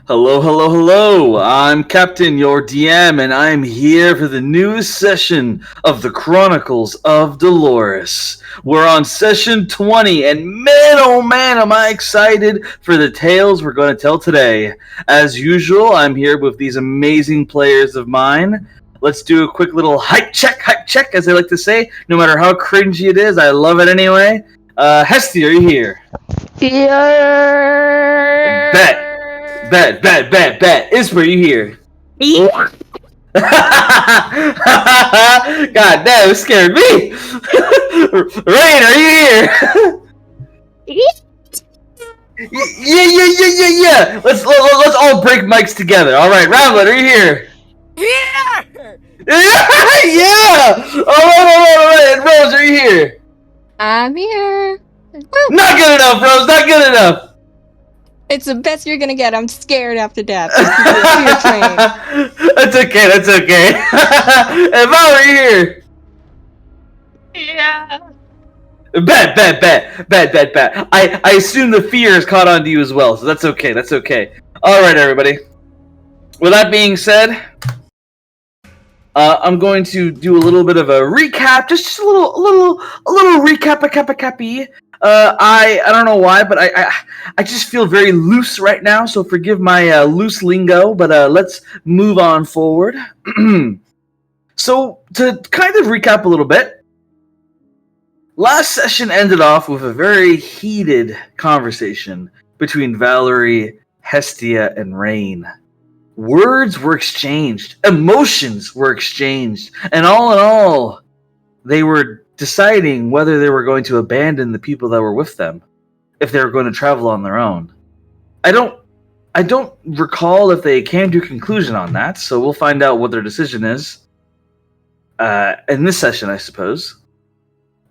Hello, hello, hello. I'm Captain, your DM, and I'm here for the newest session of the Chronicles of Dolores. We're on session 20, and man, oh man, am I excited for the tales we're going to tell today. As usual, I'm here with these amazing players of mine. Let's do a quick little hype check, as they like to say. No matter how cringy it is, I love it anyway. Hesty, are you here? Yeah. Bet. Isper, you here? Yeah. God damn, it scared me. Rain, are you here? Yeah. Let's all break mics together. All right, Ramlet, are you here? Yeah! Yeah! All right. And Rose, are you here? I'm here. Not good enough, Rose. Not good enough. It's the best you're gonna get. I'm scared after death. Fear train. That's okay. And Val, are you here? Yeah! Bet. I assume the fear has caught on to you as well, so that's okay. All right, everybody. With that being said, I'm going to do a little bit of a recap, just a little recap. I don't know why, but I just feel very loose right now, so forgive my loose lingo. But let's move on forward. So to kind of recap a little bit. Last session ended off with a very heated conversation between Valerie, Hestia, and Rain. Words were exchanged, emotions were exchanged, and all in all, they were deciding whether they were going to abandon the people that were with them, if they were going to travel on their own. I don't recall if they came to a conclusion on that, so we'll find out what their decision is in this session, I suppose.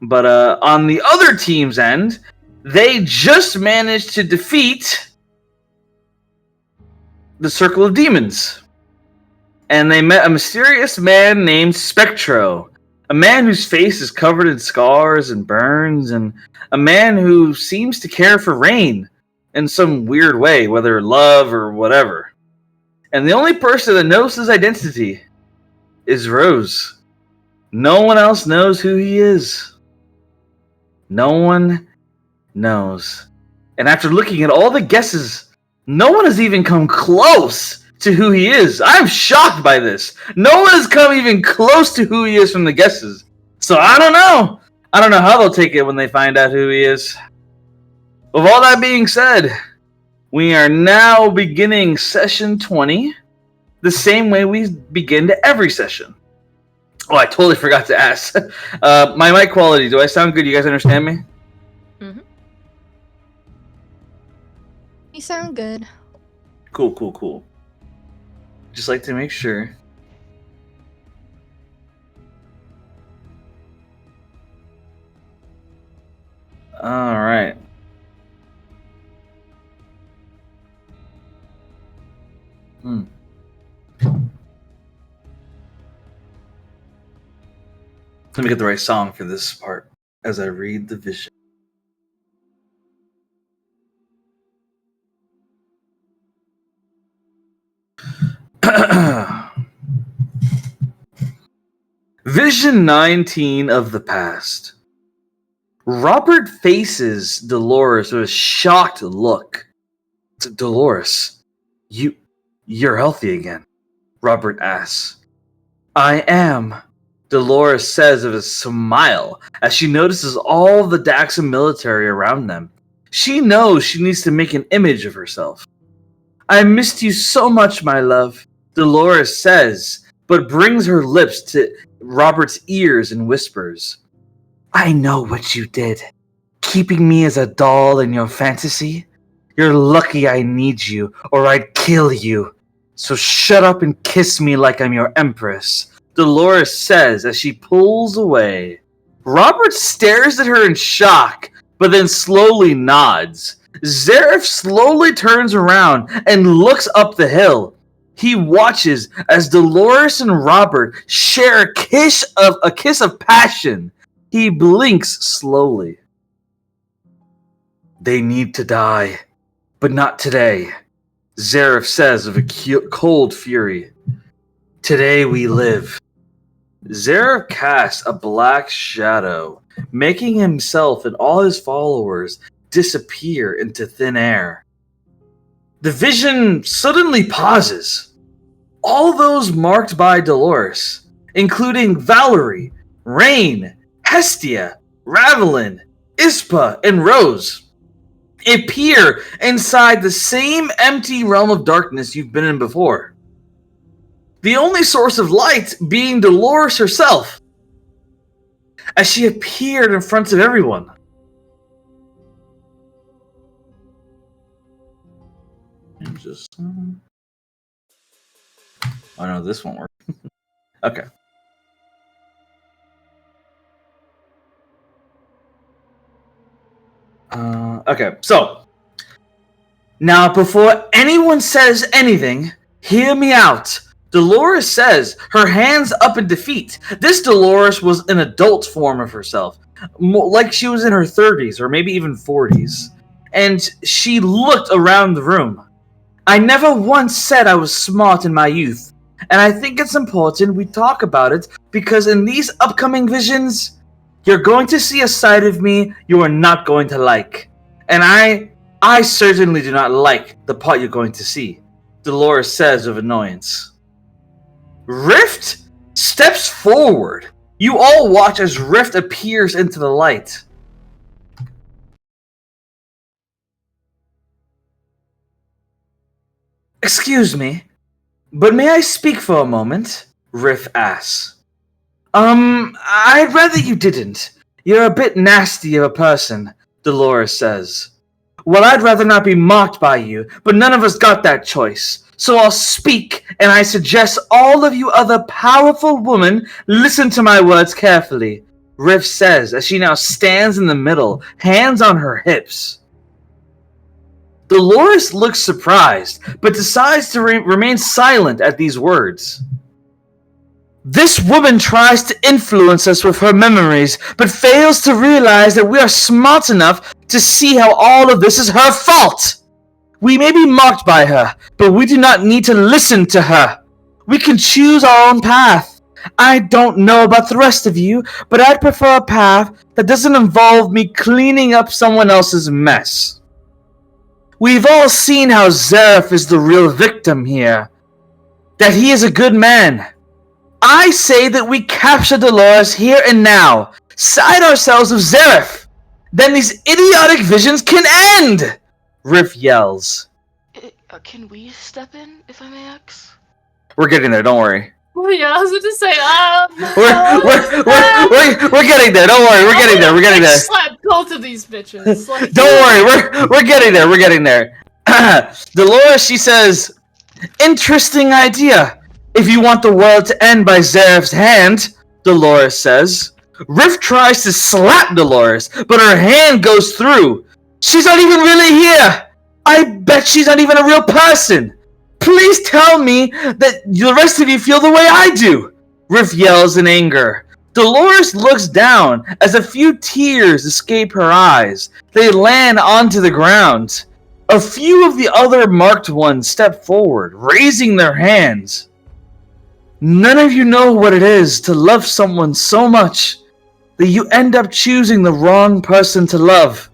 But on the other team's end, they just managed to defeat the Circle of Demons. And they met a mysterious man named Spectro. A man whose face is covered in scars and burns, and a man who seems to care for Rain in some weird way, whether love or whatever. And the only person that knows his identity is Rose. No one else knows who he is. No one knows. And after looking at all the guesses, no one has even come close to who he is. I'm shocked by this. No one has come even close to who he is from the guesses. So I don't know. I don't know how they'll take it when they find out who he is. With all that being said, we are now beginning session 20 the same way we begin to every session. Oh, I totally forgot to ask. My mic quality, do I sound good? You guys understand me? Mm-hmm. You sound good. Cool. Just like to make sure. All right. Let me get the right song for this part as I read the vision. Vision 19 of the past. Robert faces Dolores with a shocked look. Dolores, you're healthy again, Robert asks. I am, Dolores says with a smile as she notices all the Daxam military around them. She knows she needs to make an image of herself. I missed you so much, my love, Dolores says, but brings her lips to Robert's ears and whispers. I know what you did. Keeping me as a doll in your fantasy? You're lucky I need you, or I'd kill you. So shut up and kiss me like I'm your empress, Dolores says as she pulls away. Robert stares at her in shock, but then slowly nods. Zareth slowly turns around and looks up the hill. He watches as Dolores and Robert share a kiss of passion. He blinks slowly. They need to die. But not today, Zareth says with a cold fury. Today we live. Zareth casts a black shadow, making himself and all his followers disappear into thin air. The vision suddenly pauses. All those marked by Dolores, including Valerie, Rain, Hestia, Ravelin, Ispa, and Rose, appear inside the same empty realm of darkness you've been in before. The only source of light being Dolores herself, as she appeared in front of everyone. Oh no, this won't work. Okay. Okay, so now before anyone says anything, hear me out. Dolores says, her hands up in defeat. This Dolores was an adult form of herself, like she was in her 30s or maybe even 40s, and she looked around the room. I never once said I was smart in my youth, and I think it's important we talk about it because in these upcoming visions, you're going to see a side of me you are not going to like. And I certainly do not like the part you're going to see, Dolores says with annoyance. Rift steps forward. You all watch as Rift appears into the light. Excuse me, but may I speak for a moment? Rift asks. I'd rather you didn't. You're a bit nasty of a person, Dolores says. Well, I'd rather not be mocked by you, but none of us got that choice. So I'll speak, and I suggest all of you other powerful women listen to my words carefully, Rift says as she now stands in the middle, hands on her hips. Dolores looks surprised, but decides to remain silent at these words. This woman tries to influence us with her memories, but fails to realize that we are smart enough to see how all of this is her fault. We may be mocked by her, but we do not need to listen to her. We can choose our own path. I don't know about the rest of you, but I'd prefer a path that doesn't involve me cleaning up someone else's mess. We've all seen how Zareth is the real victim here. That he is a good man. I say that we capture Dolores here and now. Side ourselves with Zareth. Then these idiotic visions can end! Riff yells. Can we step in, if I may ask? We're getting there, don't worry. Well, yeah, I was going to say, we're getting there, don't worry, we're getting there. Slap both of these bitches. Like, don't worry, we're getting there. Dolores, she says, interesting idea. If you want the world to end by Zareth's hand, Dolores says. Riff tries to slap Dolores, but her hand goes through. She's not even really here! I bet she's not even a real person! Please tell me that the rest of you feel the way I do! Riff yells in anger. Dolores looks down as a few tears escape her eyes. They land onto the ground. A few of the other marked ones step forward, raising their hands. None of you know what it is to love someone so much that you end up choosing the wrong person to love.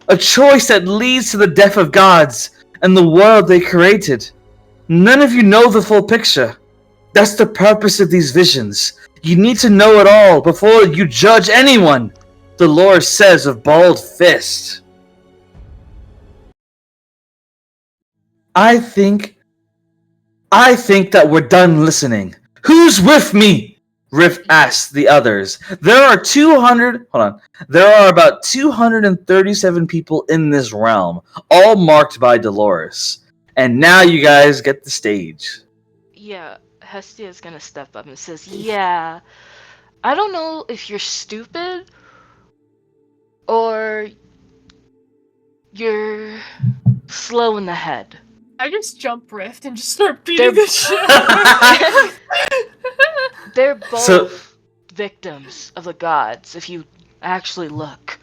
A choice that leads to the death of gods and the world they created. None of you know the full picture. That's the purpose of these visions. You need to know it all before you judge anyone, Dolores says with balled fist. I think that we're done listening. Who's with me? Riff asks the others. There are about 237 people in this realm, all marked by Dolores. And now you guys get the stage. Yeah, Hestia is gonna step up and says, yeah, I don't know if you're stupid or you're slow in the head. I just jump Rift and just start beating the shit. They're both victims of the gods, if you actually look.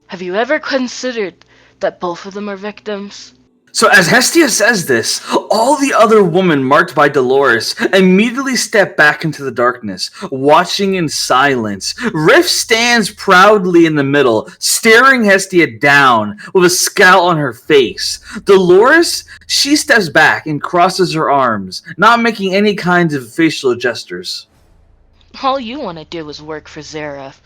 Have you ever considered that both of them are victims. So as Hestia says this, all the other women marked by Dolores immediately step back into the darkness, watching in silence. Riff stands proudly in the middle, staring Hestia down with a scowl on her face. Dolores, she steps back and crosses her arms, not making any kinds of facial gestures. All you want to do is work for Zareth.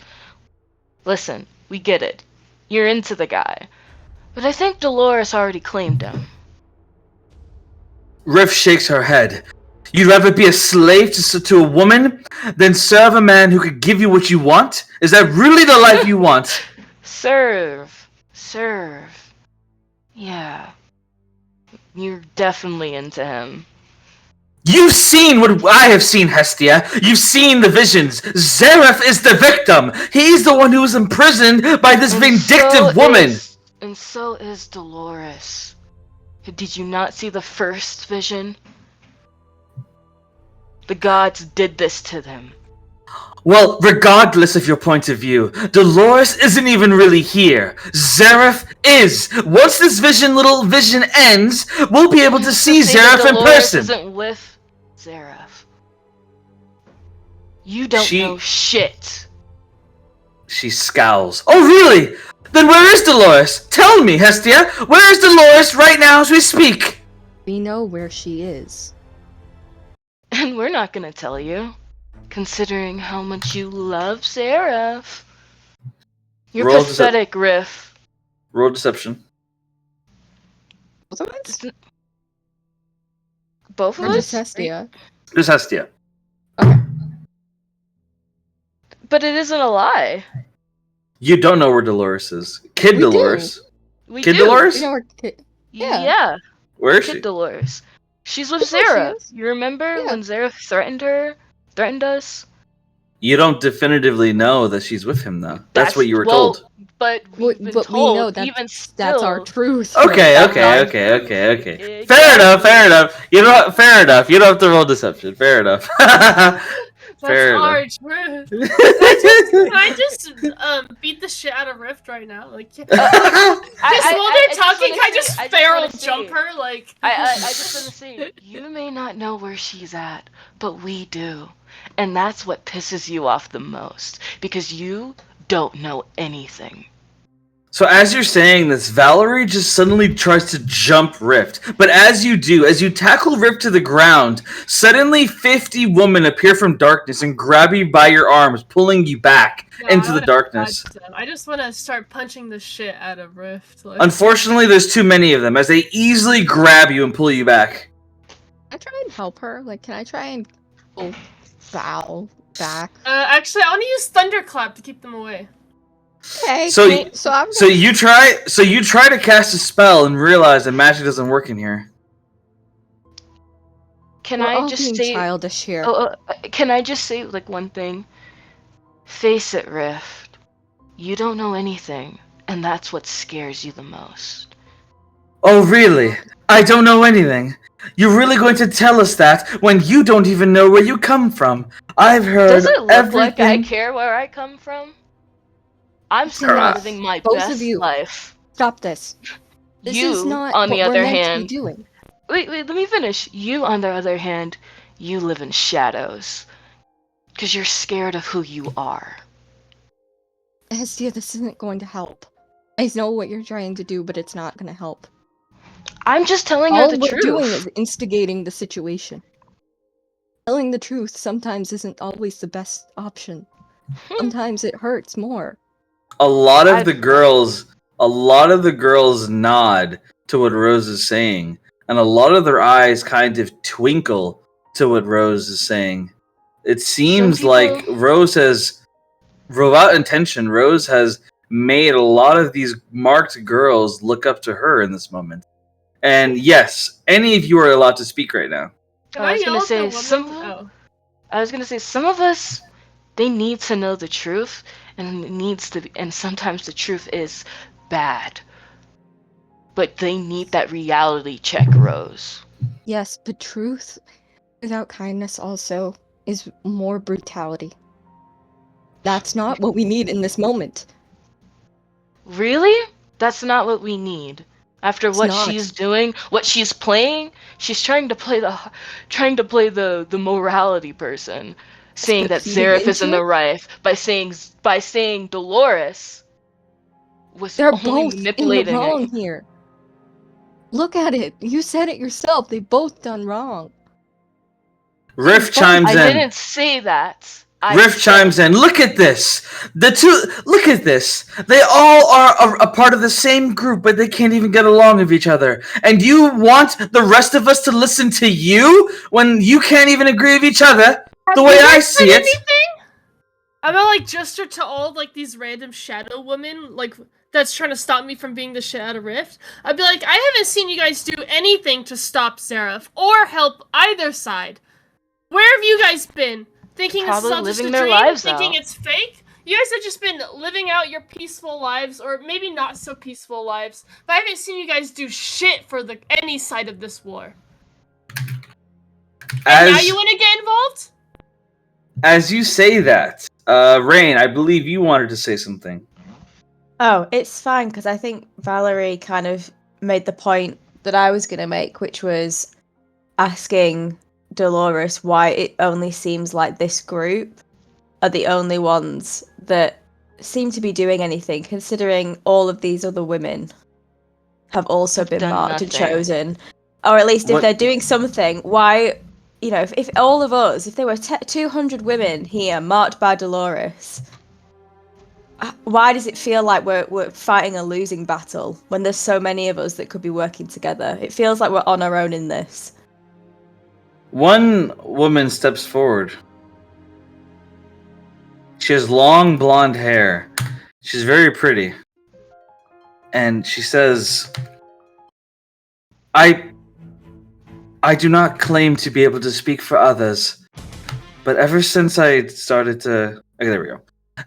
Listen, we get it. You're into the guy. But I think Dolores already claimed him. Riff shakes her head. You'd rather be a slave to a woman than serve a man who could give you what you want? Is that really the life you want? Serve. Yeah. You're definitely into him. You've seen what I have seen, Hestia. You've seen the visions. Zareth is the victim. He's the one who was imprisoned by this vindictive woman. And so is Dolores. Did you not see the first vision? The gods did this to them. Well, regardless of your point of view, Dolores isn't even really here. Zareth is. Once this little vision ends, we'll be able to see Zareth in person. Dolores isn't with Zareth. You don't know shit. She scowls. Oh, really? Then where is Dolores? Tell me, Hestia. Where is Dolores right now as we speak? We know where she is. And we're not gonna tell you, considering how much you love Zareth. You're Roll pathetic, Riff. Roll deception. Both of us? Both of Or us? just Hestia? Just Hestia. Okay. But it isn't a lie. You don't know where Dolores is. Kid We Dolores. We Kid do. Dolores? We know where Yeah. Where is Kid she? Dolores. She's with Of course she Zareth. is. You remember Yeah. when Zareth threatened us? You don't definitively know that she's with him, though. That's what you were told. But we've been But told, we know that even still. that's our truth. Okay. Yeah. Fair enough. You know what? Fair enough. You don't have to roll deception. Fair enough. That's Fair enough. harsh, bro. Can I just beat the shit out of Rift right now? Like, just while they're talking, can I just feral jump her? Like, I just want to say, you may not know where she's at, but we do. And that's what pisses you off the most, because you don't know anything. So as you're saying this, Valerie just suddenly tries to jump Rift. But as you do, as you tackle Rift to the ground, suddenly 50 women appear from darkness and grab you by your arms, pulling you back into the darkness. I just want to start punching the shit out of Rift. Like, Unfortunately, there's too many of them, as they easily grab you and pull you back. Can I try and help her? Like, can I try and pull Val back? actually, I want to use Thunderclap to keep them away. Okay. So I'm you try to cast a spell and realize that magic doesn't work in here. Can We're I all just being say? childish here. Can I just say like one thing? Face it, Rift. You don't know anything, and that's what scares you the most. Oh, really? I don't know anything. You're really going to tell us that when you don't even know where you come from? I've heard Does it look everything. like I care where I come from? I'm still Alright. living my Both best of you. life. Stop this. This You, is not on the what other we're meant to hand- be doing. Wait, let me finish. You, on the other hand, you live in shadows. Because you're scared of who you are. Hestia, this isn't going to help. I know what you're trying to do, but it's not going to help. I'm just telling her All the we're truth. doing is instigating the situation. Telling the truth sometimes isn't always the best option. Sometimes it hurts more. A lot of the girls nod to what Rose is saying, and a lot of their eyes kind of twinkle to what Rose is saying. It seems like Rose has, without intention, Rose has made a lot of these marked girls look up to her in this moment. And yes, any of you are allowed to speak right now. Can I was yell gonna at say the woman? I was gonna say some of us, they need to know the truth, and it needs to be, and sometimes the truth is bad. But they need that reality check, Rose. Yes, but truth without kindness also is more brutality. That's not what we need in this moment. Really? That's not what we need. After It's what not. she's doing, what she's playing, she's trying to play the morality person, saying gonna that feed it Zareth is in into the right by saying Dolores was They're only both in the manipulating wrong it. here. Look at it. You said it yourself. They both done wrong. Riff chimes I in. didn't say that. Riff chimes in. Look at this. Look at this. They all are a part of the same group, but they can't even get along with each other. And you want the rest of us to listen to you when you can't even agree with each other? The way I see it. About like gesture to all like these random shadow women like that's trying to stop me from being the Shadow Rift. I'd be like, I haven't seen you guys do anything to stop Zareth or help either side. Where have you guys been? Thinking this is all just a dream? Thinking it's fake? You guys have just been living out your peaceful lives, or maybe not so peaceful lives, but I haven't seen you guys do shit for any side of this war. And now you want to get involved? As you say that, Rain, I believe you wanted to say something. Oh, it's fine, because I think Valerie kind of made the point that I was going to make, which was asking Dolores why it only seems like this group are the only ones that seem to be doing anything, considering all of these other women have also been marked and chosen. Or at least if they're doing something, why, you know, if all of us, if there were 200 women here marked by Dolores, why does it feel like we're fighting a losing battle when there's so many of us that could be working together? It feels like we're on our own in this. One woman steps forward. She has long blonde hair. She's very pretty. And she says, I do not claim to be able to speak for others, but ever since I started to... Okay, there we go.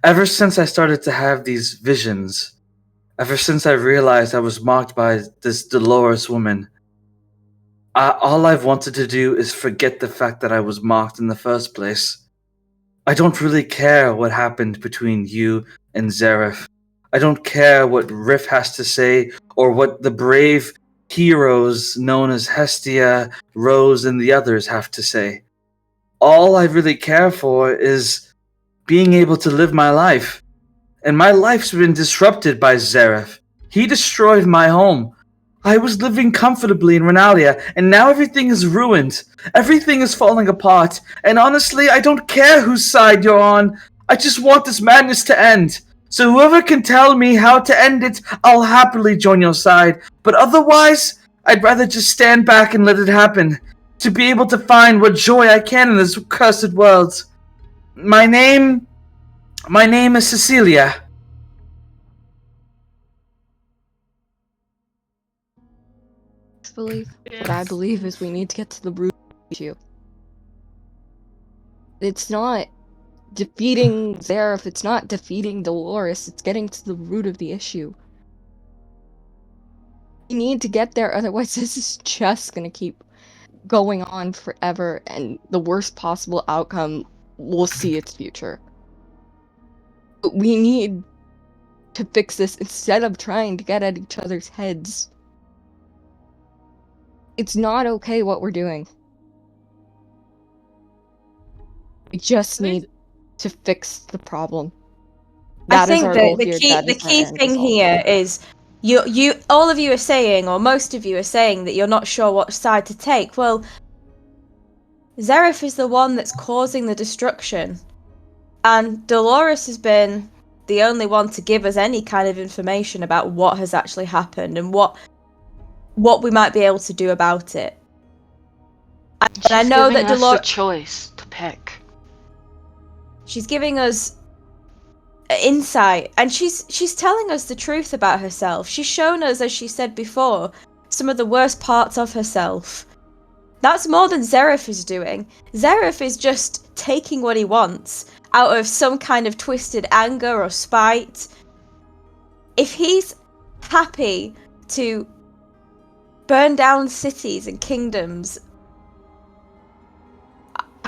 Ever since I started to have these visions, ever since I realized I was marked by this Dolores woman, all I've wanted to do is forget the fact that I was marked in the first place. I don't really care what happened between you and Zareth. I don't care what Riff has to say, or what the brave heroes known as Hestia, Rose, and the others have to say. All I really care for is being able to live my life. And my life's been disrupted by Zareth. He destroyed my home. I was living comfortably in Renalia, and now everything is ruined. Everything is falling apart, and honestly, I don't care whose side you're on. I just want this madness to end. So whoever can tell me how to end it, I'll happily join your side. But otherwise, I'd rather just stand back and let it happen, to be able to find what joy I can in this cursed world. My name is Cecilia. What I believe is we need to get to the root of the issue. It's not defeating Zareth, it's not defeating Dolores, it's getting to the root of the issue. We need to get there, otherwise this is just gonna keep going on forever, and the worst possible outcome will see its future. But we need to fix this instead of trying to get at each other's heads. It's not okay what we're doing. We just need to fix the problem. I think that the key thing here is you all of you are saying, or most of you are saying, that you're not sure what side to take. Well, Zareth is the one that's causing the destruction, and Dolores has been the only one to give us any kind of information about what has actually happened and what we might be able to do about it. And I know that Dolores, a choice to pick. She's giving us insight, and she's telling us the truth about herself. She's shown us, as she said before, some of the worst parts of herself. That's more than Zareth is doing. Zareth is just taking what he wants out of some kind of twisted anger or spite. If he's happy to burn down cities and kingdoms,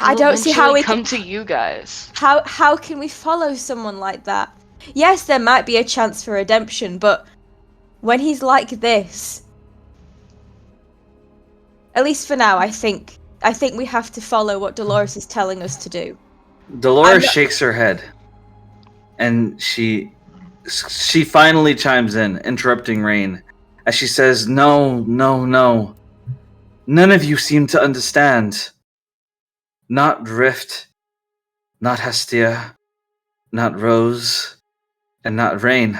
I don't see how we come to you guys. How can we follow someone like that? Yes, there might be a chance for redemption, but when he's like this, at least for now, I think we have to follow what Dolores is telling us to do. Dolores shakes her head, and she finally chimes in, interrupting Rain, as she says, "No, no, no. None of you seem to understand. Not Rift, not Hestia, not Rose, and not Rain.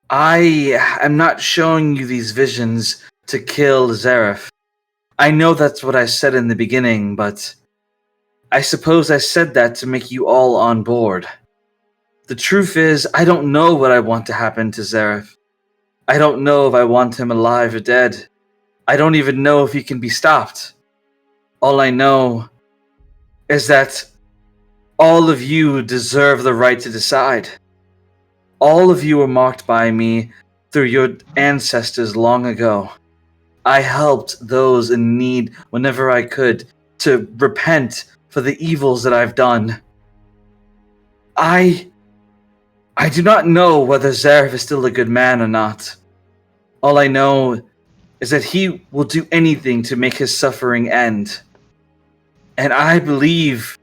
I am not showing you these visions to kill Zareth. I know that's what I said in the beginning, but I suppose I said that to make you all on board. The truth is, I don't know what I want to happen to Zareth. I don't know if I want him alive or dead. I don't even know if he can be stopped. All I know is that all of you deserve the right to decide. All of you were marked by me through your ancestors long ago. I helped those in need whenever I could to repent for the evils that I've done. I do not know whether Zareth is still a good man or not. All I know is that he will do anything to make his suffering end. And I believe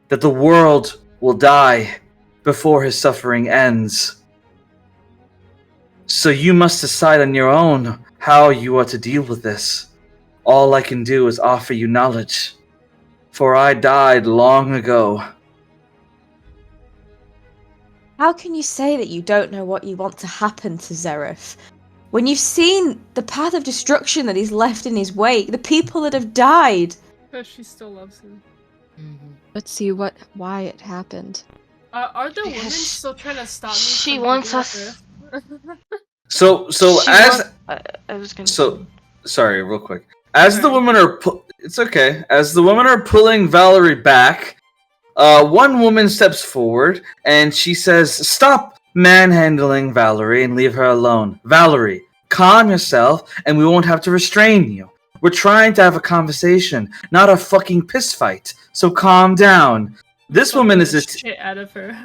that the world will die before his suffering ends. So you must decide on your own how you are to deal with this. All I can do is offer you knowledge, for I died long ago. How can you say that you don't know what you want to happen to Zareth? When you've seen the path of destruction that he's left in his wake, the people that have died. Because she still loves him. Let's see why it happened. Are the women still trying to stop me? She from wants looking us. at Earth? So She as I was gonna. so sorry, real quick. As the women are it's okay. As the women are pulling Valerie back, one woman steps forward and she says, "Stop manhandling Valerie and leave her alone. Valerie, calm yourself and we won't have to restrain you. We're trying to have a conversation, not a fucking piss fight. So calm down." This woman is shit out of her.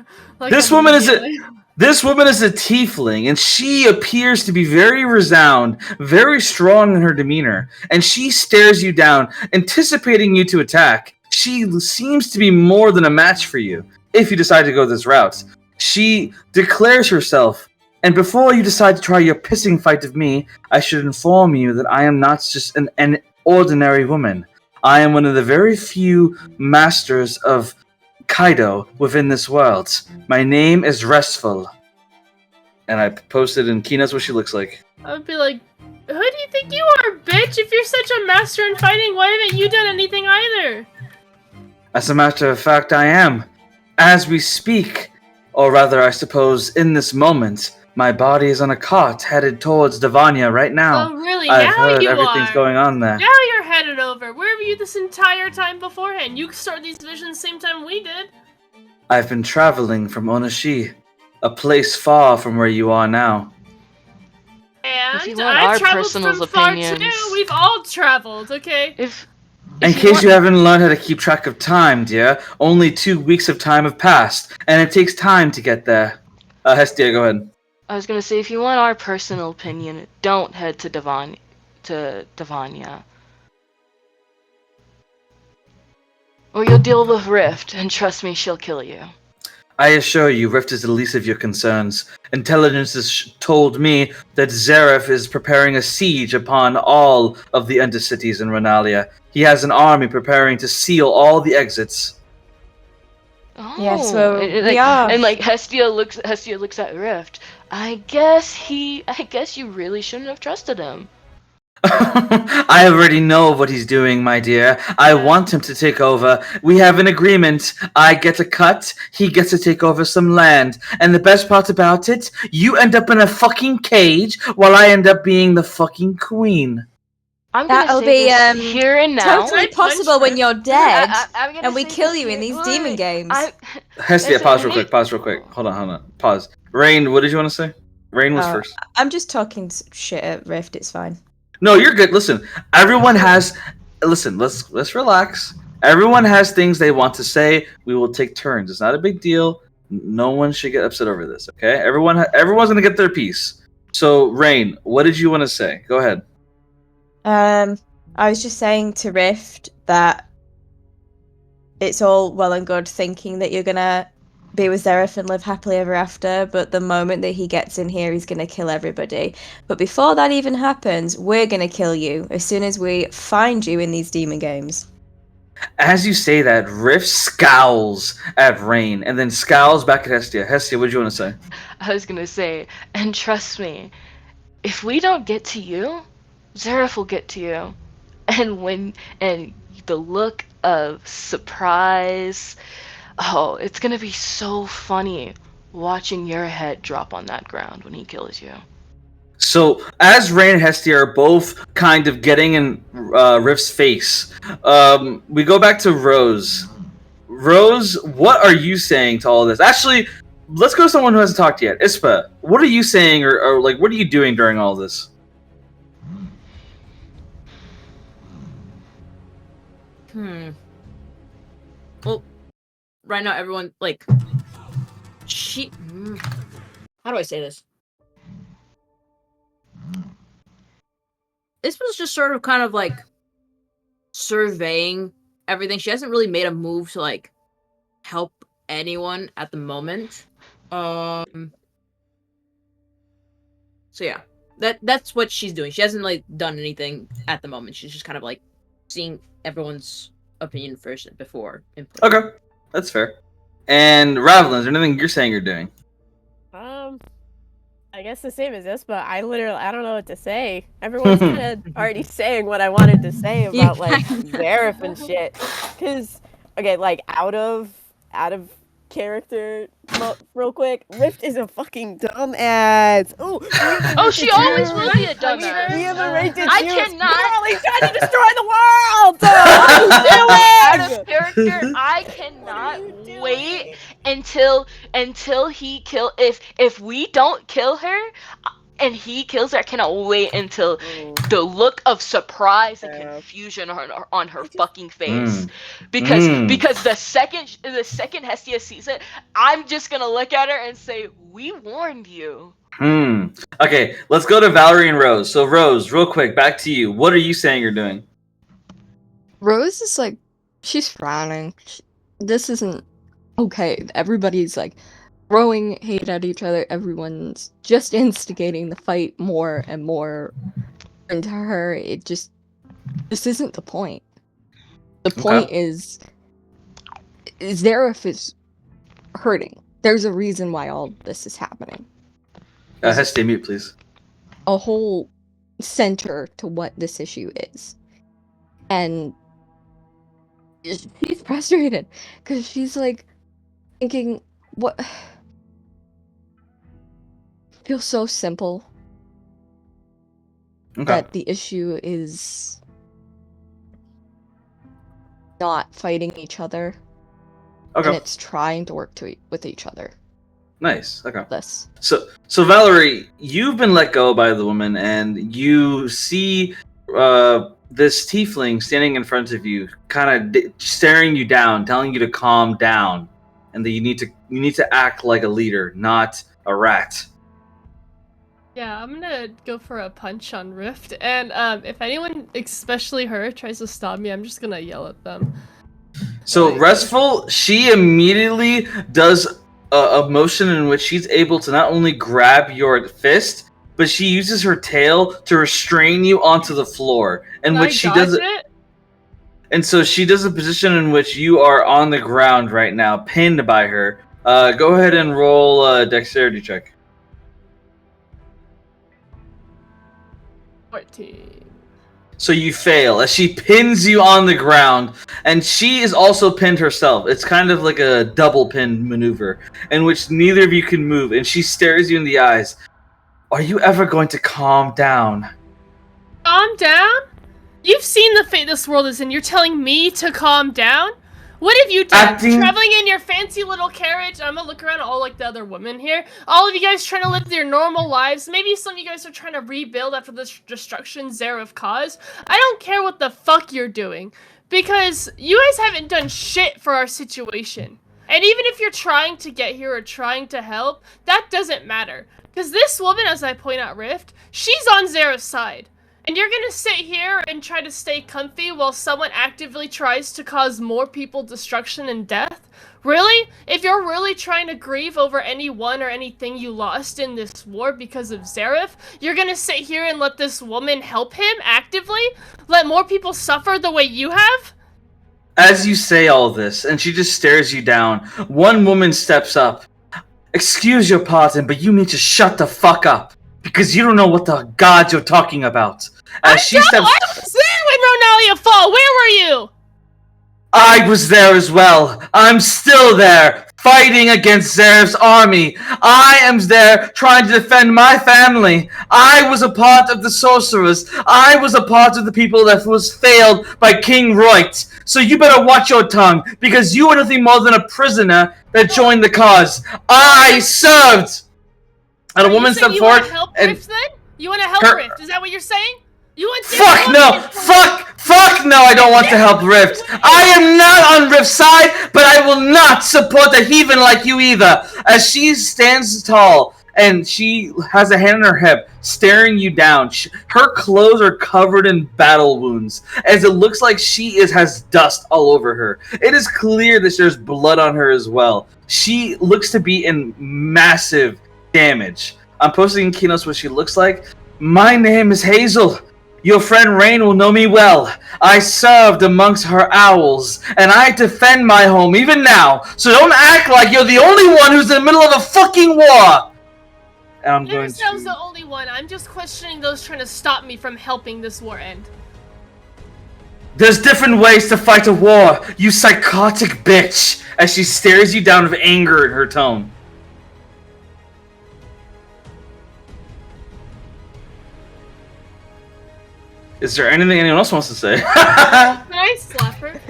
This woman is a tiefling, and she appears to be very resound, very strong in her demeanor, and she stares you down, anticipating you to attack. She seems to be more than a match for you, if you decide to go this route. She declares herself, and before you decide to try your pissing fight with me, I should inform you that I am not just an ordinary woman. I am one of the very few masters of Kaido within this world. My name is Restful. And I posted in Kina's what she looks like. I would be like, who do you think you are, bitch? If you're such a master in fighting, why haven't you done anything either? As a matter of fact, I am. As we speak, or rather, I suppose, in this moment, my body is on a cart headed towards Davania right now. Oh, really? I've now heard you everything's are. going on there. Now you're headed over. Where were you this entire time beforehand? You started these visions same time we did. I've been traveling from Onashi, a place far from where you are now. If you And want I our traveled personal from far opinions- too. We've all traveled, okay? In case you haven't learned how to keep track of time, dear, only 2 weeks of time have passed, and it takes time to get there. Hestia, go ahead. I was gonna say, if you want our personal opinion, don't head to Davania. Or you'll deal with Rift, and trust me, she'll kill you. I assure you, Rift is the least of your concerns. Intelligence has told me that Zareth is preparing a siege upon all of the Undercities in Renalia. He has an army preparing to seal all the exits. Oh, Yes, well, and, we are. And like Hestia looks at Rift. I guess you really shouldn't have trusted him. I already know what he's doing, my dear. I want him to take over. We have an agreement. I get a cut, he gets to take over some land. And the best part about it, you end up in a fucking cage while I end up being the fucking queen. I'm gonna That'll say be this here and now. totally I'd punch possible when her. you're dead, I'm gonna and we say kill this you in here- these demon wait, games. Hestia, Listen, pause real quick. Hold on. Pause. Rain, what did you want to say? Rain was first. I'm just talking shit at Rift. It's fine. No, you're good. Listen, everyone has. Listen, let's relax. Everyone has things they want to say. We will take turns. It's not a big deal. No one should get upset over this, okay? Everyone's gonna get their piece. So, Rain, what did you want to say? Go ahead. I was just saying to Rift that it's all well and good thinking that you're gonna be with Zeref and live happily ever after, but the moment that he gets in here, he's gonna kill everybody. But before that even happens, we're gonna kill you as soon as we find you in these demon games. As you say that, Rift scowls at Rain and then scowls back at Hestia. Hestia, what did you want to say? I was gonna say, and trust me, if we don't get to you, Zeref will get to you. And the look of surprise, oh, it's gonna be so funny watching your head drop on that ground when he kills you. So, as Rain and Hestia are both kind of getting in Rift's face, we go back to Rose. Rose, what are you saying to all this? Actually, let's go to someone who hasn't talked yet. Ispa, what are you saying, or like, what are you doing during all this? Well, right now everyone like how do I say this? This was just sort of kind of like surveying everything. She hasn't really made a move to like help anyone at the moment. So yeah, that's what she's doing. She hasn't like done anything at the moment. She's just kind of like seeing everyone's opinion first before input. Okay, that's fair. And Ravelin, is there anything you're saying or doing? I guess the same as this, but I don't know what to say. Everyone's kind of already saying what I wanted to say about like Zeref and shit. Cause okay, like out of character, real quick. Rift is a fucking dumbass. Oh, she always will be a dumbass. We have a right to I choose. cannot. Girl, he's trying to destroy the world. Out of character, I cannot wait until he kill. If we don't kill her, and he kills her, I cannot wait until the look of surprise and confusion on her fucking face. Because the second Hestia sees it, I'm just gonna look at her and say, "We warned you." Okay, let's go to Valerie and Rose. So Rose, real quick, back to you. What are you saying you're doing? Rose is like, she's frowning. This isn't okay. Everybody's like throwing hate at each other. Everyone's just instigating the fight more and more. And to her, this isn't the point. The point is Zeref is hurting. There's a reason why all this is happening. Hestia, mute, please. A whole center to what this issue is. And she's frustrated because she's like thinking, what feels so simple that the issue is not fighting each other, and it's trying to work with each other. Nice. Okay. This. So Valerie, you've been let go by the woman, and you see this tiefling standing in front of you, kind of staring you down, telling you to calm down, and that you need to act like a leader, not a rat. Yeah, I'm gonna go for a punch on Rift, and if anyone, especially her, tries to stop me, I'm just gonna yell at them. So Restful, she immediately does a motion in which she's able to not only grab your fist, but she uses her tail to restrain you onto the floor, in which she does it. And so she does a position in which you are on the ground right now, pinned by her. Go ahead and roll a dexterity check. 14. So you fail as she pins you on the ground, and she is also pinned herself. It's kind of like a double pin maneuver in which neither of you can move, and she stares you in the eyes. Are you ever going to calm down? Calm down? You've seen the fate this world is in. You're telling me to calm down? What have you done? Traveling in your fancy little carriage? I'm gonna look around at all like the other women here. All of you guys trying to live your normal lives. Maybe some of you guys are trying to rebuild after this destruction Zeref caused. I don't care what the fuck you're doing. Because you guys haven't done shit for our situation. And even if you're trying to get here or trying to help, that doesn't matter. Because this woman, as I point out Rift, she's on Zera's side. And you're gonna sit here and try to stay comfy while someone actively tries to cause more people destruction and death? Really? If you're really trying to grieve over anyone or anything you lost in this war because of Zareth, you're gonna sit here and let this woman help him actively? Let more people suffer the way you have? As you say all this, and she just stares you down, one woman steps up. Excuse your pardon, but you need to shut the fuck up. Because you don't know what the god you're talking about. I was there when Ronalia fought! Where were you? I was there as well. I'm still there, fighting against Zareth's army. I am there trying to defend my family. I was a part of the sorcerers. I was a part of the people that was failed by King Roit. So you better watch your tongue, because you are nothing more than a prisoner that joined the cause. I served! And a woman stepped forward. You want to help and Rift then? You want to help Rift? Is that what you're saying? You want Fuck no! Fuck no! I don't want to help Rift. I am not on Rift's side, but I will not support a heathen like you either. As she stands tall and she has a hand on her hip, staring you down. Her clothes are covered in battle wounds, as it looks like she has dust all over her. It is clear that there's blood on her as well. She looks to be in massive damage. I'm posting Kinos what she looks like. My name is Hazel. Your friend Rain will know me well. I served amongst her owls, and I defend my home even now. So don't act like you're the only one who's in the middle of a fucking war. And I'm going to... the only one. I'm just questioning those trying to stop me from helping this war end. There's different ways to fight a war, you psychotic bitch. As she stares you down with anger in her tone. Is there anything anyone else wants to say? Can I slap her?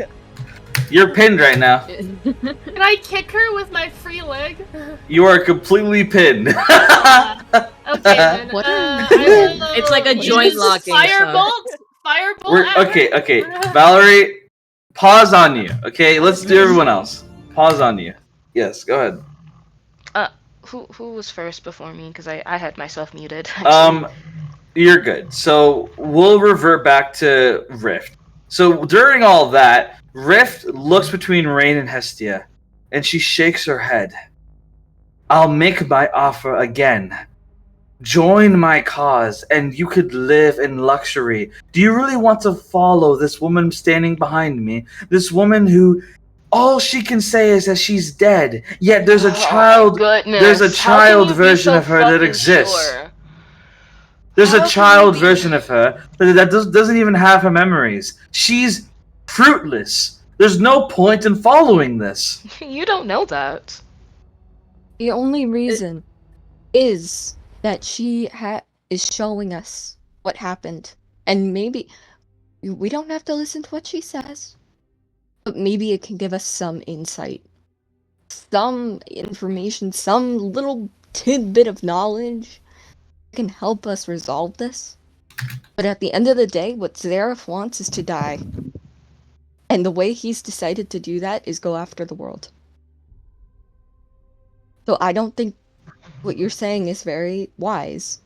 You're pinned right now. Can I kick her with my free leg? You are completely pinned. Okay then. What? It's like a joint locking. Firebolt? Firebolt? Okay. Valerie, pause on you. Okay, let's do everyone else. Pause on you. Yes, go ahead. Who was first before me? Because I had myself muted. You're good. So we'll revert back to Rift. So during all that, Rift looks between Rain and Hestia, and she shakes her head. I'll make my offer again. Join my cause, and you could live in luxury. Do you really want to follow this woman standing behind me? This woman who all she can say is that she's dead. Yet there's a child. There's a child version of her that exists. Sure? There's a child version of her that doesn't even have her memories. She's fruitless. There's no point in following this. You don't know that. The only reason is that she is showing us what happened. And maybe we don't have to listen to what she says, but maybe it can give us some insight, some information, some little tidbit of knowledge can help us resolve this. But at the end of the day, what Zareth wants is to die. And the way he's decided to do that is go after the world. So I don't think what you're saying is very wise.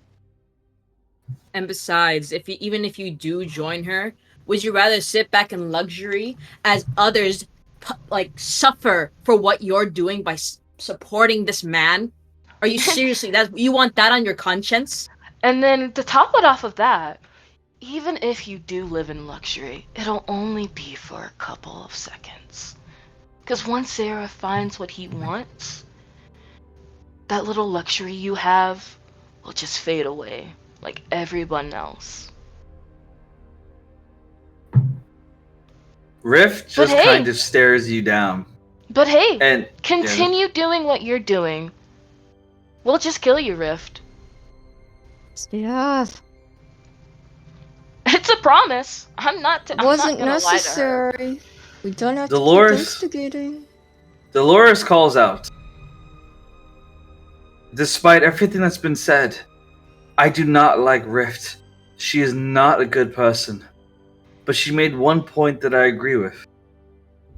And besides, even if you do join her, would you rather sit back in luxury as others suffer for what you're doing by supporting this man? Are you seriously you want that on your conscience? And then to top it off of that, even if you do live in luxury, it'll only be for a couple of seconds. Because once Sarah finds what he wants, that little luxury you have will just fade away like everyone else. Rift just kind of stares you down. But hey, and continue doing what you're doing. We'll just kill you, Rift. Yeah. It's a promise. I'm not Wasn't gonna necessary. Lie to her. We don't have Dolores, to keep instigating. Dolores calls out. Despite everything that's been said, I do not like Rift. She is not a good person. But she made one point that I agree with.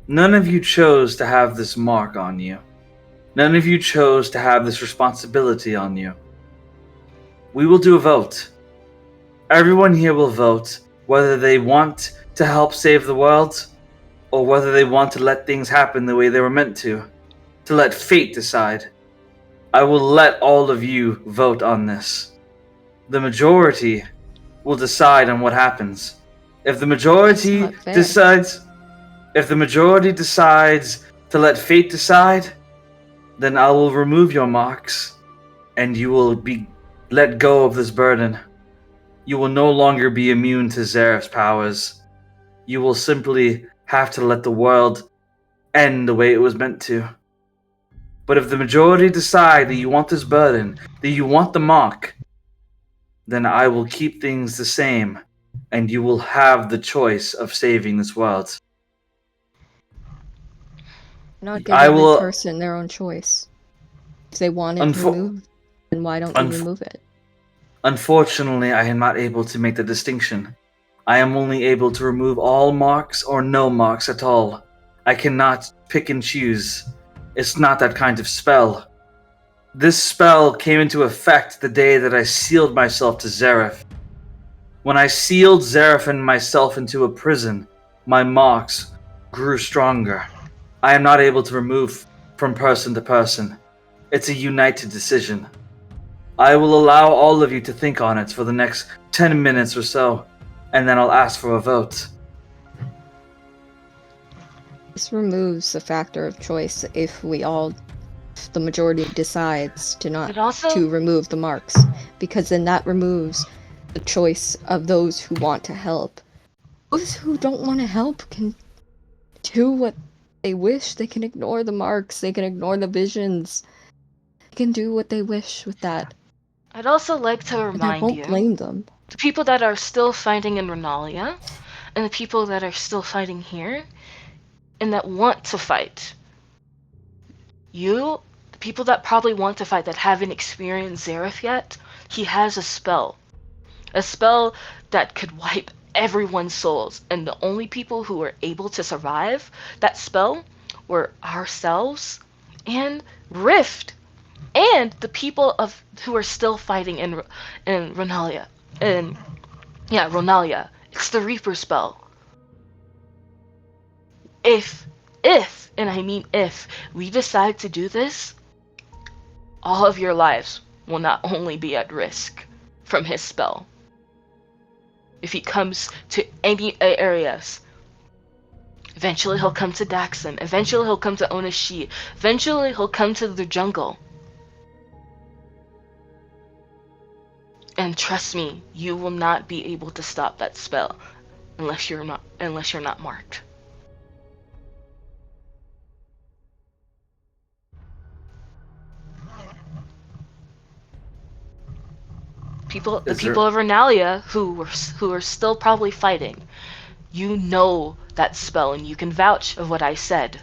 None of you chose to have this mark on you. None of you chose to have this responsibility on you. We will do a vote. Everyone here will vote whether they want to help save the world or whether they want to let things happen the way they were meant to let fate decide. I will let all of you vote on this. The majority will decide on what happens. If the majority That's not fair. decides to let fate decide, then I will remove your marks and you will be let go of this burden. You will no longer be immune to Zareth's powers. You will simply have to let the world end the way it was meant to. But if the majority decide that you want this burden, that you want the mark, then I will keep things the same, and you will have the choice of saving this world. Not give I every will- person their own choice. If they want it Unfo- removed, then why don't you remove it? Unfortunately, I am not able to make the distinction. I am only able to remove all marks or no marks at all. I cannot pick and choose. It's not that kind of spell. This spell came into effect the day that I sealed myself to Zareth. When I sealed Zareth and myself into a prison, my marks grew stronger. I am not able to remove from person to person. It's a united decision. I will allow all of you to think on it for the next 10 minutes or so, and then I'll ask for a vote. This removes the factor of choice if the majority decides to not It also- to remove the marks, because then that removes the choice of those who want to help. Those who don't want to help can do what they wish. They can ignore the marks. They can ignore the visions. They can do what they wish with that. I'd also like to And I remind won't you, blame them. the people that are still fighting in Renalia, and the people that are still fighting here, and that want to fight. The people that probably want to fight that haven't experienced Zareth yet, he has a spell. A spell that could wipe everyone's souls, and the only people who were able to survive that spell were ourselves and Rift, and the people who are still fighting in Renalia. Ronalia. It's the Reaper spell. If, and I mean if, we decide to do this, all of your lives will not only be at risk from his spell. If he comes to any areas, eventually he'll come to Daxon, eventually he'll come to Onashi, eventually he'll come to the jungle. And trust me, you will not be able to stop that spell unless you're not marked. The people of Renalia who are still probably fighting, you know that spell and you can vouch of what I said.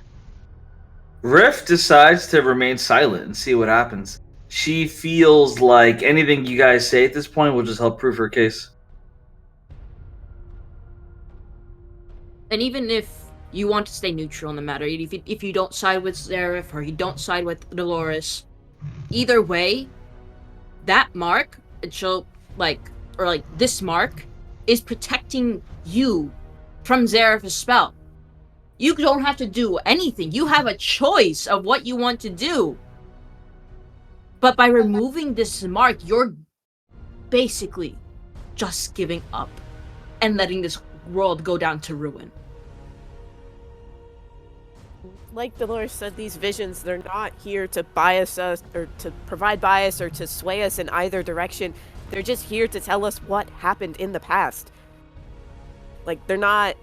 Rift decides to remain silent and see what happens. She feels like anything you guys say at this point will just help prove her case. And even if you want to stay neutral in the matter, if you don't side with Zareth or you don't side with Dolores, either way, that mark, this mark, is protecting you from Zareth's spell. You don't have to do anything. You have a choice of what you want to do. But by removing this mark, you're basically just giving up and letting this world go down to ruin. Like Dolores said, these visions, they're not here to bias us or to provide bias or to sway us in either direction. They're just here to tell us what happened in the past. Like, they're not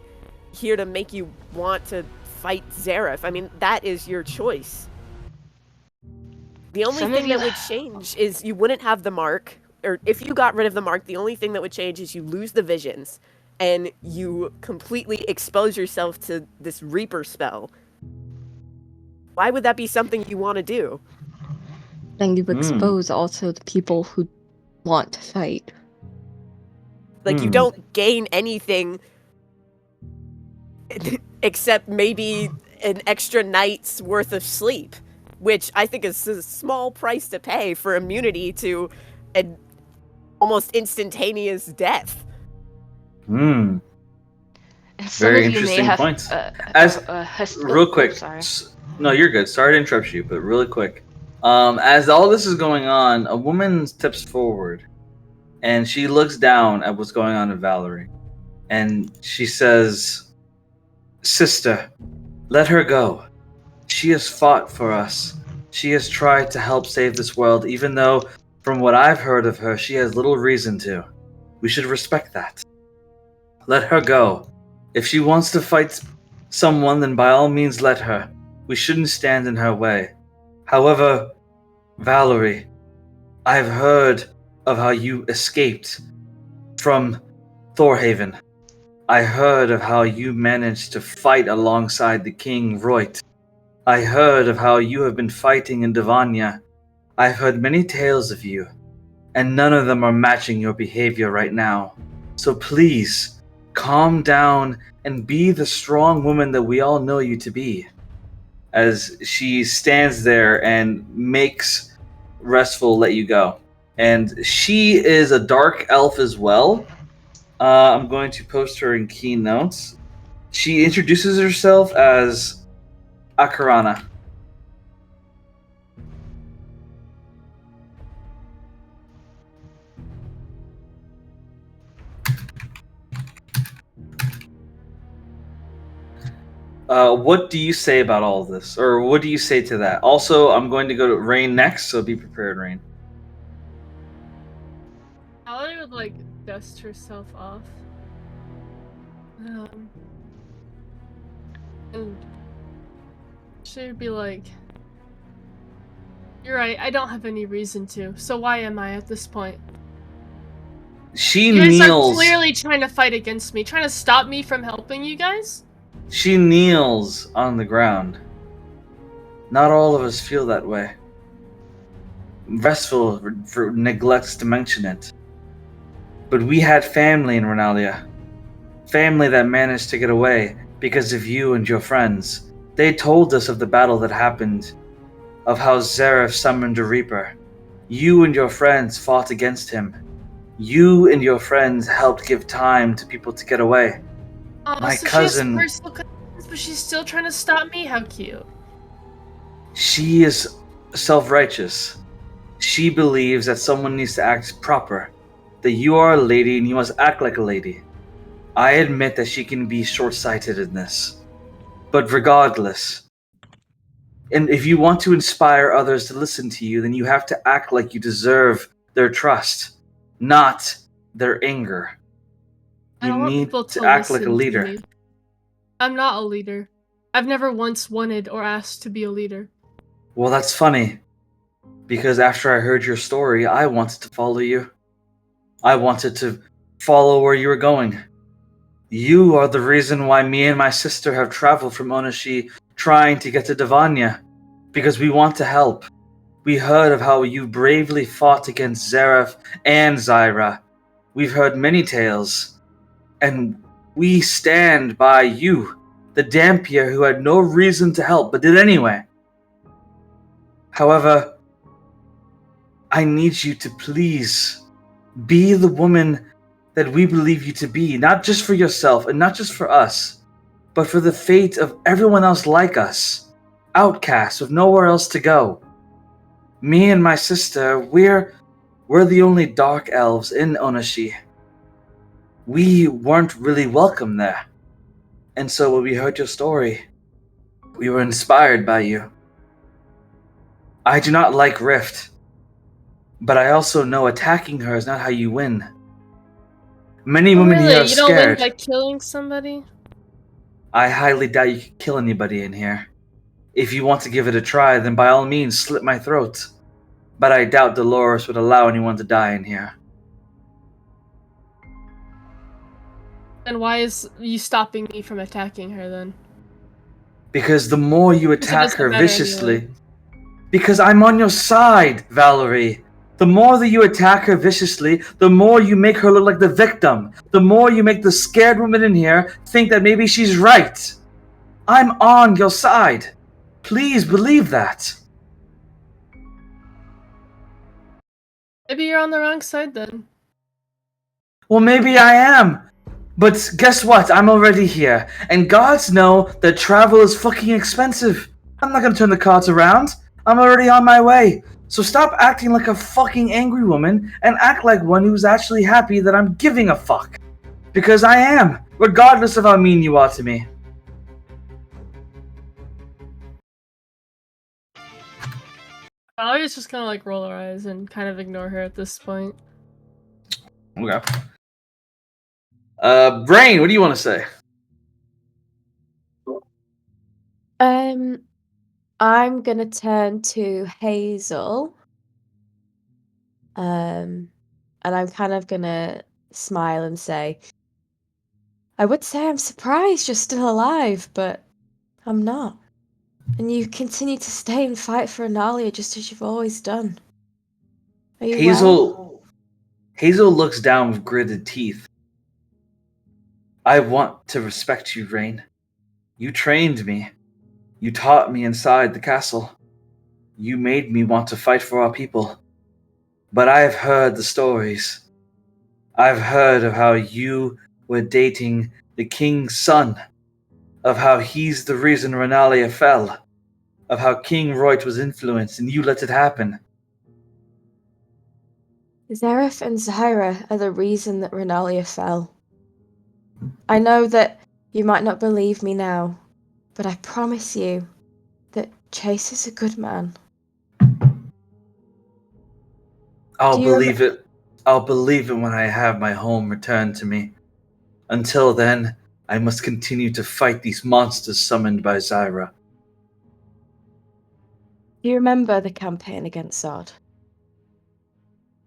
here to make you want to fight Zareth. I mean, that is your choice. The only thing that would change is you wouldn't have the mark, or if you got rid of the mark, the only thing that would change is you lose the visions, and you completely expose yourself to this Reaper spell. Why would that be something you want to do? And you expose also the people who want to fight. Like, you don't gain anything except maybe an extra night's worth of sleep, which I think is a small price to pay for immunity to an almost instantaneous death. Hmm. And some Very of you may interesting have, points. has- Real oh, quick. sorry. No, you're good. Sorry to interrupt you, but really quick. As all this is going on, a woman steps forward, and she looks down at what's going on with Valerie, and she says, "Sister, let her go. She has fought for us. She has tried to help save this world, even though, from what I've heard of her, she has little reason to. We should respect that. Let her go. If she wants to fight someone, then by all means let her. We shouldn't stand in her way. However, Valerie, I've heard of how you escaped from Thorhaven. I heard of how you managed to fight alongside the King Roit. I heard of how you have been fighting in Divania. I've heard many tales of you, and none of them are matching your behavior right now. So please, calm down and be the strong woman that we all know you to be." As she stands there and makes Restful let you go. And she is a dark elf as well. I'm going to post her in keynotes. She introduces herself as Akarana. What do you say about all of this? Or what do you say to that? Also, I'm going to go to Rain next, so be prepared, Rain. Valerie would like dust herself off. And she would be like, "You're right, I don't have any reason to, so why am I at this point? She You guys are kneels. clearly trying to fight against me, trying to stop me from helping you guys? She kneels on the ground. Not all of us feel that way. Restful neglects to mention it. But we had family in Renalia. Family that managed to get away because of you and your friends. They told us of the battle that happened, of how Zareth summoned a Reaper. You and your friends fought against him. You and your friends helped give time to people to get away. My so cousin- she has personal concerns, but she's still trying to stop me? How cute. She is self-righteous. She believes that someone needs to act proper. That you are a lady and you must act like a lady. I admit that she can be short-sighted in this. But regardless, and if you want to inspire others to listen to you, then you have to act like you deserve their trust, not their anger. I You don't want need people to act like listen a to leader. me. I'm not a leader. I've never once wanted or asked to be a leader. Well, that's funny. Because after I heard your story, I wanted to follow you. I wanted to follow where you were going. You are the reason why me and my sister have traveled from Onashi trying to get to Divania. Because we want to help. We heard of how you bravely fought against Zareth and Zyra. We've heard many tales. And we stand by you, the Dampier who had no reason to help but did anyway. However, I need you to please be the woman that we believe you to be, not just for yourself and not just for us, but for the fate of everyone else like us, outcasts with nowhere else to go. Me and my sister, we're the only dark elves in Onashi. We weren't really welcome there. And so when we heard your story, we were inspired by you. I do not like Rift, but I also know attacking her is not how you win. Many women Really? here are You don't win scared. by killing somebody? I highly doubt you can kill anybody in here. If you want to give it a try, then by all means slit my throat. But I doubt Dolores would allow anyone to die in here. Then why is you stopping me from attacking her then? Because the more you Because it attack doesn't her matter viciously... anyway. Because I'm on your side, Valerie. The more that you attack her viciously, the more you make her look like the victim. The more you make the scared woman in here think that maybe she's right. I'm on your side. Please believe that. Maybe you're on the wrong side then. Well, maybe I am. But guess what? I'm already here. And gods know that travel is fucking expensive. I'm not gonna turn the cards around. I'm already on my way. So stop acting like a fucking angry woman and act like one who's actually happy that I'm giving a fuck. Because I am, regardless of how mean you are to me. Valerie's just gonna like roll her eyes and kind of ignore her at this point. Okay. Brain, what do you want to say? I'm gonna turn to Hazel. And I'm kind of gonna smile and say, I would say I'm surprised you're still alive, but I'm not. And you continue to stay and fight for Analia just as you've always done. Are you well? Hazel looks down with gritted teeth. I want to respect you, Rain. You trained me. You taught me inside the castle. You made me want to fight for our people. But I've heard the stories. I've heard of how you were dating the king's son, of how he's the reason Renalia fell, of how King Roit was influenced and you let it happen. Zareth and Zyra are the reason that Renalia fell. I know that you might not believe me now, but I promise you that Chase is a good man. I'll believe it when I have my home returned to me. Until then, I must continue to fight these monsters summoned by Zyra. Do you remember the campaign against Zod?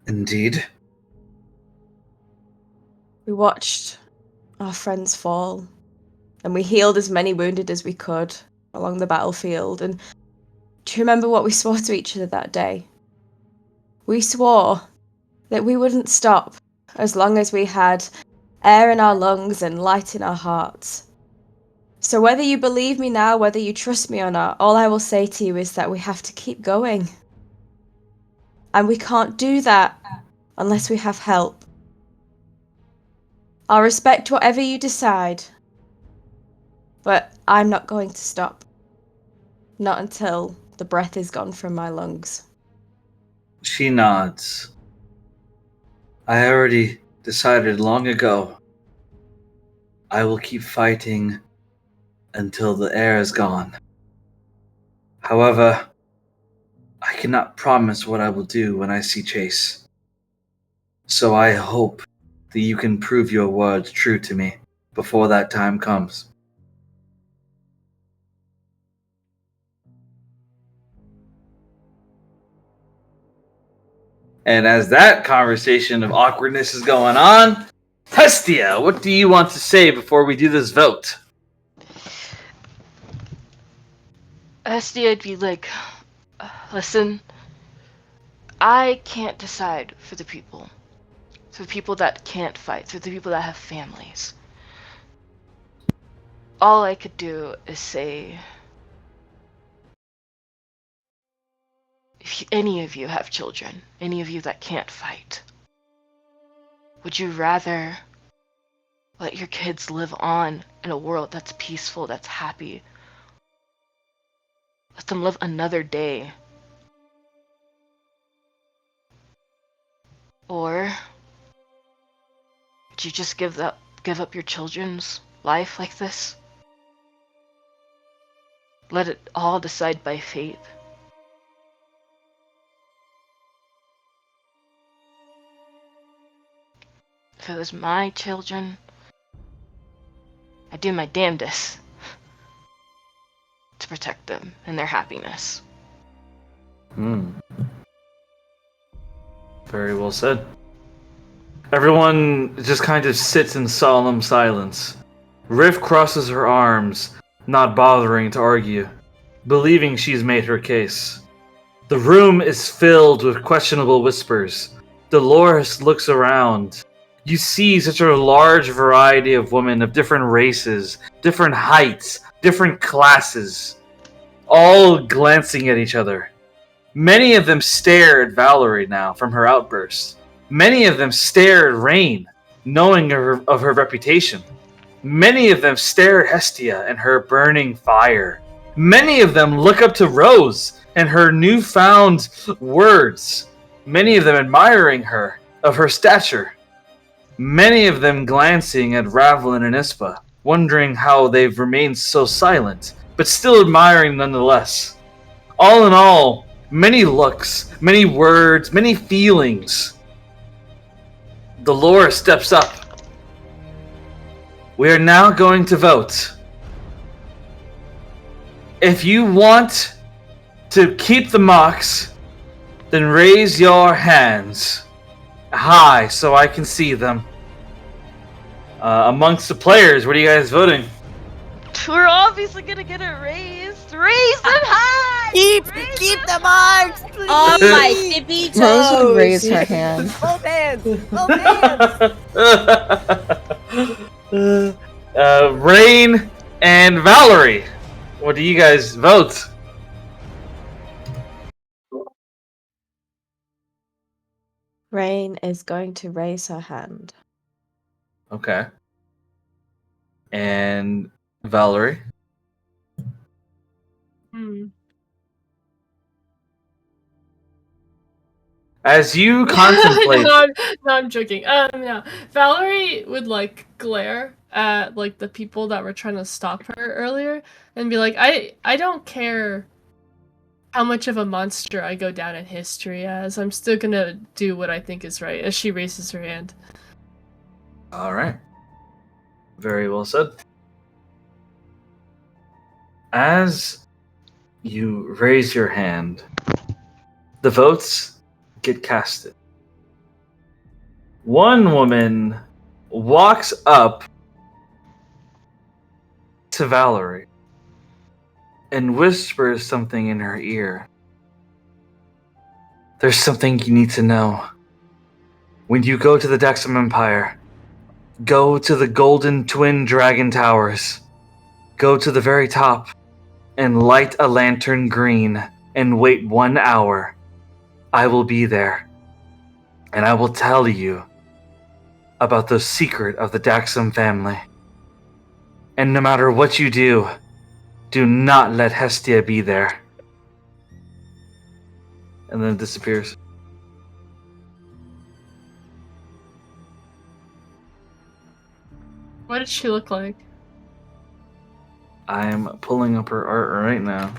Indeed. We watched our friends fall, and we healed as many wounded as we could along the battlefield. And do you remember what we swore to each other that day? We swore that we wouldn't stop as long as we had air in our lungs and light in our hearts. So whether you believe me now, whether you trust me or not, all I will say to you is that we have to keep going. And we can't do that unless we have help. I'll respect whatever you decide, but I'm not going to stop. Not until the breath is gone from my lungs. She nods. I already decided long ago. I will keep fighting until the air is gone. However, I cannot promise what I will do when I see Chase. So I hope that you can prove your words true to me before that time comes. And as that conversation of awkwardness is going on, Hestia, what do you want to say before we do this vote? I'd be like, listen, I can't decide for the people that can't fight, for the people that have families. All I could do is say, if any of you have children, any of you that can't fight, would you rather let your kids live on in a world that's peaceful, that's happy? Let them live another day. Or would you just give up your children's life like this? Let it all decide by fate. If it was my children, I'd do my damnedest to protect them and their happiness. Very well said. Everyone just kind of sits in solemn silence. Riff crosses her arms, not bothering to argue, believing she's made her case. The room is filled with questionable whispers. Dolores looks around, You see such a large variety of women of different races, different heights, different classes, all glancing at each other. Many of them stare at Valerie now from her outburst. Many of them stare at Rain, knowing of her reputation. Many of them stare at Hestia and her burning fire. Many of them look up to Rose and her newfound words. Many of them admiring her, of her stature. Many of them glancing at Ravlin and Ispa, wondering how they've remained so silent, but still admiring nonetheless. All in all, many looks, many words, many feelings. Dolores steps up. We are now going to vote. If you want to keep the marks, then raise your hands high so I can see them. Amongst the players, what are you guys voting? We're obviously gonna get it raised. Raise them high! Keep the marks, please. Oh my tippy toes. Rose would raise her hand. Both hands. Both hands. Rain and Valerie, what do you guys vote? Rain is going to raise her hand. Okay. And Valerie? As you contemplate... no, I'm joking. Yeah. Valerie would, like, glare at, like, the people that were trying to stop her earlier and be like, I don't care how much of a monster I go down in history as. I'm still gonna do what I think is right, as she raises her hand. Alright. Very well said. As you raise your hand, the votes get casted. One woman walks up to Valerie and whispers something in her ear. There's something you need to know. When you go to the Dexam Empire, go to the Golden Twin Dragon Towers. Go to the very top and light a lantern green and wait 1 hour. I will be there, and I will tell you about the secret of the Daxam family. And no matter what you do not let Hestia be there. And then it disappears. What did she look like? I'm pulling up her art right now.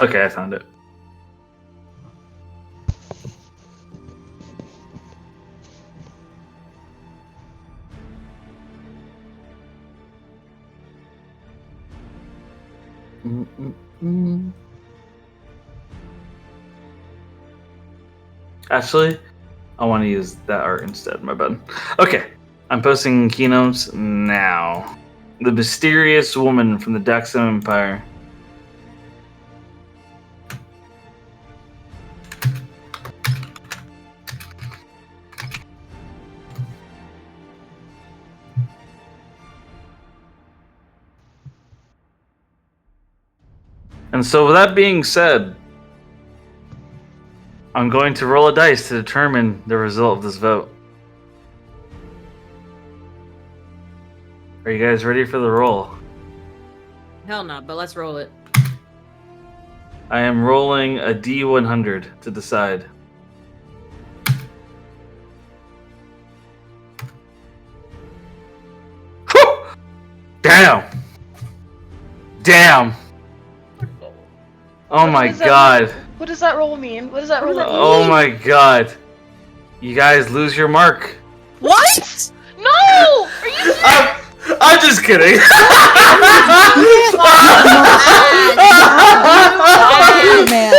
Okay, I found it. Actually, I want to use that art instead, my bad. Okay, I'm posting keynotes now. The mysterious woman from the Daxam Empire. And so with that being said, I'm going to roll a dice to determine the result of this vote. Are you guys ready for the roll? Hell no, but let's roll it. I am rolling a D100 to decide. Whew! Damn! Damn! Oh my god. What does that roll mean? What does that roll mean? Oh my god. You guys lose your mark. What? No! Are you serious? I'm just kidding. Oh, man.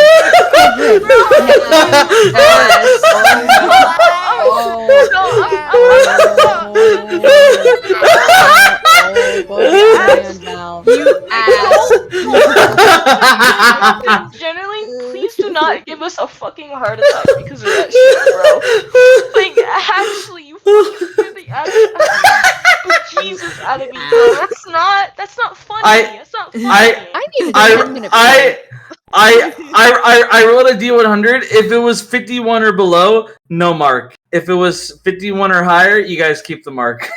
Generally, please do not give us a fucking heart attack because of that shit, bro. Like, actually, you fucking scared the Jesus out of me, bro. That's not funny. That's not funny. I needed a 10-minute break. I rolled a D100. If it was 51 or below, no mark. If it was 51 or higher, you guys keep the mark.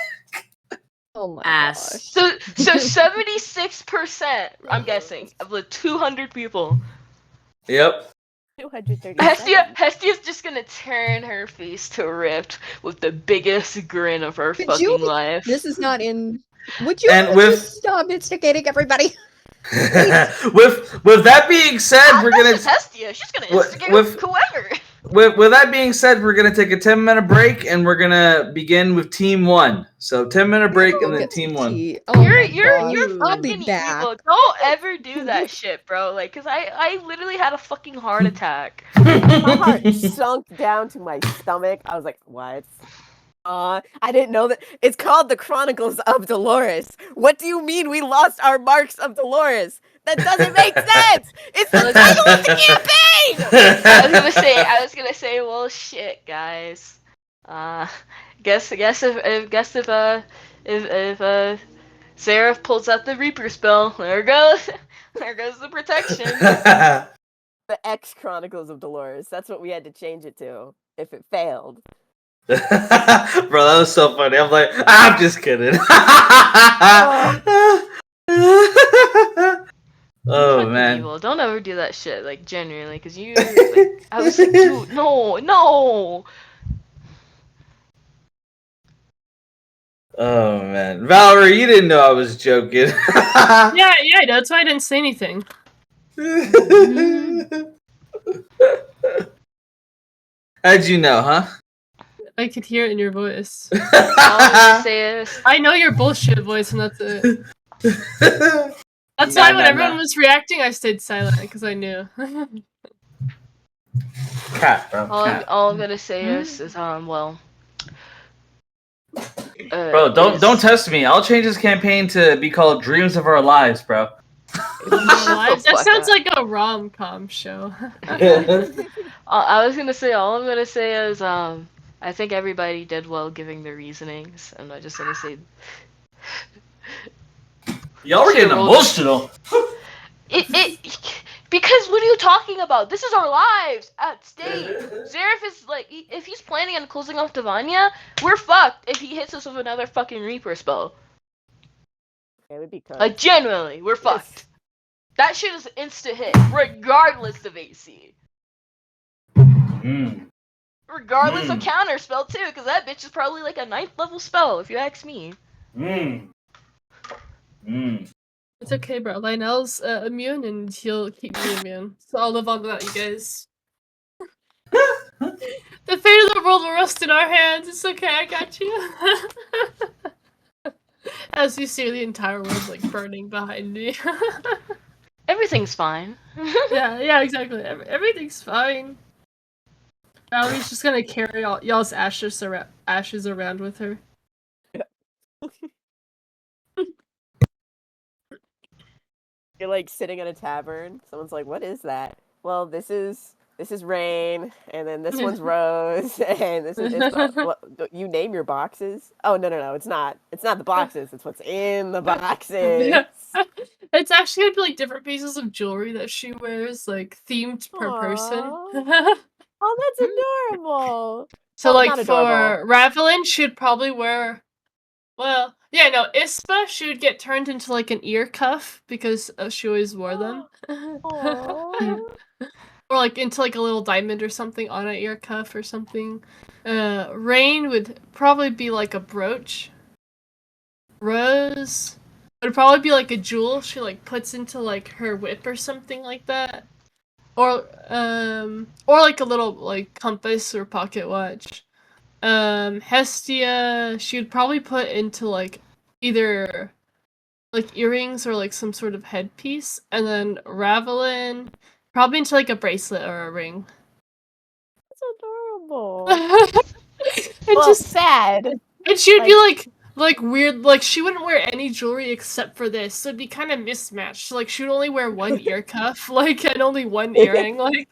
Oh my Ass. gosh. So 76%, I'm guessing, of the 200 people. Yep. 237. Hestia's just gonna turn her face to Rift with the biggest grin of her Could fucking you- life. This is not in. Would you And with- just stop instigating everybody? with that being said, we're gonna That's just Hestia. She's gonna instigate with- whoever. with that being said, we're gonna take a 10-minute break and we're gonna begin with Team 1. So 10-minute break and then Get Team some 1. tea. Oh You're my gosh. I'll be fucking back. evil. Don't ever do that shit, bro. Like, cause I literally had a fucking heart attack. My heart sunk down to my stomach. I was like, what? I didn't know that. It's called the Chronicles of Dolores. What do you mean we lost our marks of Dolores? That doesn't make sense! It's the title of the campaign! I was gonna say, well, shit, guys. Guess if Seraph pulls out the Reaper spell, there goes the protection. The X Chronicles of Dolores. That's what we had to change it to if it failed. Bro, that was so funny. I'm like, I'm just kidding. Oh Fucking man. evil. Don't ever do that shit, like, genuinely, because you, like, I was like, dude, no! Oh man. Valerie, you didn't know I was joking. Yeah, that's why I didn't say anything. How'd you know, huh? I could hear it in your voice. All I'm gonna say is, I know your bullshit voice, and that's it. That's why when everyone was reacting, I stayed silent because I knew. Cat, bro. Cat. all I'm gonna say is well. Bro, don't test me. I'll change this campaign to be called Dreams of Our Lives, bro. That sounds like a rom-com show. I was gonna say, all I'm gonna say is, I think everybody did well giving their reasonings. I'm not just gonna say. Y'all were getting emotional. Because what are you talking about? This is our lives at stake. Zareth is like, if he's planning on closing off Divania, we're fucked if he hits us with another fucking Reaper spell. It would be cool. Like, genuinely, we're fucked. That shit is insta hit, regardless of AC. Regardless of counter spell too, because that bitch is probably like a 9th level spell, if you ask me. It's okay, bro. Lionel's immune, and he'll keep me immune. So I'll live on without you guys. The fate of the world will rest in our hands. It's okay, I got you. As you see the entire world like burning behind me. Everything's fine. yeah, exactly. Everything's fine. Valerie's just gonna carry y'all's ashes around with her. You're like sitting at a tavern. Someone's like, "What is that?" Well, this is Rain, and then this one's Rose, and this is. You name your boxes? Oh no! It's not. It's not the boxes. It's what's in the boxes. Yeah. It's actually gonna be like different pieces of jewelry that she wears, like themed per person. Oh, that's adorable. So Well, like not for adorable. Ravelin, she'd probably wear. Well, yeah, no, Ispa, she would get turned into like an ear cuff because she always wore them. Aw. Or like into like a little diamond or something on an ear cuff or something. Rain would probably be like a brooch. Rose would probably be like a jewel she like puts into like her whip or something like that. Or like a little like compass or pocket watch. Hestia, she would probably put into like either like earrings or like some sort of headpiece, and then Ravelin, Probably into like a bracelet or a ring. That's adorable. And Well, just sad. and she would be like weird, like she wouldn't wear any jewelry except for this, so it'd be kind of mismatched. Like she would only wear one ear cuff, like, and only one earring, like.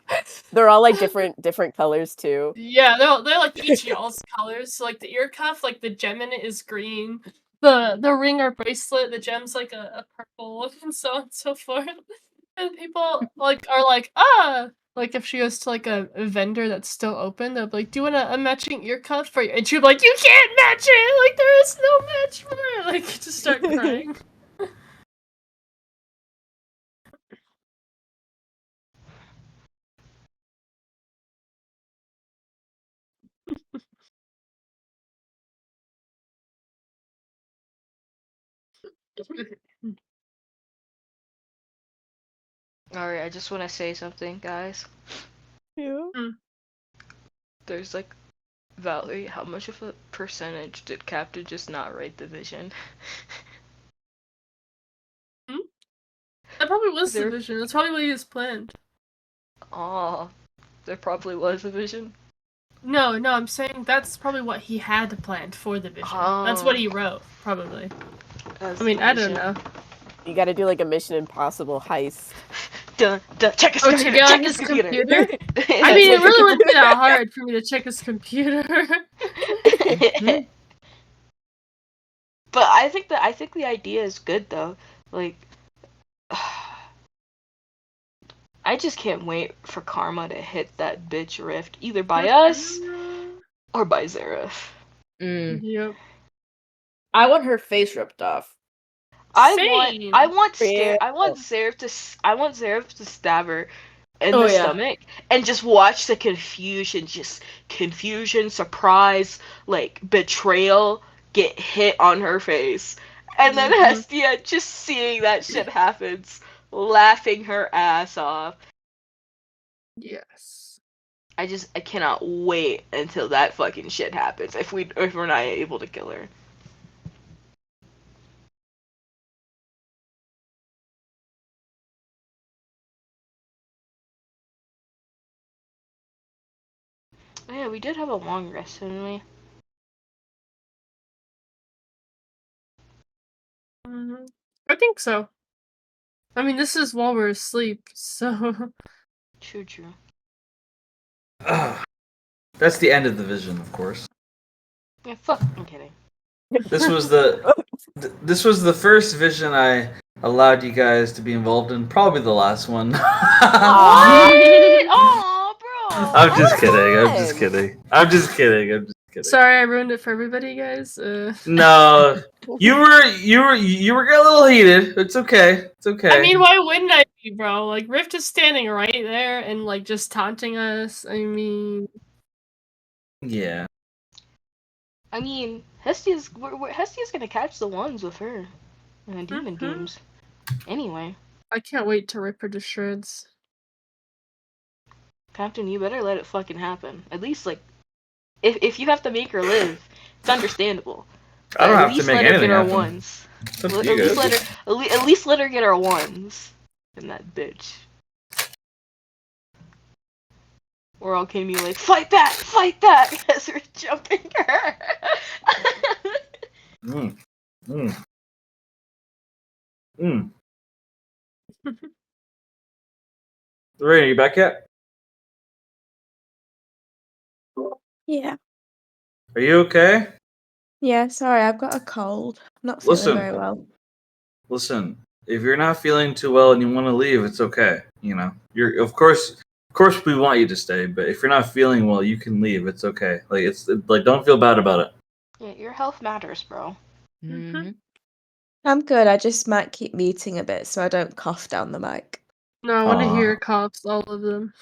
They're all like different colors too. Yeah, they're like each y'all's colors. So like the ear cuff, like the gem in it is green. The ring or bracelet, the gem's like a purple, and so on and so forth. And people like are like, like if she goes to like a vendor that's still open, they'll be like, "Do you want a matching ear cuff for you?" And she'll be like, "You can't match it! Like there is no match for it!" Like just start crying. Alright, I just want to say something, guys. Yeah. There's like, Valerie, how much of a percentage did Captain just not write the vision? That probably was There- the vision. That's probably what he was planned. Aw, there probably was a vision. No, I'm saying that's probably what he had planned for the vision. That's what he wrote, probably. As I mean, the I don't vision. know. You got to do like a Mission Impossible heist. Dun, dun, check his Oh, to computer, get on check his his computer. computer? I mean, it really wouldn't be that hard for me to check his computer. But I think the idea is good though. Like, I just can't wait for karma to hit that bitch Rift, either by us or by Zareth. Yep. I want her face ripped off. Same. I want Yeah. Zareth to stab her in Oh, the yeah. stomach and just watch the confusion, surprise, like betrayal get hit on her face. And then Hestia just seeing that shit happens, laughing her ass off. Yes. I cannot wait until that fucking shit happens if we're not able to kill her. Oh, yeah, we did have a long rest, didn't we? I think so. I mean, this is while we're asleep, so. True. That's the end of the vision, of course. Yeah, fuck. I'm kidding. This was the first vision I allowed you guys to be involved in. Probably the last one. Aw, bro. I'm just kidding. fun. I'm just kidding. Sorry, I ruined it for everybody, guys. No, you were getting a little heated. It's okay. I mean, why wouldn't I be, bro? Like, Rift is standing right there and, like, just taunting us. I mean. Yeah. I mean, Hestia's gonna catch the ones with her in the demon games. Anyway, I can't wait to rip her to shreds. Captain, you better let it fucking happen. At least, like, if you have to make her live, it's understandable. I don't But have to make anything her happen. ones. It's up to At you least guys. at least let her get her ones. And that bitch. We're all gonna be like, fight back, as we're jumping her. Lorraine, are you back yet? Yeah. Are you okay? Yeah, sorry, I've got a cold. I'm not feeling Listen. very well. Listen, if you're not feeling too well and you want to leave, it's okay. You know, you're of course we want you to stay, but if you're not feeling well, you can leave. It's okay. Like don't feel bad about it. Yeah, your health matters, bro. I'm good. I just might keep muting a bit so I don't cough down the mic. No, I want to Aw. hear coughs, all of them.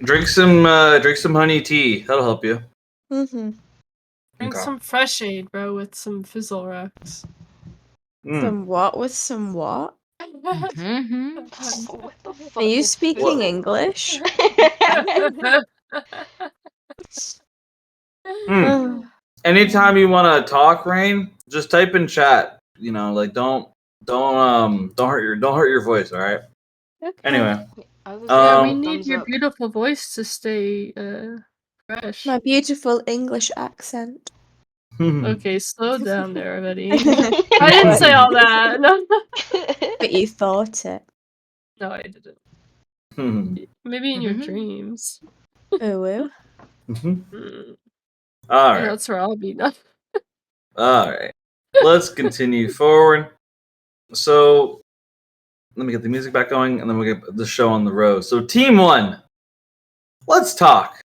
Drink some honey tea. That'll help you. Mm-hmm. Drink Okay. some fresh aid, bro, with some fizzle rocks. Some what with some what? What the fuck? Are you is speaking this? English? Anytime you want to talk, Rain, just type in chat. You know, like don't hurt your voice. All right. Anyway, I was Yeah, we Um, need thumbs your up. beautiful voice to stay fresh. My beautiful English accent. Okay, slow down there, everybody. I didn't say all that. No, But you thought it. no, I didn't. Maybe in your dreams. Ooh. Mm, All and right. that's where I'll be. No. All right. Let's continue forward. So, let me get the music back going, and then we'll get the show on the road. So, Team 1, let's talk.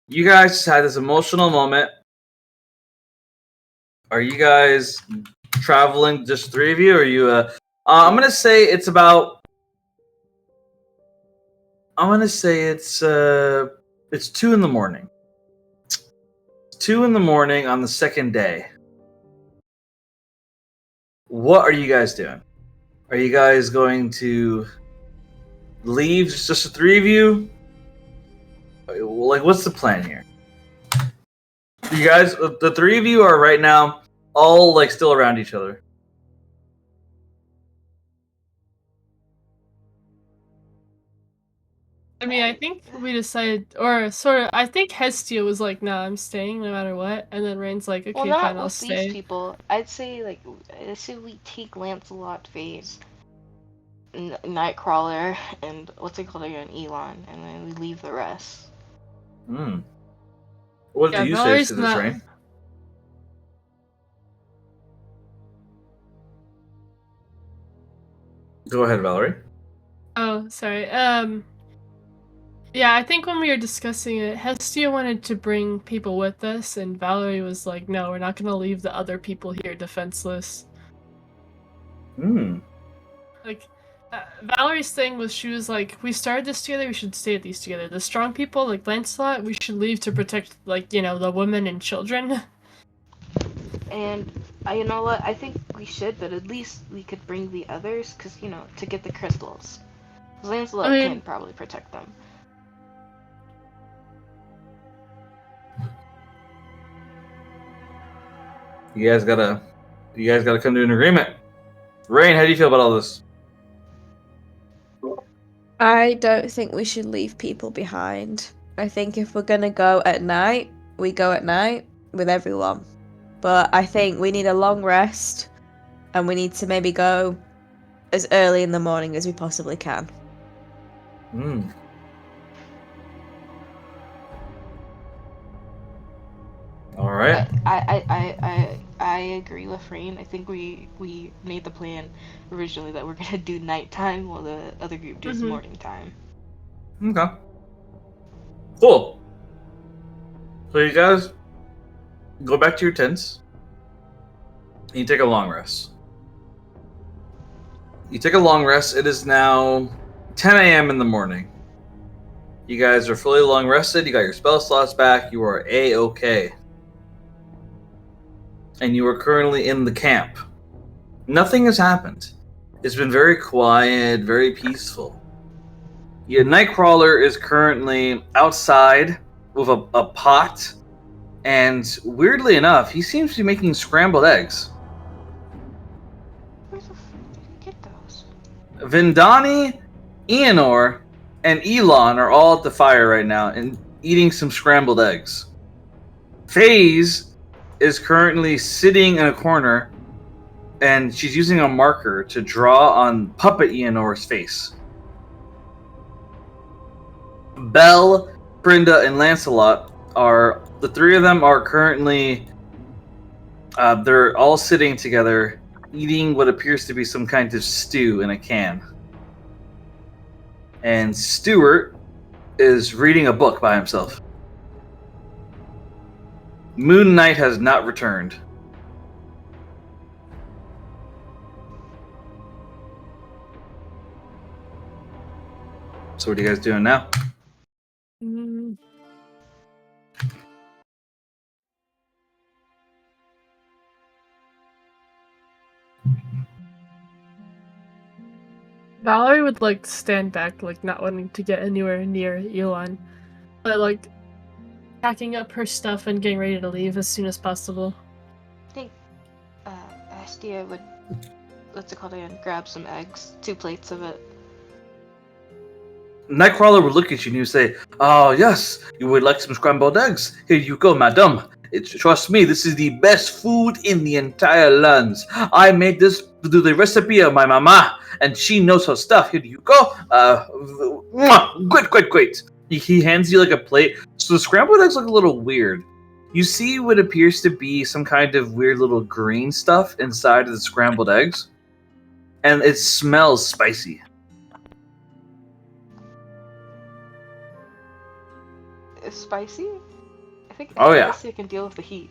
You guys just had this emotional moment. Are you guys traveling, just 3 of you? Or are you, I'm going to say it's about... I'm going to say it's 2 in the morning. 2 in the morning on the second day. What are you guys doing? Are you guys going to leave, just the 3 of you? Like, what's the plan here? You guys, the 3 of you are right now all like still around each other. I mean, I think we decided, or sort of, I think Hestia was like, nah, I'm staying no matter what. And then Rain's like, Well, okay, not fine, I'll with these stay. people. I'd say we take Lancelot, Phase, Nightcrawler, and what's it called again, Elon, and then we leave the rest. What Yeah, do you say Valerie's to this, not. Rain? Go ahead, Valerie. Oh, sorry. Yeah, I think when we were discussing it, Hestia wanted to bring people with us, and Valerie was like, no, we're not gonna leave the other people here defenseless. Like, Valerie's thing was, she was like, we started this together, we should stay at these together. The strong people, like Lancelot, we should leave to protect, like, you know, the women and children. And you know what? I think we should, but at least we could bring the others, because, you know, to get the crystals. 'Cause Lancelot I mean- can probably protect them. You guys gotta come to an agreement. Rain, how do you feel about all this? I don't think we should leave people behind. I think if we're gonna go at night, we go at night with everyone. But I think we need a long rest, and we need to maybe go as early in the morning as we possibly can. All right. I agree with Rain. I think we made the plan originally that we're gonna do nighttime while the other group does morning time. Okay. Cool. So you guys go back to your tents. And you take a long rest. You take a long rest. It is now 10 a.m. in the morning. You guys are fully long rested. You got your spell slots back. You are A-okay. And you are currently in the camp. Nothing has happened. It's been very quiet, very peaceful. Your Nightcrawler is currently outside with a pot, and weirdly enough, he seems to be making scrambled eggs. Where the f did you get those? Vindani, Eonor, and Elon are all at the fire right now and eating some scrambled eggs. FaZe is currently sitting in a corner, and she's using a marker to draw on Puppet Eonor's face. Belle, Brenda, and Lancelot the 3 of them are currently they're all sitting together eating what appears to be some kind of stew in a can. And Stuart is reading a book by himself. Moon Knight has not returned. So what are you guys doing now? Valerie would like stand back, like not wanting to get anywhere near Elon, but like packing up her stuff and getting ready to leave as soon as possible. I think Astia would, what's it called again, grab some eggs, 2 plates of it, Nightcrawler would look at you and he would say, "Oh yes, you would like some scrambled eggs? Here you go, madam. Trust me, this is the best food in the entire lands. I made this through the recipe of my mama, and she knows her stuff. Here you go. Great. He hands you like a plate. So the scrambled eggs look a little weird. You see what appears to be some kind of weird little green stuff inside of the scrambled eggs, and it smells spicy. It's spicy? I think Yeah. spicy can deal with the heat.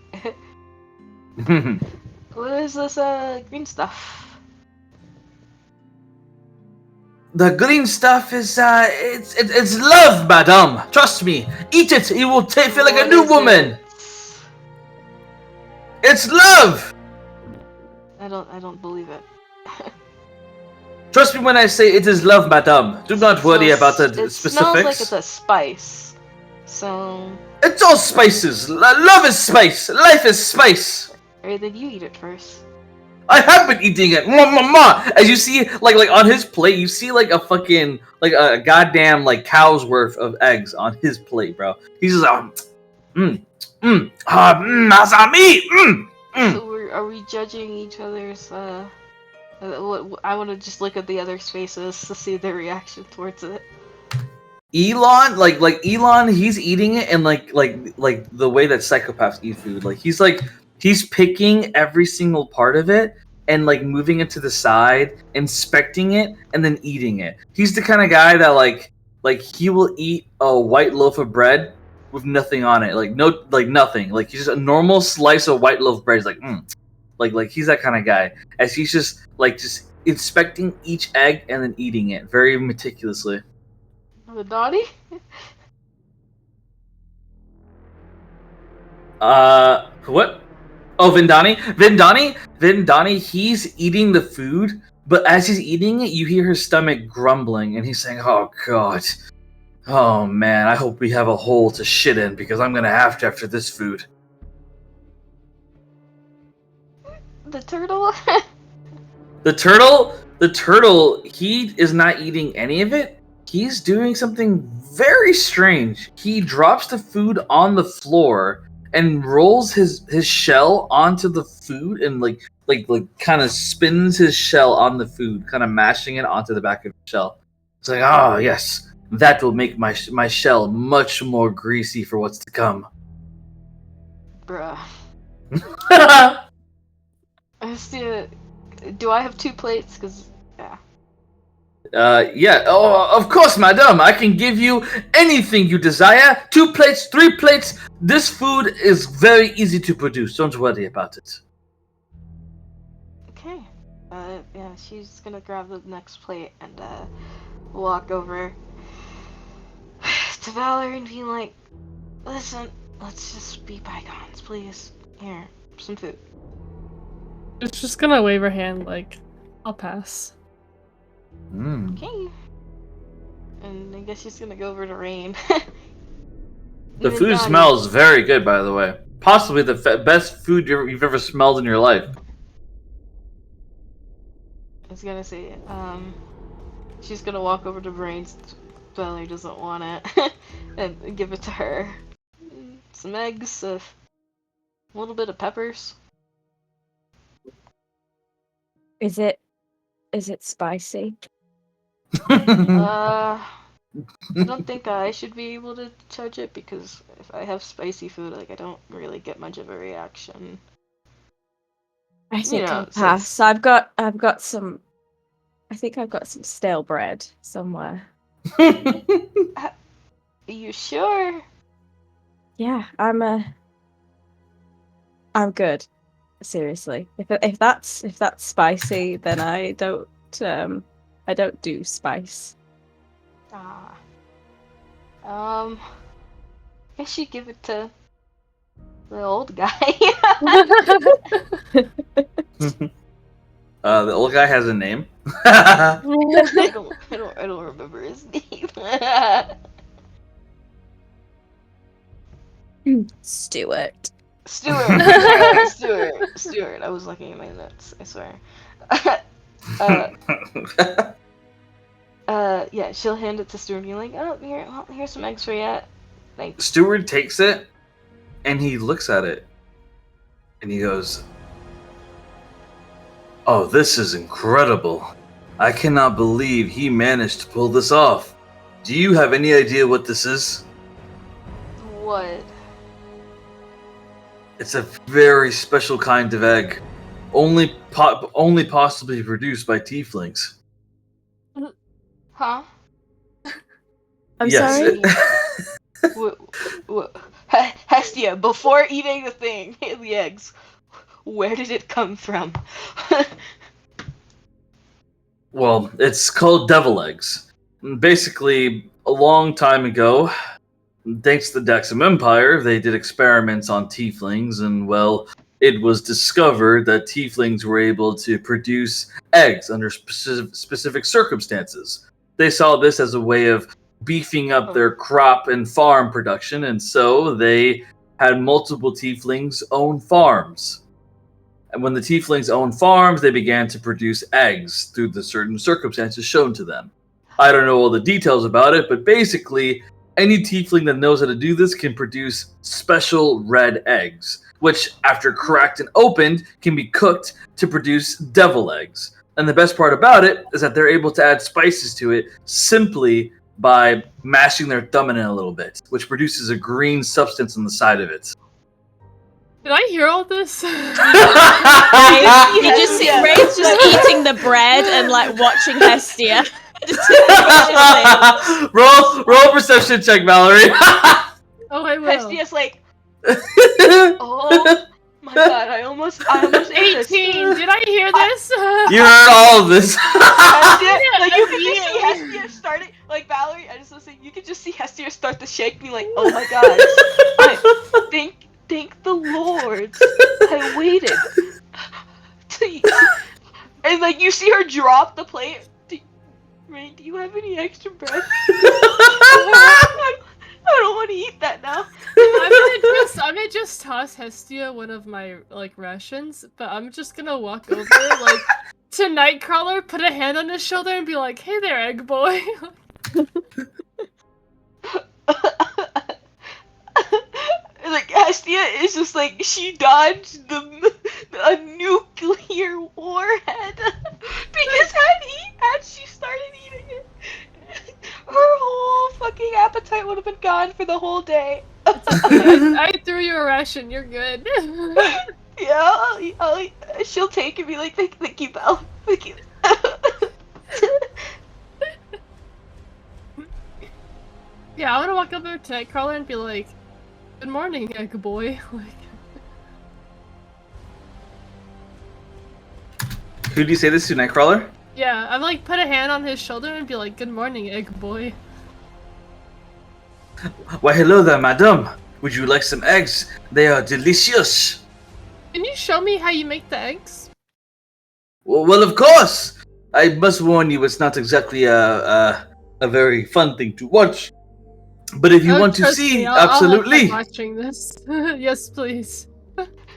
What is this green stuff? The green stuff is it's love, madame. Trust me. Eat it. You will feel like a new woman. It's love. I don't believe it. Trust me when I say it is love, madame. Do not worry about the It specifics. smells like it's a spice. So. It's all spices. Love is spice. Life is spice. Or did you eat it first? I have been eating it. Mwah. As you see, like on his plate, you see like a fucking a goddamn like cow's worth of eggs on his plate, bro. He's just masami. So are we judging each other's? I want to just look at the other's faces to see their reaction towards it. Elon, like Elon, he's eating it, and like the way that psychopaths eat food. Like he's picking every single part of it and like moving it to the side, inspecting it, and then eating it. He's the kind of guy that like he will eat a white loaf of bread with nothing on it, like nothing. Like he's just a normal slice of white loaf of bread. He's like, like he's that kind of guy. As he's just inspecting each egg and then eating it very meticulously. The naughty? What? Oh, Vindani, he's eating the food, but as he's eating it, you hear his stomach grumbling, and he's saying, "Oh, God. Oh, man, I hope we have a hole to shit in, because I'm gonna have to after this food." The turtle? The turtle, he is not eating any of it. He's doing something very strange. He drops the food on the floor and rolls his shell onto the food and like kind of spins his shell on the food, kind of mashing it onto the back of the shell. It's like, oh yes, that will make my shell much more greasy for what's to come. Bruh. Do I have 2 plates? Cause yeah. Yeah. Oh, of course, madam. I can give you anything you desire. 2 plates, 3 plates. This food is very easy to produce. Don't worry about it. Okay. Yeah, she's gonna grab the next plate and walk over to Valerie and be like, "Listen, let's just be bygones, please. Here, some food." It's just gonna wave her hand like, I'll pass. Okay. And I guess she's gonna go over to Rain. The food smells very good, by the way. Possibly the best food you've ever smelled in your life. I was gonna say, she's gonna walk over to Rain. Valerie doesn't want it, and give it to her. Some eggs, a little bit of peppers. Is it spicy? I don't think I should be able to judge it because if I have spicy food, like I don't really get much of a reaction. I think I'll pass. I've got some. I think I've got some stale bread somewhere. Are you sure? Yeah, I'm good. Seriously, if that's spicy, then I don't do spice. Guess you give it to the old guy. The old guy has a name. I don't remember his name. Stuart. Stuart. I was looking at my notes, I swear. Yeah, she'll hand it to Stuart and be like, oh, here's some eggs for you. Thanks. Steward takes it, and he looks at it, and he goes, "Oh, this is incredible. I cannot believe he managed to pull this off. Do you have any idea what this is?" What? It's a very special kind of egg, only possibly produced by tieflings. Huh? I'm Yes. sorry. Hestia, before eating the thing, the eggs, where did it come from? Well, it's called devil eggs. Basically, a long time ago, thanks to the Daxam Empire, they did experiments on tieflings, and well, it was discovered that tieflings were able to produce eggs under specific circumstances. They saw this as a way of beefing up their crop and farm production, and so they had multiple tieflings own farms. And when the tieflings owned farms, they began to produce eggs through the certain circumstances shown to them. I don't know all the details about it, but basically, any tiefling that knows how to do this can produce special red eggs, which, after cracked and opened, can be cooked to produce devil eggs. And the best part about it is that they're able to add spices to it simply by mashing their thumb in it a little bit, which produces a green substance on the side of it. Did I hear all this? Ray's just eating the bread and like watching Hestia. roll a perception check, Valerie. Oh, I will. Hestia's like, oh my god, I almost ate this. 18. Did I hear this? You heard all of this. Hestia, like you could just see Hestia starting, like Valerie, I just want to say, you could just see Hestia start to shake me like, oh my god, thank the Lord, I waited. And like you see her drop the plate. Ray, do you have any extra bread? I don't want to eat that now. I'm gonna just toss Hestia one of my like rations, but I'm just gonna walk over like to Nightcrawler, put a hand on his shoulder, and be like, "Hey there, egg boy." Like Hestia is just like she dodged a nuclear warhead because had she started eating it, her whole fucking appetite would have been gone for the whole day. I threw you a ration. You're good. Yeah, she'll take it and be like, thank you, Belle. Thank you. Yeah, I want to walk over to Nightcrawler and be like, "Good morning, egg boy." Like, Who do you say this to, Nightcrawler? yeah, I'm like put a hand on his shoulder and be like, "Good morning, egg boy." Why, hello there, madam. Would you like some eggs? They are delicious. Can you show me how you make the eggs? Well, of course. I must warn you, it's not exactly a very fun thing to watch. But if you want to trust see, me, I'll absolutely. have fun watching this. Yes, please.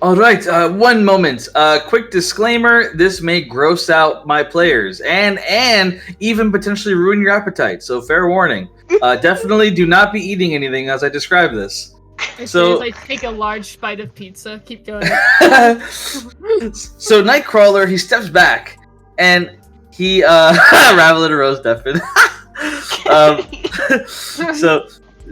All right, one moment. Quick disclaimer: this may gross out my players and even potentially ruin your appetite. So fair warning. Definitely do not be eating anything as I describe this. So I take a large bite of pizza. Keep going. So Nightcrawler, he steps back and he ravel it a rose Defin.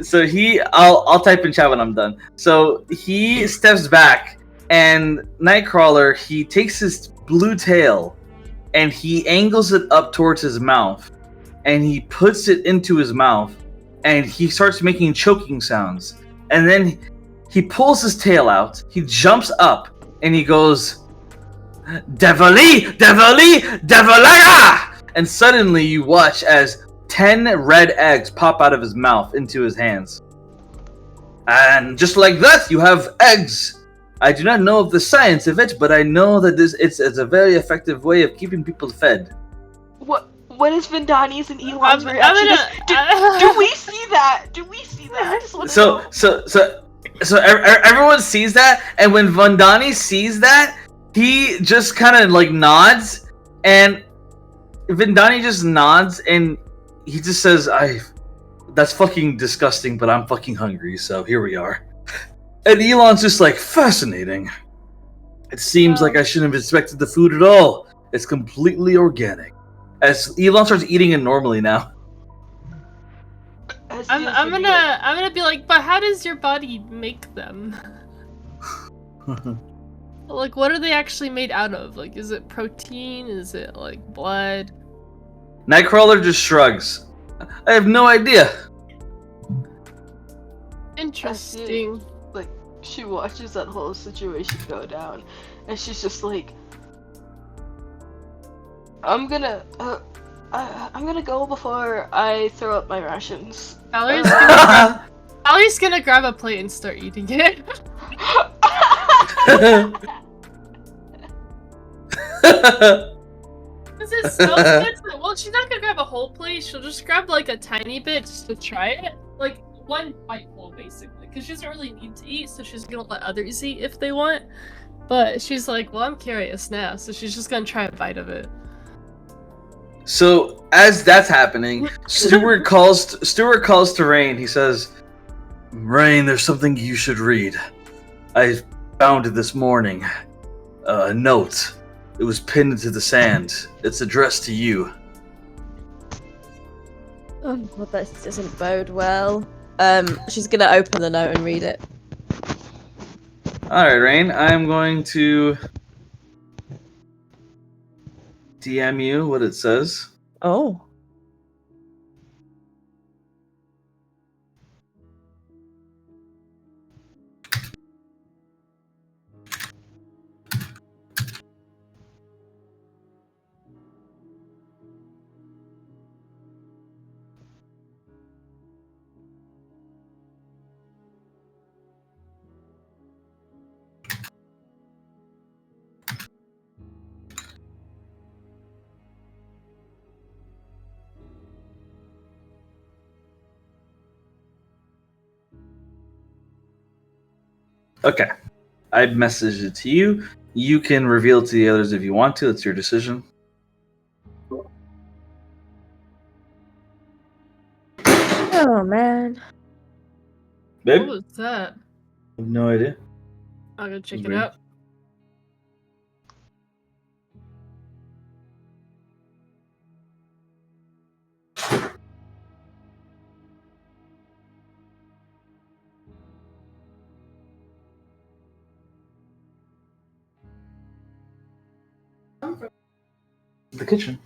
So he I'll type in chat when I'm done. So he steps back and Nightcrawler, he takes his blue tail and he angles it up towards his mouth and he puts it into his mouth and he starts making choking sounds. And then he pulls his tail out, he jumps up and he goes, "Devili, Devili, Devalaga!" And suddenly you watch as 10 red eggs pop out of his mouth into his hands. And just like that, you have eggs. I do not know of the science of it, but I know that it's a very effective way of keeping people fed. What is Vendani's and Elon's reaction? Do we see that? Do we see that? I just want to know. So everyone sees that, and when Vendani sees that, he just kind of like nods, and Vendani just nods, and he just says, that's fucking disgusting, but I'm fucking hungry, so here we are. And Elon's just like, fascinating. It seems like I shouldn't have expected the food at all. It's completely organic. As Elon starts eating it normally now. I'm gonna be like, but how does your body make them? Like, what are they actually made out of? Like, is it protein? Is it like blood? Nightcrawler just shrugs. I have no idea. Interesting. Like, she watches that whole situation go down, and she's just like, I'm gonna go before I throw up my rations. Allie's gonna grab a plate and start eating it. Is it so good? Well, she's not gonna grab a whole plate. She'll just grab like a tiny bit just to try it, like one biteful basically, because she doesn't really need to eat, so she's gonna let others eat if they want. But she's like, well, I'm curious now, so she's just gonna try a bite of it. So as that's happening, Stuart calls to Rain. He says, "Rain, there's something you should read. I found it this morning. A note. It was pinned into the sand. It's addressed to you." Oh, well, that doesn't bode well. She's gonna open the note and read it. Alright, Rain, I'm going to DM you what it says. Oh. Okay. I messaged it to you. You can reveal it to the others if you want to. It's your decision. Oh, man. Babe? What was that? I have no idea. I'll go check it Agree. out. The kitchen.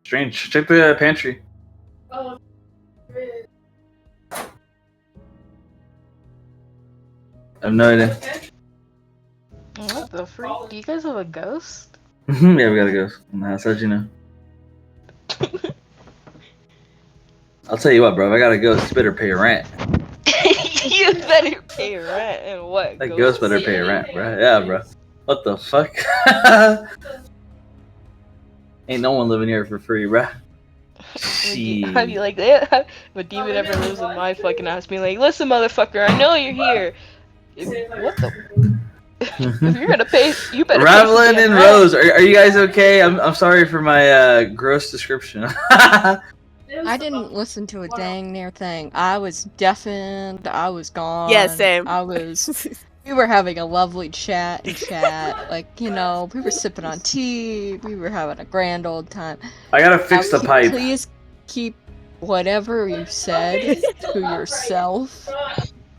Strange. Check the pantry. Oh. I have no idea. What the freak? Do you guys have a ghost? Yeah, we gotta go in the house. How'd you know? I'll tell you what, bro. If I gotta go, you better pay your rent. You better pay rent and what? That ghost better pay your rent, bro. Yeah, bro. What the fuck? Ain't no one living here for free, bro. I'd be like, if a demon ever lives in my fucking house, be like, listen, motherfucker, I know you're here. What the? If you're gonna pay, you better. Ravelin pay and rent. Rose, are you guys okay? I'm sorry for my gross description. I didn't listen to a dang near thing. I was deafened. I was gone. Yeah, same. I was. We were having a lovely chat and chat. Like, you know, we were sipping on tea. We were having a grand old time. I gotta fix the pipe. Please keep whatever you said to yourself.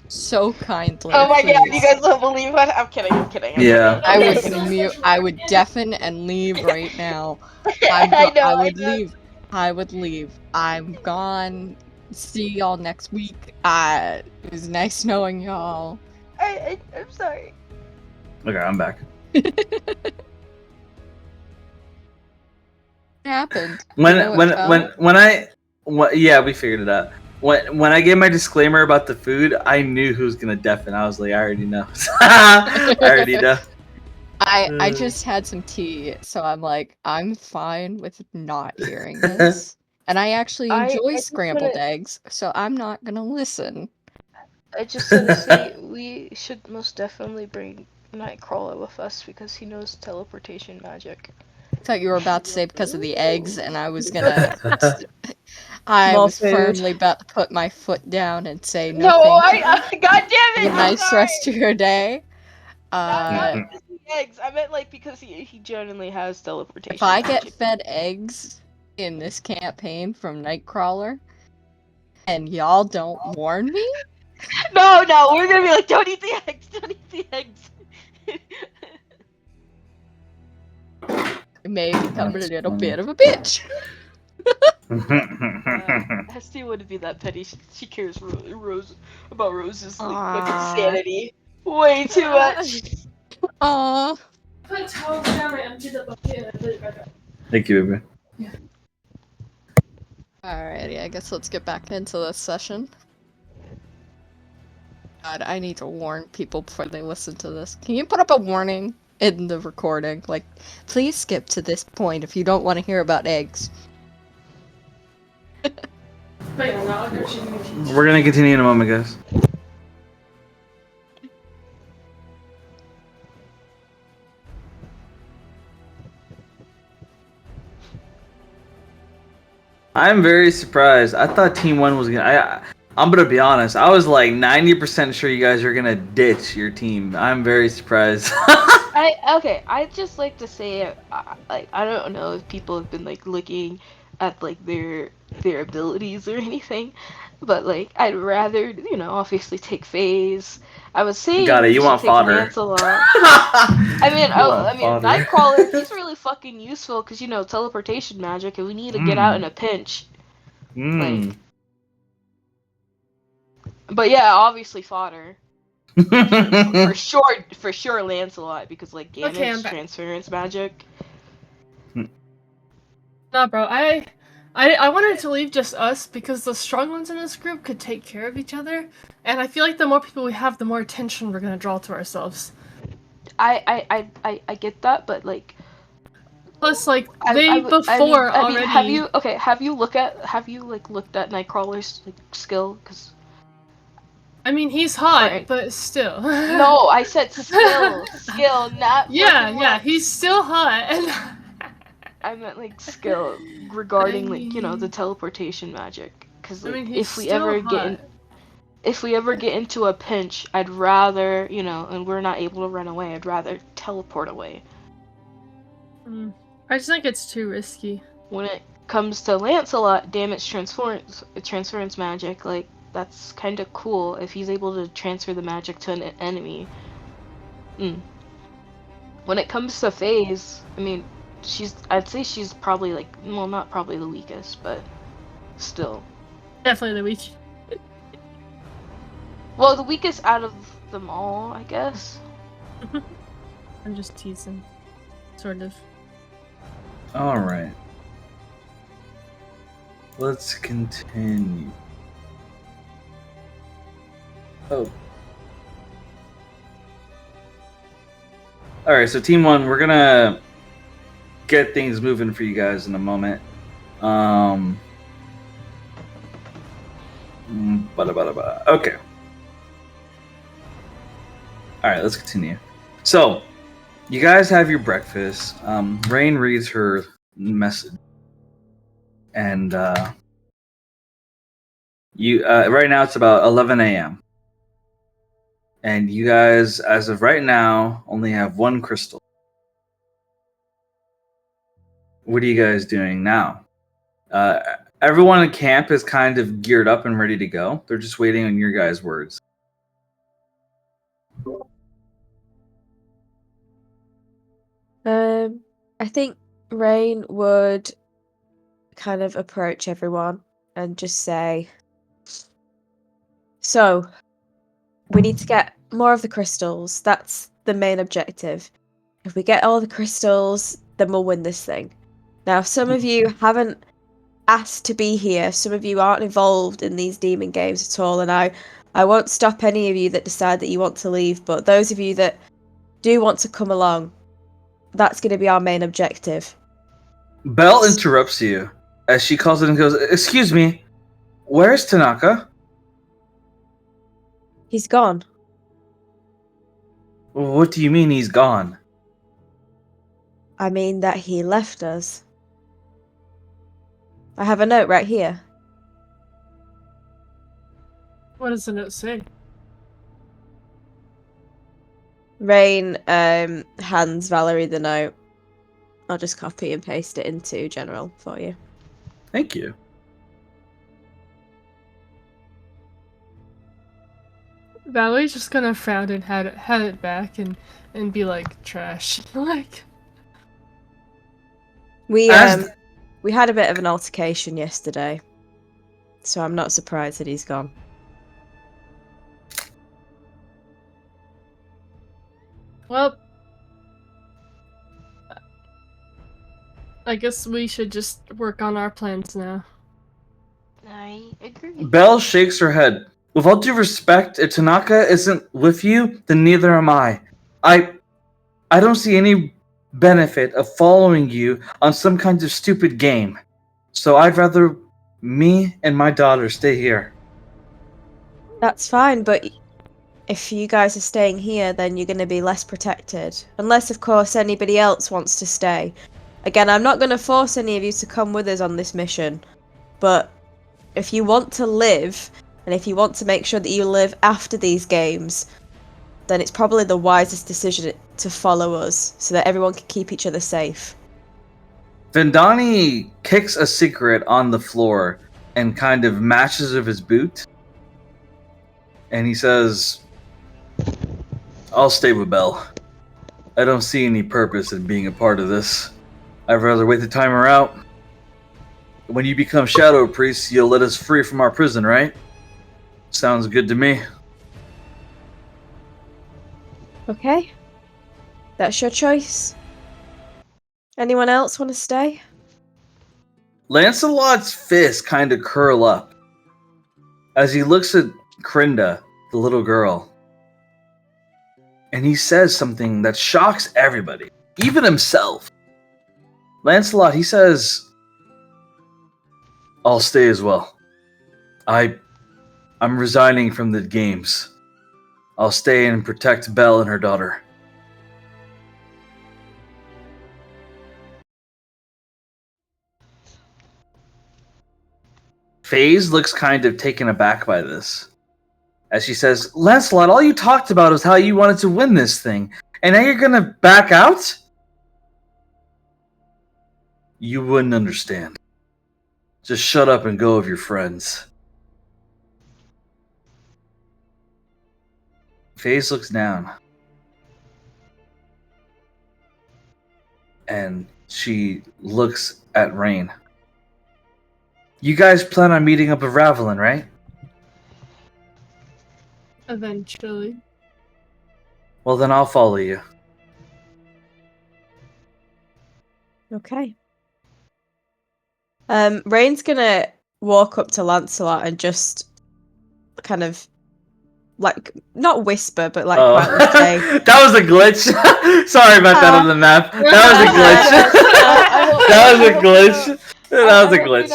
So kindly. Oh my god, please. you guys don't believe what? I'm kidding. I'm kidding. Yeah. I would mute. I would deafen and leave right now. I would leave. I'm gone. See y'all next week. It was nice knowing y'all. I'm sorry. Okay, I'm back. It happened. Yeah, we figured it out. When I gave my disclaimer about the food, I knew who was gonna deafen. I was like, I already know. I already know. I just had some tea, so I'm like, I'm fine with not hearing this. And I actually enjoy scrambled eggs, so I'm not gonna listen. I just want to say we should most definitely bring Nightcrawler with us because he knows teleportation magic. thought you were about to say because of the eggs, and I was gonna. I More was food. firmly about to put my foot down and say no, No, thank you. God damn Have it! a nice rest of your day. Not because of the eggs. I meant like because he genuinely has teleportation. If I get magic. fed eggs in this campaign from Nightcrawler, and y'all don't warn me, No, we're gonna be like, don't eat the eggs, don't eat the eggs. I may become a little bit of a bitch. Hestia wouldn't be that petty. She cares Rose about Rose's like Aw. fucking sanity way too much. Aw. Put towels down, I emptied the bucket, and I put it back up. Thank you, baby. Alrighty, I guess let's get back into this session. God, I need to warn people before they listen to this. Can you put up a warning in the recording? Like, please skip to this point if you don't want to hear about eggs. But yeah, now I'll go shoot you. We're gonna continue in a moment, guys. I'm very surprised. I thought Team 1 was gonna. I'm gonna be honest. I was like 90% sure you guys are gonna ditch your team. I'm very surprised. I just like to say, like, I don't know if people have been like looking at like their abilities or anything, but like I'd rather obviously take Phase. I was saying Got it. You should want take fodder. Lancelot. I mean, fodder. Nightcrawler, he's really fucking useful because teleportation magic, and we need to get out in a pinch. Like, but yeah, obviously fodder. For sure Lancelot, because like Okay, I'm Ganon's back. transference magic. Nah, bro, I wanted to leave just us because the strong ones in this group could take care of each other, and I feel like the more people we have, the more attention we're gonna draw to ourselves. I get that, but like Plus, like I already. have you looked at Nightcrawler's like skill? Because I mean, he's hot, Right. but still. no, I said skill, not Yeah, fucking yeah, looks. he's still hot. And I meant like skill regarding I like the mean- teleportation magic. Because I like mean, he's if we still ever hot. get into a pinch, I'd rather and we're not able to run away. I'd rather teleport away. I just think it's too risky. When it comes to Lancelot, damage transference magic, like that's kind of cool if he's able to transfer the magic to an enemy. When it comes to Phase, I mean, I'd say she's probably like, well, not probably the weakest, but still. Definitely the weak. Well, the weakest out of them all, I guess. I'm just teasing, sort of. All right. Let's continue. Oh. All right, so Team 1, we're gonna get things moving for you guys in a moment. Okay. All right, let's continue. So, you guys have your breakfast. Rain reads her message, and you right now it's about 11 a.m. And you guys, as of right now, only have one crystal. What are you guys doing now? Everyone in camp is kind of geared up and ready to go. They're just waiting on your guys' words. I think Rain would kind of approach everyone and just say, so, we need to get more of the crystals. That's the main objective. If we get all the crystals, then we'll win this thing. Now, some of you haven't asked to be here. Some of you aren't involved in these demon games at all, and I won't stop any of you that decide that you want to leave, but those of you that do want to come along, that's going to be our main objective. Belle interrupts you as she calls it and goes, "Excuse me, where's Tanaka?" He's gone. What do you mean he's gone? I mean that he left us. I have a note right here. What does the note say? Rain hands Valerie the note. I'll just copy and paste it into General for you. Thank you. Valerie's just gonna frown and hand it back and be like, trash. Like, We As- we had a bit of an altercation yesterday, so I'm not surprised that he's gone. well, I guess we should just work on our plans now. I agree. Belle shakes her head. With all due respect, if Tanaka isn't with you, then neither am I. I don't see any benefit of following you on some kind of stupid game. So I'd rather me and my daughter stay here. That's fine, but if you guys are staying here, then you're going to be less protected. Unless, of course, anybody else wants to stay. Again, I'm not going to force any of you to come with us on this mission, but if you want to live, and if you want to make sure that you live after these games, then it's probably the wisest decision to follow us, so that everyone can keep each other safe. Vendani kicks a cigarette on the floor and kind of matches with his boot. And he says, I'll stay with Belle. I don't see any purpose in being a part of this. I'd rather wait the timer out. When you become Shadow Priest, you'll let us free from our prison, right? Sounds good to me. Okay? That's your choice. Anyone else want to stay? Lancelot's fists kind of curl up as he looks at Krinda, the little girl. And he says something that shocks everybody, even himself. Lancelot, he says, I'll stay as well. I'm resigning from the games. I'll stay and protect Belle and her daughter. FaZe looks kind of taken aback by this. As she says, Lancelot, all you talked about was how you wanted to win this thing. And now you're gonna back out? You wouldn't understand. Just shut up and go with your friends. FaZe looks down. And she looks at Rain. You guys plan on meeting up with Ravelin, right? Eventually. Well, then I'll follow you. Okay. Rain's gonna walk up to Lancelot and just kind of, like, not whisper, but like quietly say, That was a glitch. Sorry about that on the map. That was a glitch. That was a glitch. That was a glitch.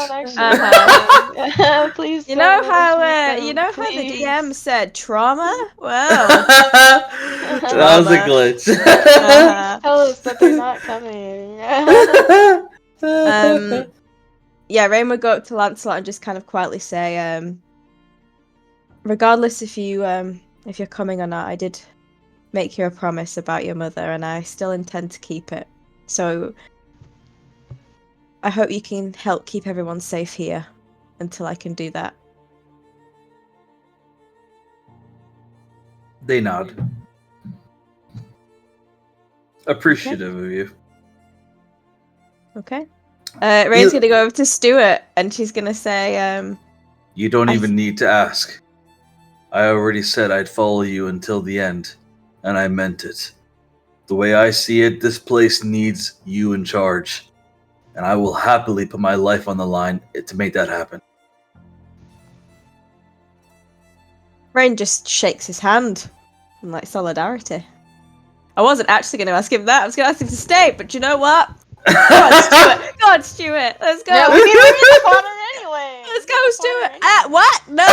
Please. you know how the DM said trauma? Well, That was a glitch. Tell us that they're not coming. Yeah, Rain would go up to Lancelot and just kind of quietly say, regardless if you're coming or not, I did make you a promise about your mother, and I still intend to keep it. So I hope you can help keep everyone safe here until I can do that. They nod. Appreciative of you. Okay. Rain's gonna go over to Stuart, and she's gonna say, You don't even need to ask. I already said I'd follow you until the end, and I meant it. The way I see it, this place needs you in charge, and I will happily put my life on the line to make that happen. Rain just shakes his hand in like solidarity. I wasn't actually going to ask him that. I was going to ask him to stay, but you know what? Go on, Stuart. Go on, Stuart. Let's go. Yeah, we need the water anyway. Let's go, Stuart. What? No.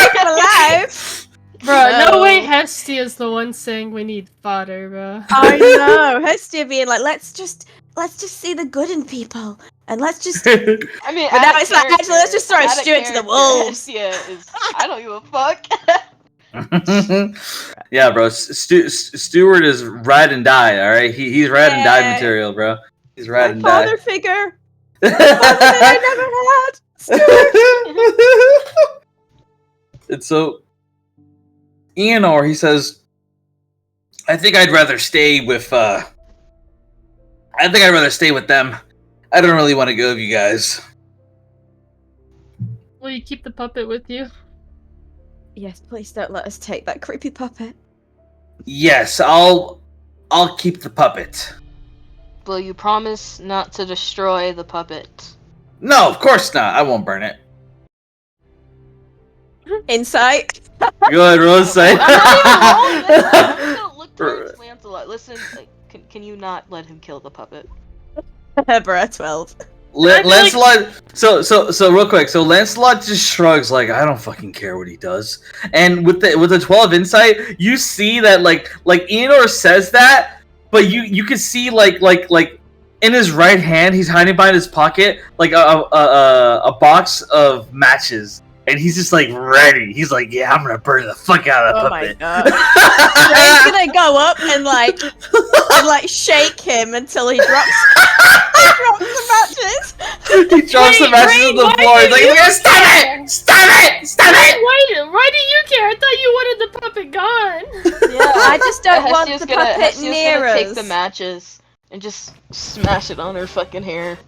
Keep him alive. Bro, no way Hestia is the one saying we need fodder, bro. I know. Hestia being like, let's just see the good in people, and let's just. I mean, But now it's like, actually, let's just throw Stuart to the wolves. Hestia is, I don't give a fuck. Yeah, bro. Stewart is ride and die. All right, he's ride and die Yeah. material, bro. He's My ride and die. father figure. The father that I never had. Stuart. And so, Ianor, he says, I think I'd rather stay with them. I don't really want to go with you guys. Will you keep the puppet with you? Yes, please don't let us take that creepy puppet. Yes, I'll keep the puppet. Will you promise not to destroy the puppet? No, of course not. I won't burn it. Insight. Good, Rose. I'm not even rolling this. I'm just gonna look towards Lancelot. Listen, like, can you not let him kill the puppet? Bruh, 12. Lancelot. So real quick. So Lancelot just shrugs like, I don't fucking care what he does. And with the 12 insight, you see that like Ianor says that, but you can see like in his right hand, he's hiding behind his pocket like a box of matches. And he's just like ready. He's like, yeah, I'm gonna burn the fuck out of that puppet. My god. Ray's gonna go up and like shake him until he drops the matches. He drops the matches on the floor. He's like, stop it! Why do you care? I thought you wanted the puppet gone. Yeah, I just don't want the puppet Hestia's near gonna us. take the matches and just smash it on her fucking hair.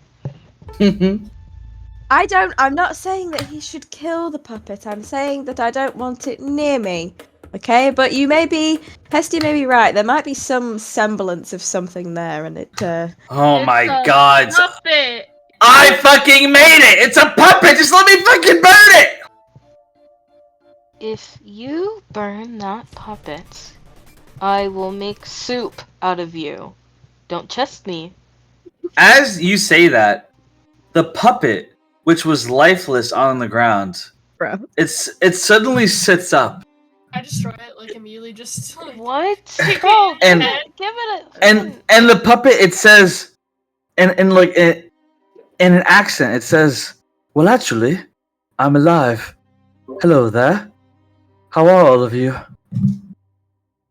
I'm not saying that he should kill the puppet. I'm saying that I don't want it near me. Okay, but Hestia may be right. There might be some semblance of something there, and it. Oh my god! Puppet. I fucking made it! It's a puppet! Just let me fucking burn it! If you burn that puppet, I will make soup out of you. Don't test me. As you say that, the puppet, which was lifeless on the ground, Bro. it suddenly sits up. I destroy it like immediately. Just What? Bro, And- give it a. And the puppet, it says, in an accent, it says, well, actually, I'm alive. Hello there. How are all of you?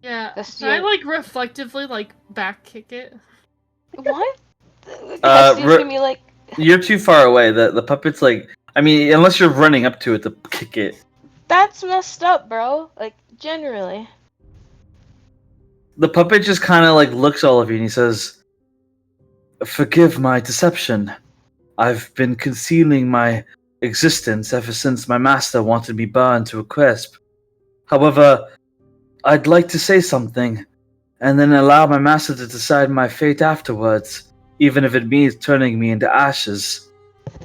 Yeah. That's Can I your- like reflectively like back kick it? What? Uh, Hestia's re- gonna be like, You're too far away. The puppet's like, I mean, unless you're running up to it to kick it. that's messed up, bro. Like, generally. The puppet just kind of like looks all of you and he says, forgive my deception. I've been concealing my existence ever since my master wanted me burned to a crisp. However, I'd like to say something, and then allow my master to decide my fate afterwards, even if it means turning me into ashes.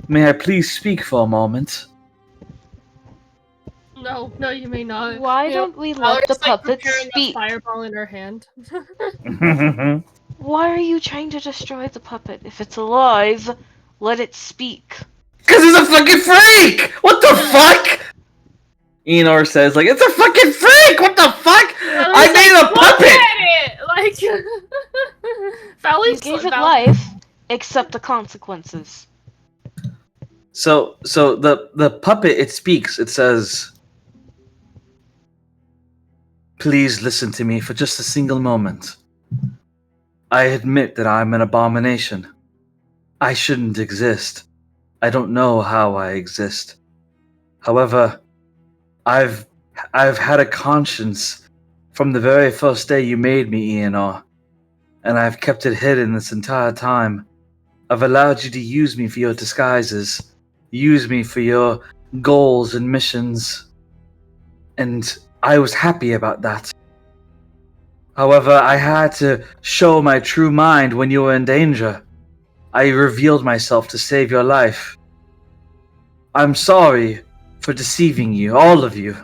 May I please speak for a moment? No, you may not. Why You know, don't we let the Valerie's, like, puppet preparing a speak? fireball in her hand. Why are you trying to destroy the puppet? If it's alive, let it speak. Cause he's a fucking freak! What the fuck? Enor says, like, it's a fucking freak! What the fuck? I made a puppet! Like, You gave it life, accept the consequences. So the puppet, it speaks. It says, please listen to me for just a single moment. I admit that I'm an abomination. I shouldn't exist. I don't know how I exist. However, I've had a conscience from the very first day you made me, Ianor, and I've kept it hidden this entire time. I've allowed you to use me for your disguises, use me for your goals and missions, and I was happy about that. However, I had to show my true mind when you were in danger. I revealed myself to save your life. I'm sorry for deceiving you, all of you.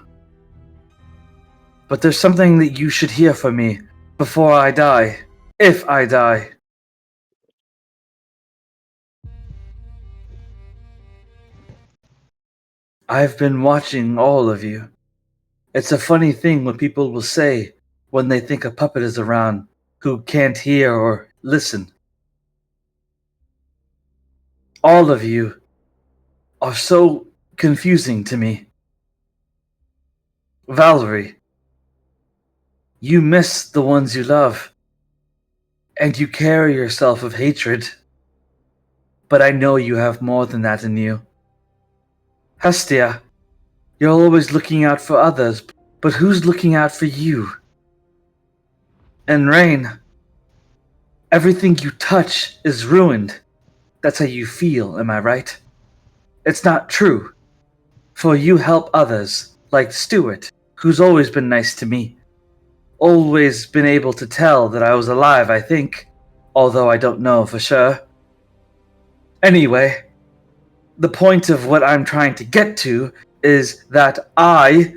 But there's something that you should hear from me before I die, if I die. I've been watching all of you. It's a funny thing what people will say when they think a puppet is around who can't hear or listen. All of you are so confusing to me. Valerie, you miss the ones you love, and you carry yourself of hatred. But I know you have more than that in you. Hestia, you're always looking out for others, but who's looking out for you? And Rain, everything you touch is ruined. That's how you feel, am I right? It's not true. For you help others, like Stuart, who's always been nice to me. Always been able to tell that I was alive, I think. Although I don't know for sure. Anyway, the point of what I'm trying to get to is that I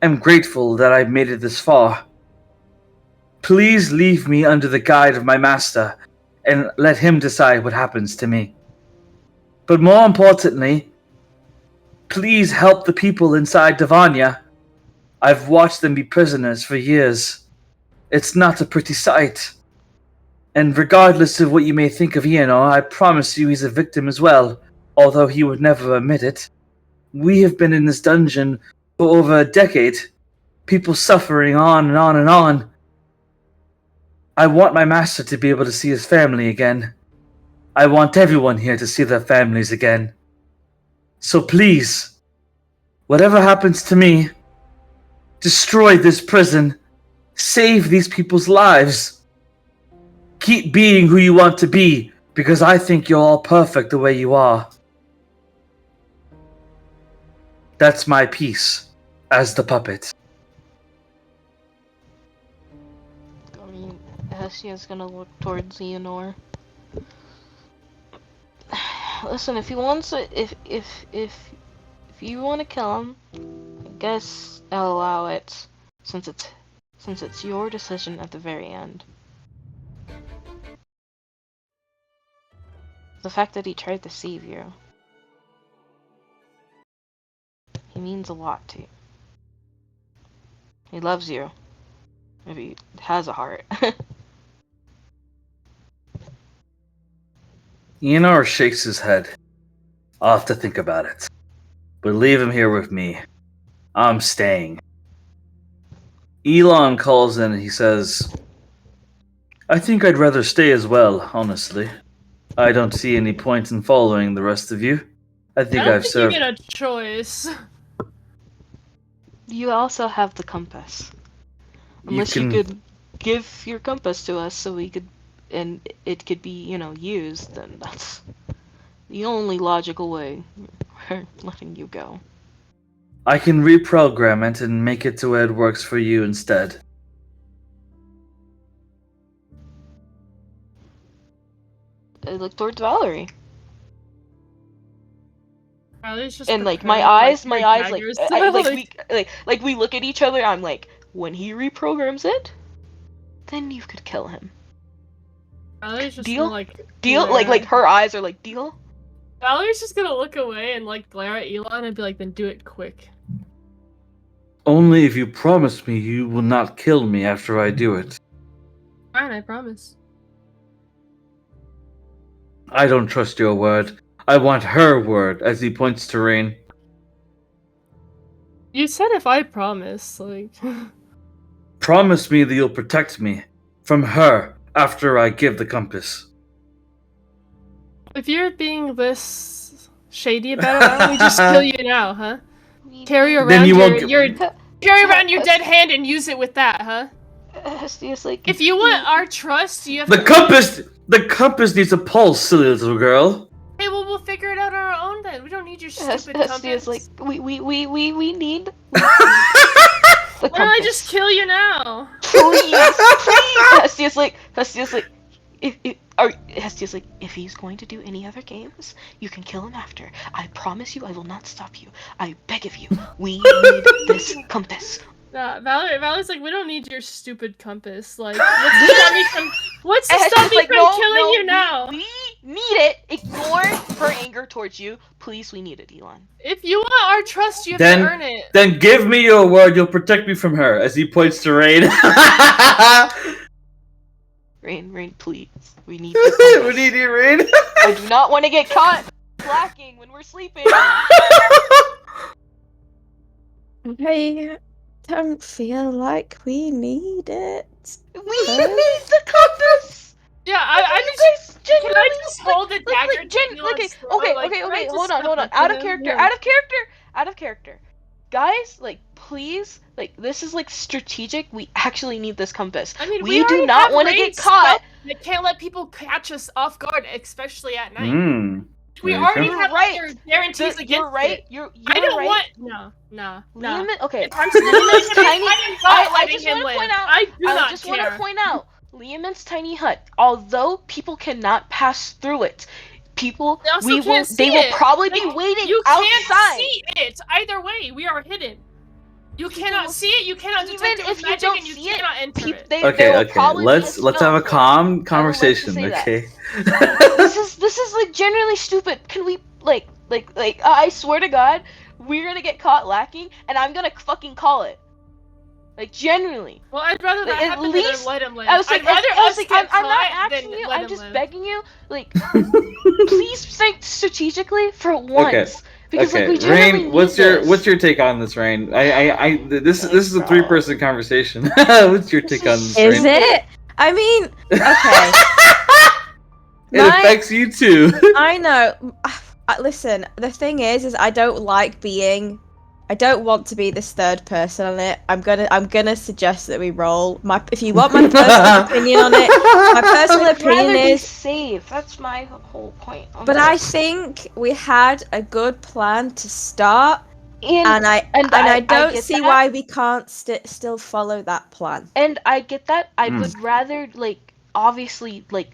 am grateful that I've made it this far. Please leave me under the guide of my master and let him decide what happens to me. But more importantly, please help the people inside Davania. I've watched them be prisoners for years. It's not a pretty sight. And regardless of what you may think of Ianor, I promise you he's a victim as well, although he would never admit it. We have been in this dungeon for over a decade, people suffering on and on and on. I want my master to be able to see his family again. I want everyone here to see their families again. So please, whatever happens to me, destroy this prison, save these people's lives. Keep being who you want to be, because I think you're all perfect the way you are. That's my piece, as the puppet. I mean, Hestia's gonna look towards Leonor. Listen, if he wants it, if you want to kill him, I guess I'll allow it, since it's your decision at the very end. The fact that he tried to save you, he means a lot to you. He loves you. Maybe he has a heart. Ianor shakes his head. I'll have to think about it. But leave him here with me. I'm staying. Elon calls in and he says, I think I'd rather stay as well, honestly. I don't see any point in following the rest of you. I think I've served. You get a choice. You also have the compass. Unless you could give your compass to us so we could, and it could be, used, then that's the only logical way we're letting you go. I can reprogram it and make it to where it works for you instead. I look towards Valerie. Just and my eyes, we look at each other. I'm like, when he reprograms it, then you could kill him. Just deal? Gonna, deal? Like her eyes are like, deal? Valerie's just gonna look away and glare at Elon and be like, then do it quick. Only if you promise me you will not kill me after I do it. Fine, I promise. I don't trust your word. I want her word, as he points to Rain. You said if I promise, Promise me that you'll protect me from her after I give the compass. If you're being this shady about it, why don't we just kill you now, huh? Carry around carry around your dead hand and use it with that, huh? If you want our trust, you have to... The compass needs a pulse, silly little girl. Hey, well, we'll figure it out on our own then. We don't need your stupid compass. We need... Why don't I just kill you now? Please! Hestia's like, if he's going to do any other games, you can kill him after. I promise you I will not stop you. I beg of you. We need this compass. Valerie's like, we don't need your stupid compass. What's to stop me from killing you now? need it. Ignore her anger towards you. Please, we need it, Elon. If you want our trust, you have to earn it. Then give me your word you'll protect me from her, as he points to Rain. Rain, please. We need the We need you, Rain. I do not want to get caught slacking when we're sleeping. I don't feel like we need it. We need the compass. Yeah, I just can I just hold the dagger? Okay, hold on. Out of character. Guys, like, please, like, this is like strategic. We actually need this compass. I mean, we do not want to get caught. We can't let people catch us off guard, especially at night. We There you already go. have Right. other guarantees against You're right. it. You're I don't right. want no. Liam, okay. If I'm still Liam's tiny. I just want to point out. I do I not just care. want to point out. Liamon's tiny hut. Although people cannot pass through it, people They also can't see they will it. probably Like, be waiting you outside. can't see it. Either way, we are hidden. You cannot see it. You cannot Even detect it with if you magic, don't and you see it, cannot enter it. there Okay, will okay. probably be Let's have a spell. calm I would like to conversation, say that. okay? This is like generally stupid. Can we like I swear to God, we're gonna get caught lacking, and I'm gonna fucking call it. Like genuinely. Well, I'd rather that At happen least- than let him live. I was like, I'm not caught asking than you. let I'm him just live. begging you. Like, please think strategically for once. Because like we generally Rain, need what's this. your take on this, Rain? This Thanks, is a bro. 3-person conversation. What's your take on this, Is Rain? it? I mean, okay. It affects you too. I know. Listen, the thing is I I don't want to be this third person on it. I'm gonna suggest that we roll. If you want my personal opinion on it, my personal I'd rather opinion be is. safe. That's my whole point. on But I this. think we had a good plan to start, and I don't get see that. why we can't still follow that plan. And I get that. I would rather like obviously like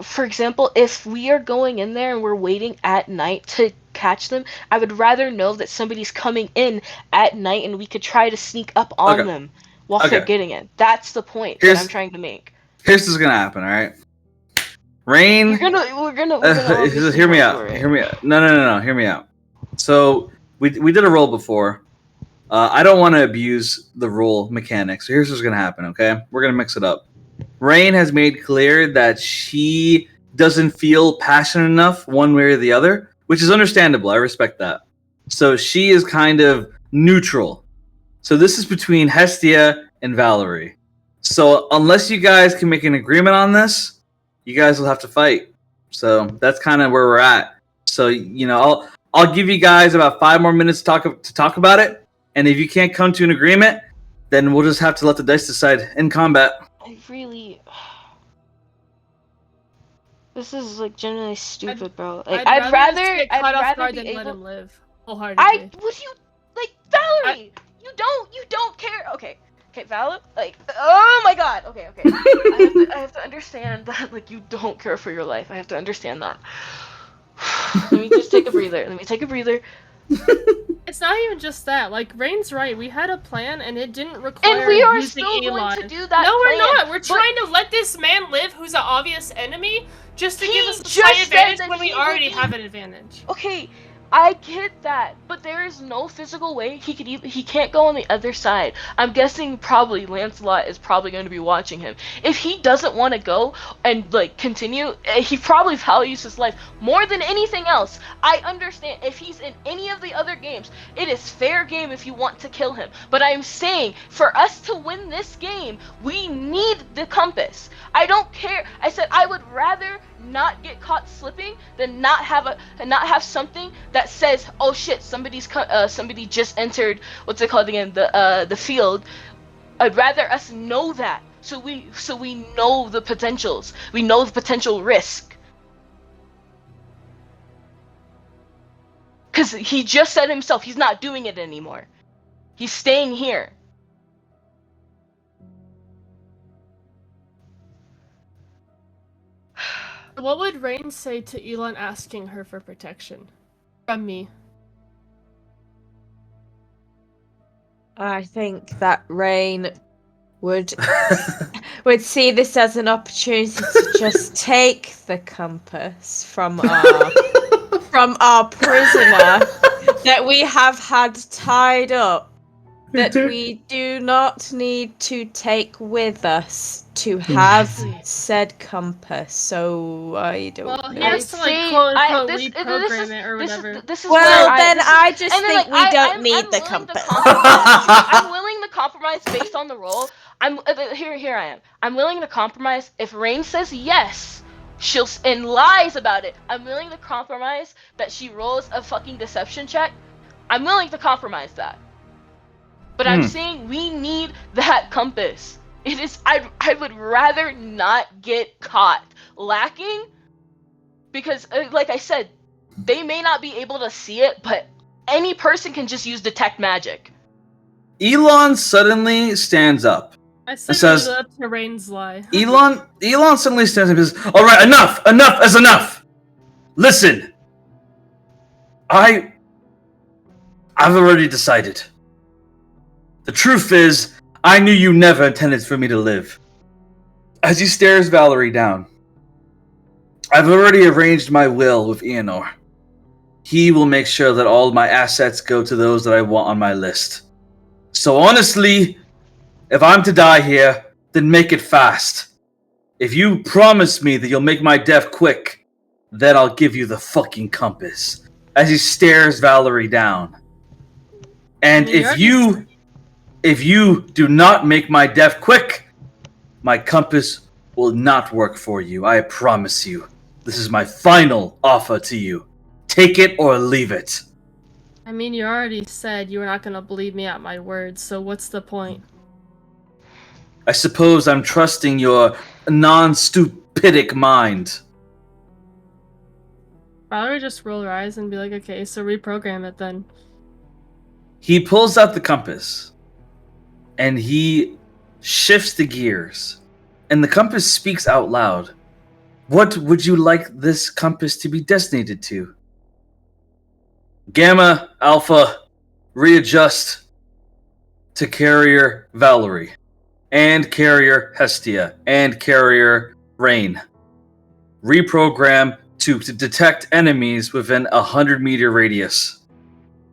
for example, if we are going in there and we're waiting at night to catch them, I would rather know that somebody's coming in at night and we could try to sneak up on them while they're getting in. That's the point that I'm trying to make. Here's what's gonna happen, alright? Rain, We're gonna obviously hear me go out. for it. Hear me out. No. Hear me out. So we did a roll before. I don't want to abuse the roll mechanics. So here's what's gonna happen. Okay, we're gonna mix it up. Rain has made clear that she doesn't feel passionate enough one way or the other, which is understandable. I respect that. So she is kind of neutral. So this is between Hestia and Valerie. So unless you guys can make an agreement on this, you guys will have to fight. So that's kind of where we're at. So I'll give you guys about 5 more minutes to talk about it, and if you can't come to an agreement, then we'll just have to let the dice decide in combat. I really. This is like genuinely stupid, bro. Like I'd rather get caught off guard be than let able. him live. Wholeheartedly. Would you like Valerie? You don't care. Okay, Valerie. Like, oh my God. Okay. I have to understand that. Like, you don't care for your life. I have to understand that. Let me just take a breather. It's not even just that. Like, Rain's right. We had a plan, and it didn't require And we are using still Elon. going to do that. No, we're plan, not. We're trying to let this man live, who's an obvious enemy, just to give us a just slight said advantage that when we he already would be- have an advantage. Okay, I get that, but there is no physical way he can't go on the other side. I'm guessing probably Lancelot is probably going to be watching him. If he doesn't want to go and like continue, he probably values his life more than anything else. I understand if he's in any of the other games, it is fair game if you want to kill him. But I'm saying for us to win this game, we need the compass. I don't care. I said I would rather not get caught slipping than not have something that says, oh shit, somebody just entered, what's it called again, the field. I'd rather us know that, so we know the potentials, we know the potential risk. Because he just said himself he's not doing it anymore. He's staying here. What would Rain say to Elon asking her for protection? From me. I think that Rain would see this as an opportunity to just take the compass from our prisoner that we have had tied up, that we do not need to take with us to have said compass. So I don't Well, he know. has to like quote unquote reprogram it or whatever. This is Well, where then I just and then, think like, we don't I'm need the willing to compass. compromise. I'm willing to compromise based on the role. Here I am. I'm willing to compromise if Rain says yes. And lies about it. I'm willing to compromise that she rolls a fucking deception check. I'm willing to compromise that. But I'm saying we need that compass. It is. I would rather not get caught lacking, because, like I said, they may not be able to see it, but any person can just use detect magic. Elon suddenly stands up. I said says- it up to Rain's lie. Elon suddenly stands up and says, "All right, enough is enough. Listen, I've already decided. The truth is, I knew you never intended for me to live." As he stares Valerie down, "I've already arranged my will with Eonor. He will make sure that all my assets go to those that I want on my list. So honestly, if I'm to die here, then make it fast. If you promise me that you'll make my death quick, then I'll give you the fucking compass." As he stares Valerie down. "And if you do not make my death quick, my compass will not work for you. I promise you. This is my final offer to you. Take it or leave it." I mean, you already said you were not gonna believe me at my word, so what's the point? "I suppose I'm trusting your non-stupidic mind." Valerie just roll her eyes and be like, okay, so reprogram it then. He pulls out the compass, and he shifts the gears, and the compass speaks out loud. "What would you like this compass to be designated to?" "Gamma, Alpha, readjust to Carrier Valerie, and Carrier Hestia, and Carrier Rain. Reprogram to detect enemies within a 100-meter radius.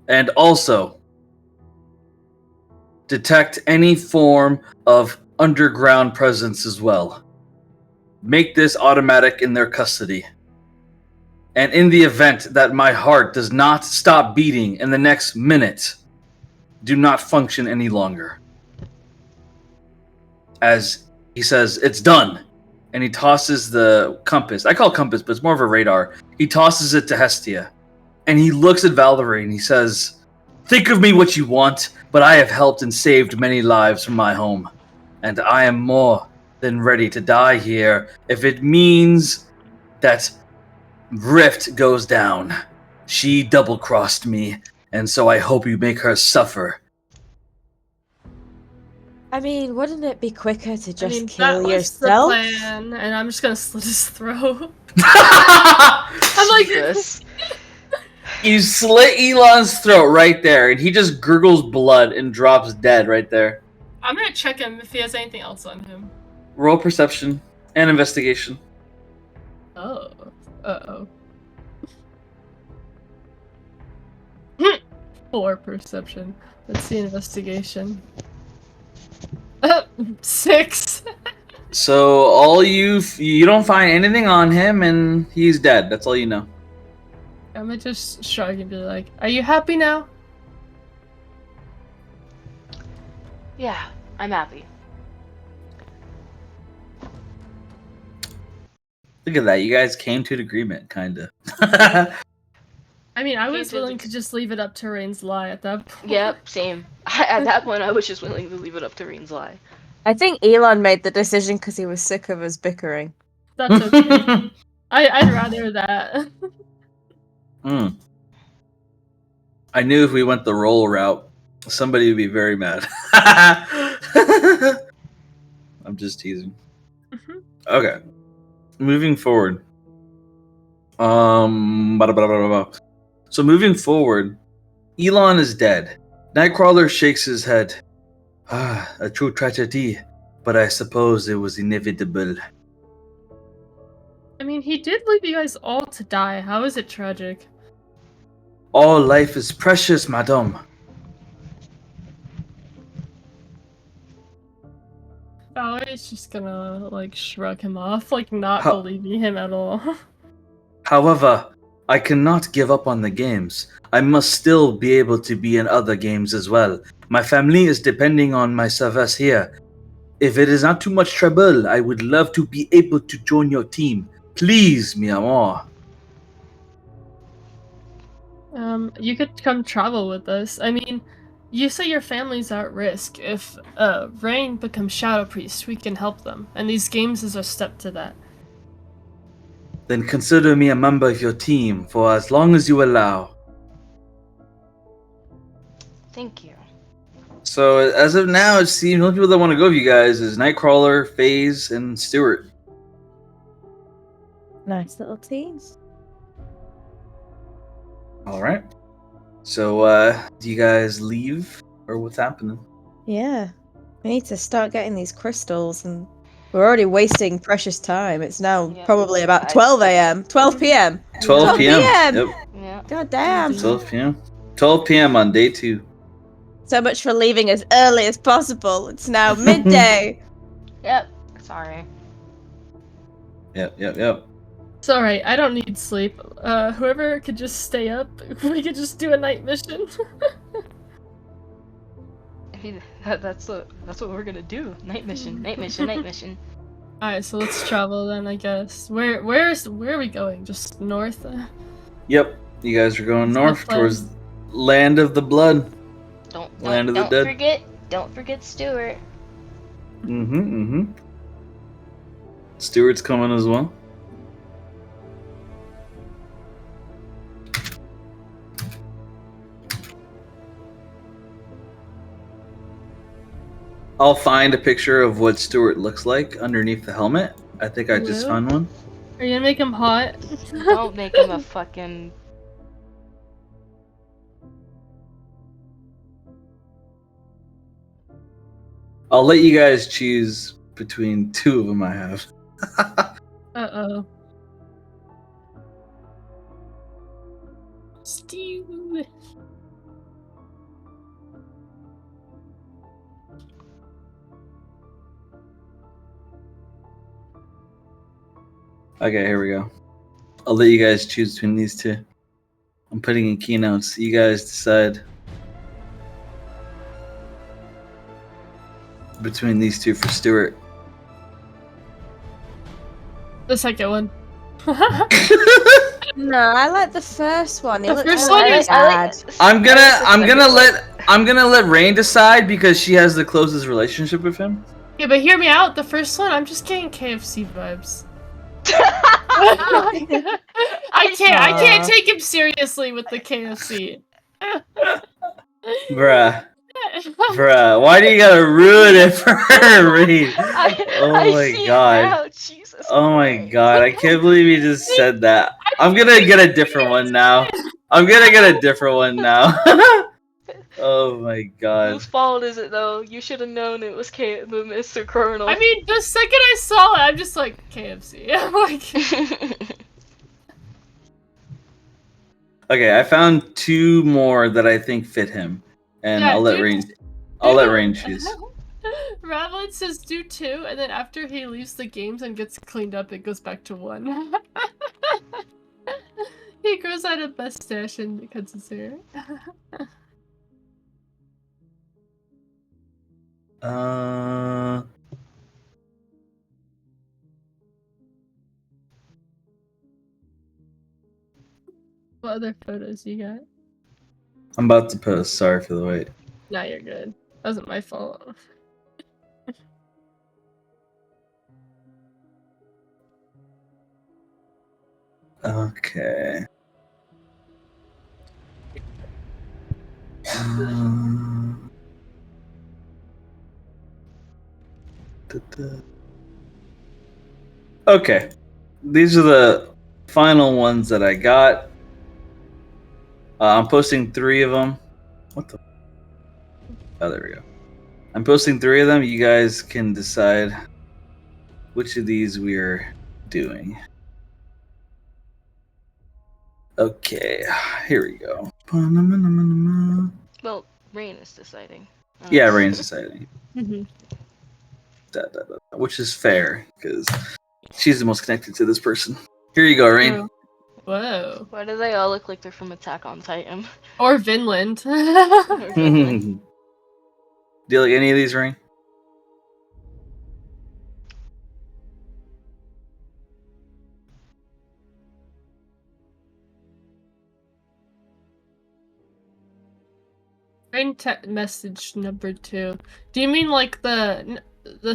And also, detect any form of underground presence as well. Make this automatic in their custody. And in the event that my heart does not stop beating in the next minute, do not function any longer." As he says, "It's done." And he tosses the compass. I call it compass, but it's more of a radar. He tosses it to Hestia. And he looks at Valerie and he says, "Think of me what you want, but I have helped and saved many lives from my home. And I am more than ready to die here if it means that Rift goes down. She double-crossed me, and so I hope you make her suffer." I mean, wouldn't it be quicker to just that kill was yourself? the plan, and I'm just gonna slit his throat. I'm like, Jesus. You slit Elon's throat right there, and he just gurgles blood and drops dead right there. I'm gonna check him if he has anything else on him. Roll perception and investigation. Oh. Uh-oh. 4 perception. Let's see investigation. 6. So all you don't find anything on him, and he's dead. That's all you know. I'm gonna just shrug and be like, "Are you happy now?" Yeah, I'm happy. Look at that. You guys came to an agreement, kinda. I mean, I was Can't do willing the- to just leave it up to Rain's lie at that point. Yep, same. At that point, I was just willing to leave it up to Rain's lie. I think Elon made the decision because he was sick of us bickering. That's okay. I'd rather that. I knew if we went the roll route, somebody would be very mad. I'm just teasing. Okay. Moving forward. So moving forward, Elon is dead. Nightcrawler shakes his head. A true tragedy. but I suppose it was inevitable. I mean, he did leave you guys all to die. How is it tragic? All life is precious, madame. Valerie's just gonna, like, shrug him off, like, not How- believing him at all. However, I cannot give up on the games. I must still be able to be in other games as well. My family is depending on my service here. If it is not too much trouble, I would love to be able to join your team. Please, mi amor. You could come travel with us. I mean, you say your family's at risk. If, Rain becomes Shadow Priest, we can help them. And these games is a step to that. Then consider me a member of your team for as long as you allow. Thank you. So, as of now, it seems the only people that want to go with you guys is Nightcrawler, FaZe, and Stuart. Nice little teams. Alright. So, do you guys leave? Or what's happening? Yeah. We need to start getting these crystals, and we're already wasting precious time. It's now Yeah. probably about 12 a.m. 12 p.m. 12 p.m. p.m. Yep, Yeah. God damn. 12 p.m. 12 p.m. on day 2. So much for leaving as early as possible. It's now midday. Yep. Sorry. Yep. It's alright, I don't need sleep. Whoever could just stay up, we could just do a night mission. I mean, that's what we're gonna do. Night mission. Night mission. Night mission. Alright, so let's travel then, I guess. Where are we going? Just north? Yep. You guys are going That's the north plan. towards Land of the Blood. Land of the Dead. Don't forget Stuart. Mm-hmm. Stuart's coming as well. I'll find a picture of what Stuart looks like underneath the helmet. I think I just Really? found one. Are you gonna make him hot? Don't make him a fucking. I'll let you guys choose between 2 of them I have. Uh-oh. Steve. Okay, here we go. I'll let you guys choose between these 2. I'm putting in keynotes. You guys decide between these 2 for Stuart. The second one. No, I like the first one. He The looks first more one is- sad. I'm gonna let Rain decide because she has the closest relationship with him. Yeah, but hear me out. The first one, I'm just getting KFC vibes. I can't take him seriously with the KFC. Bruh, why do you gotta ruin it for her, Rain? Oh I my see it god. now, Jesus Oh my Christ. god, I can't believe you just said that. I'm gonna get a different one now. Oh my god. Whose fault is it though? You should have known it was the Mr. Colonel. I mean, the second I saw it, I'm just like, KFC. I'm like, Okay, I found 2 more that I think fit him. And Yeah, I'll let dude. Rain choose. Ravlin says do 2, and then after he leaves the games and gets cleaned up, it goes back to 1. He grows out a mustache and cuts his hair. What other photos you got? I'm about to post. Sorry for the wait. Nah, you're good. That wasn't my fault. Okay. Okay. These are the final ones that I got. I'm posting 3 of them. What the? Oh, there we go. I'm posting 3 of them. You guys can decide which of these we're doing. Okay, here we go. Well, Rain is deciding. Yeah, Rain's deciding. Mhm. Which is fair, because she's the most connected to this person. Here you go, Rain. True. Whoa. Why do they all look like they're from Attack on Titan? Or Vinland. Do you like any of these, Rain? Rain message number 2. Do you mean like the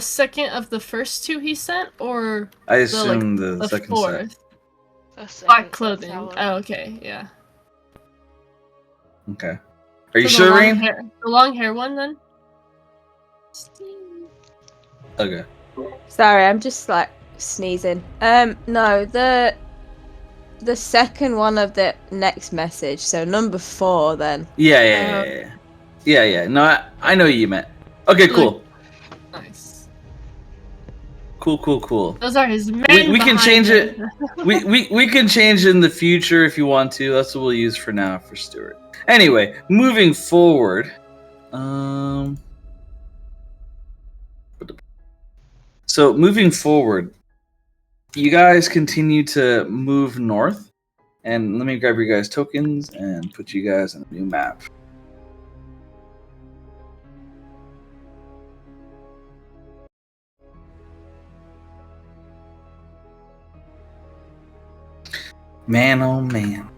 second of the first 2 he sent, or I assume the the second fourth? Second, Black that's clothing. how Oh, okay, yeah. set. Okay. Are you So sure, the long Rain? hair, the long hair one then? Okay. Sorry, I'm just like sneezing. No, the second one of the next message. So number 4 then. Yeah. No, I know what you meant. Okay, cool. Nice. Cool. Those are his men. We can behind change it. him. we can change in the future if you want to. That's what we'll use for now for Stuart. Anyway, moving forward. So moving forward, you guys continue to move north, and let me grab your guys' tokens and put you guys on a new map. Man, oh man.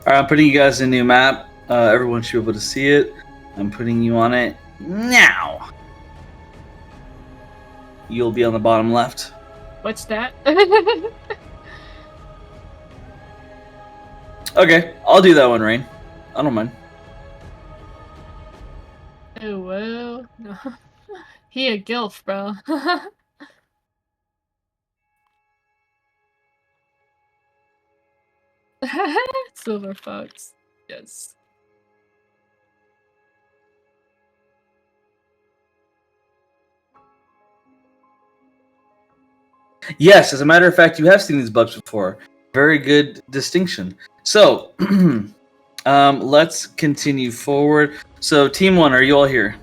Alright, I'm putting you guys in a new map. Everyone should be able to see it. I'm putting you on it now. You'll be on the bottom left. What's that? Okay, I'll do that one, Rain. I don't mind. Oh, whoa. No. He a gilf, bro. Silver fox. Yes. Yes, as a matter of fact, you have seen these bugs before. Very good distinction. So, let's continue forward. So, Team 1, are you all here?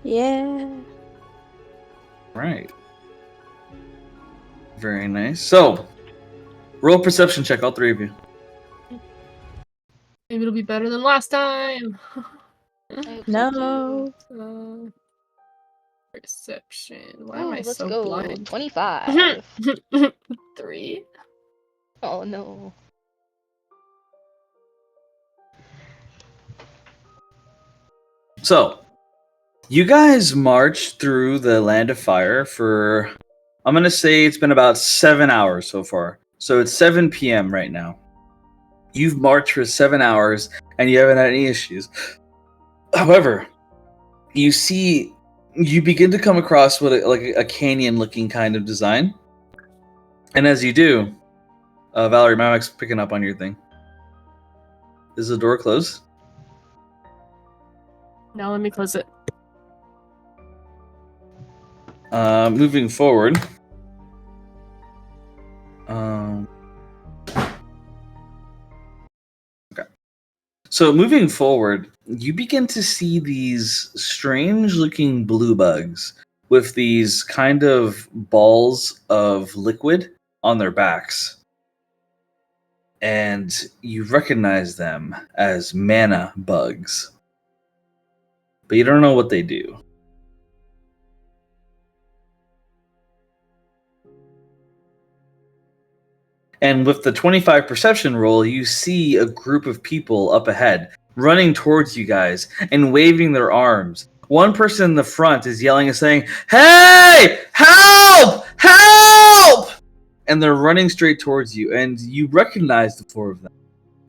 Yeah. Right. Very nice. So, roll perception check, all 3 of you. Maybe it'll be better than last time. No. Perception. Why Oh, am I let's so go. blind? 25. 3. Oh no. So, you guys marched through the Land of Fire for, I'm going to say it's been about 7 hours so far. So, it's 7 p.m. right now. You've marched for 7 hours and you haven't had any issues. However, you begin to come across what a canyon-looking kind of design. And as you do, Valerie, my mic's picking up on your thing. Is the door closed? Now let me close it. Moving forward. Okay. So moving forward, you begin to see these strange-looking blue bugs with these kind of balls of liquid on their backs. And you recognize them as mana bugs. But you don't know what they do. And with the 25 perception roll, you see a group of people up ahead running towards you guys and waving their arms. One person in the front is yelling and saying, "Hey! Help! Help!" And they're running straight towards you, and you recognize the 4 of them.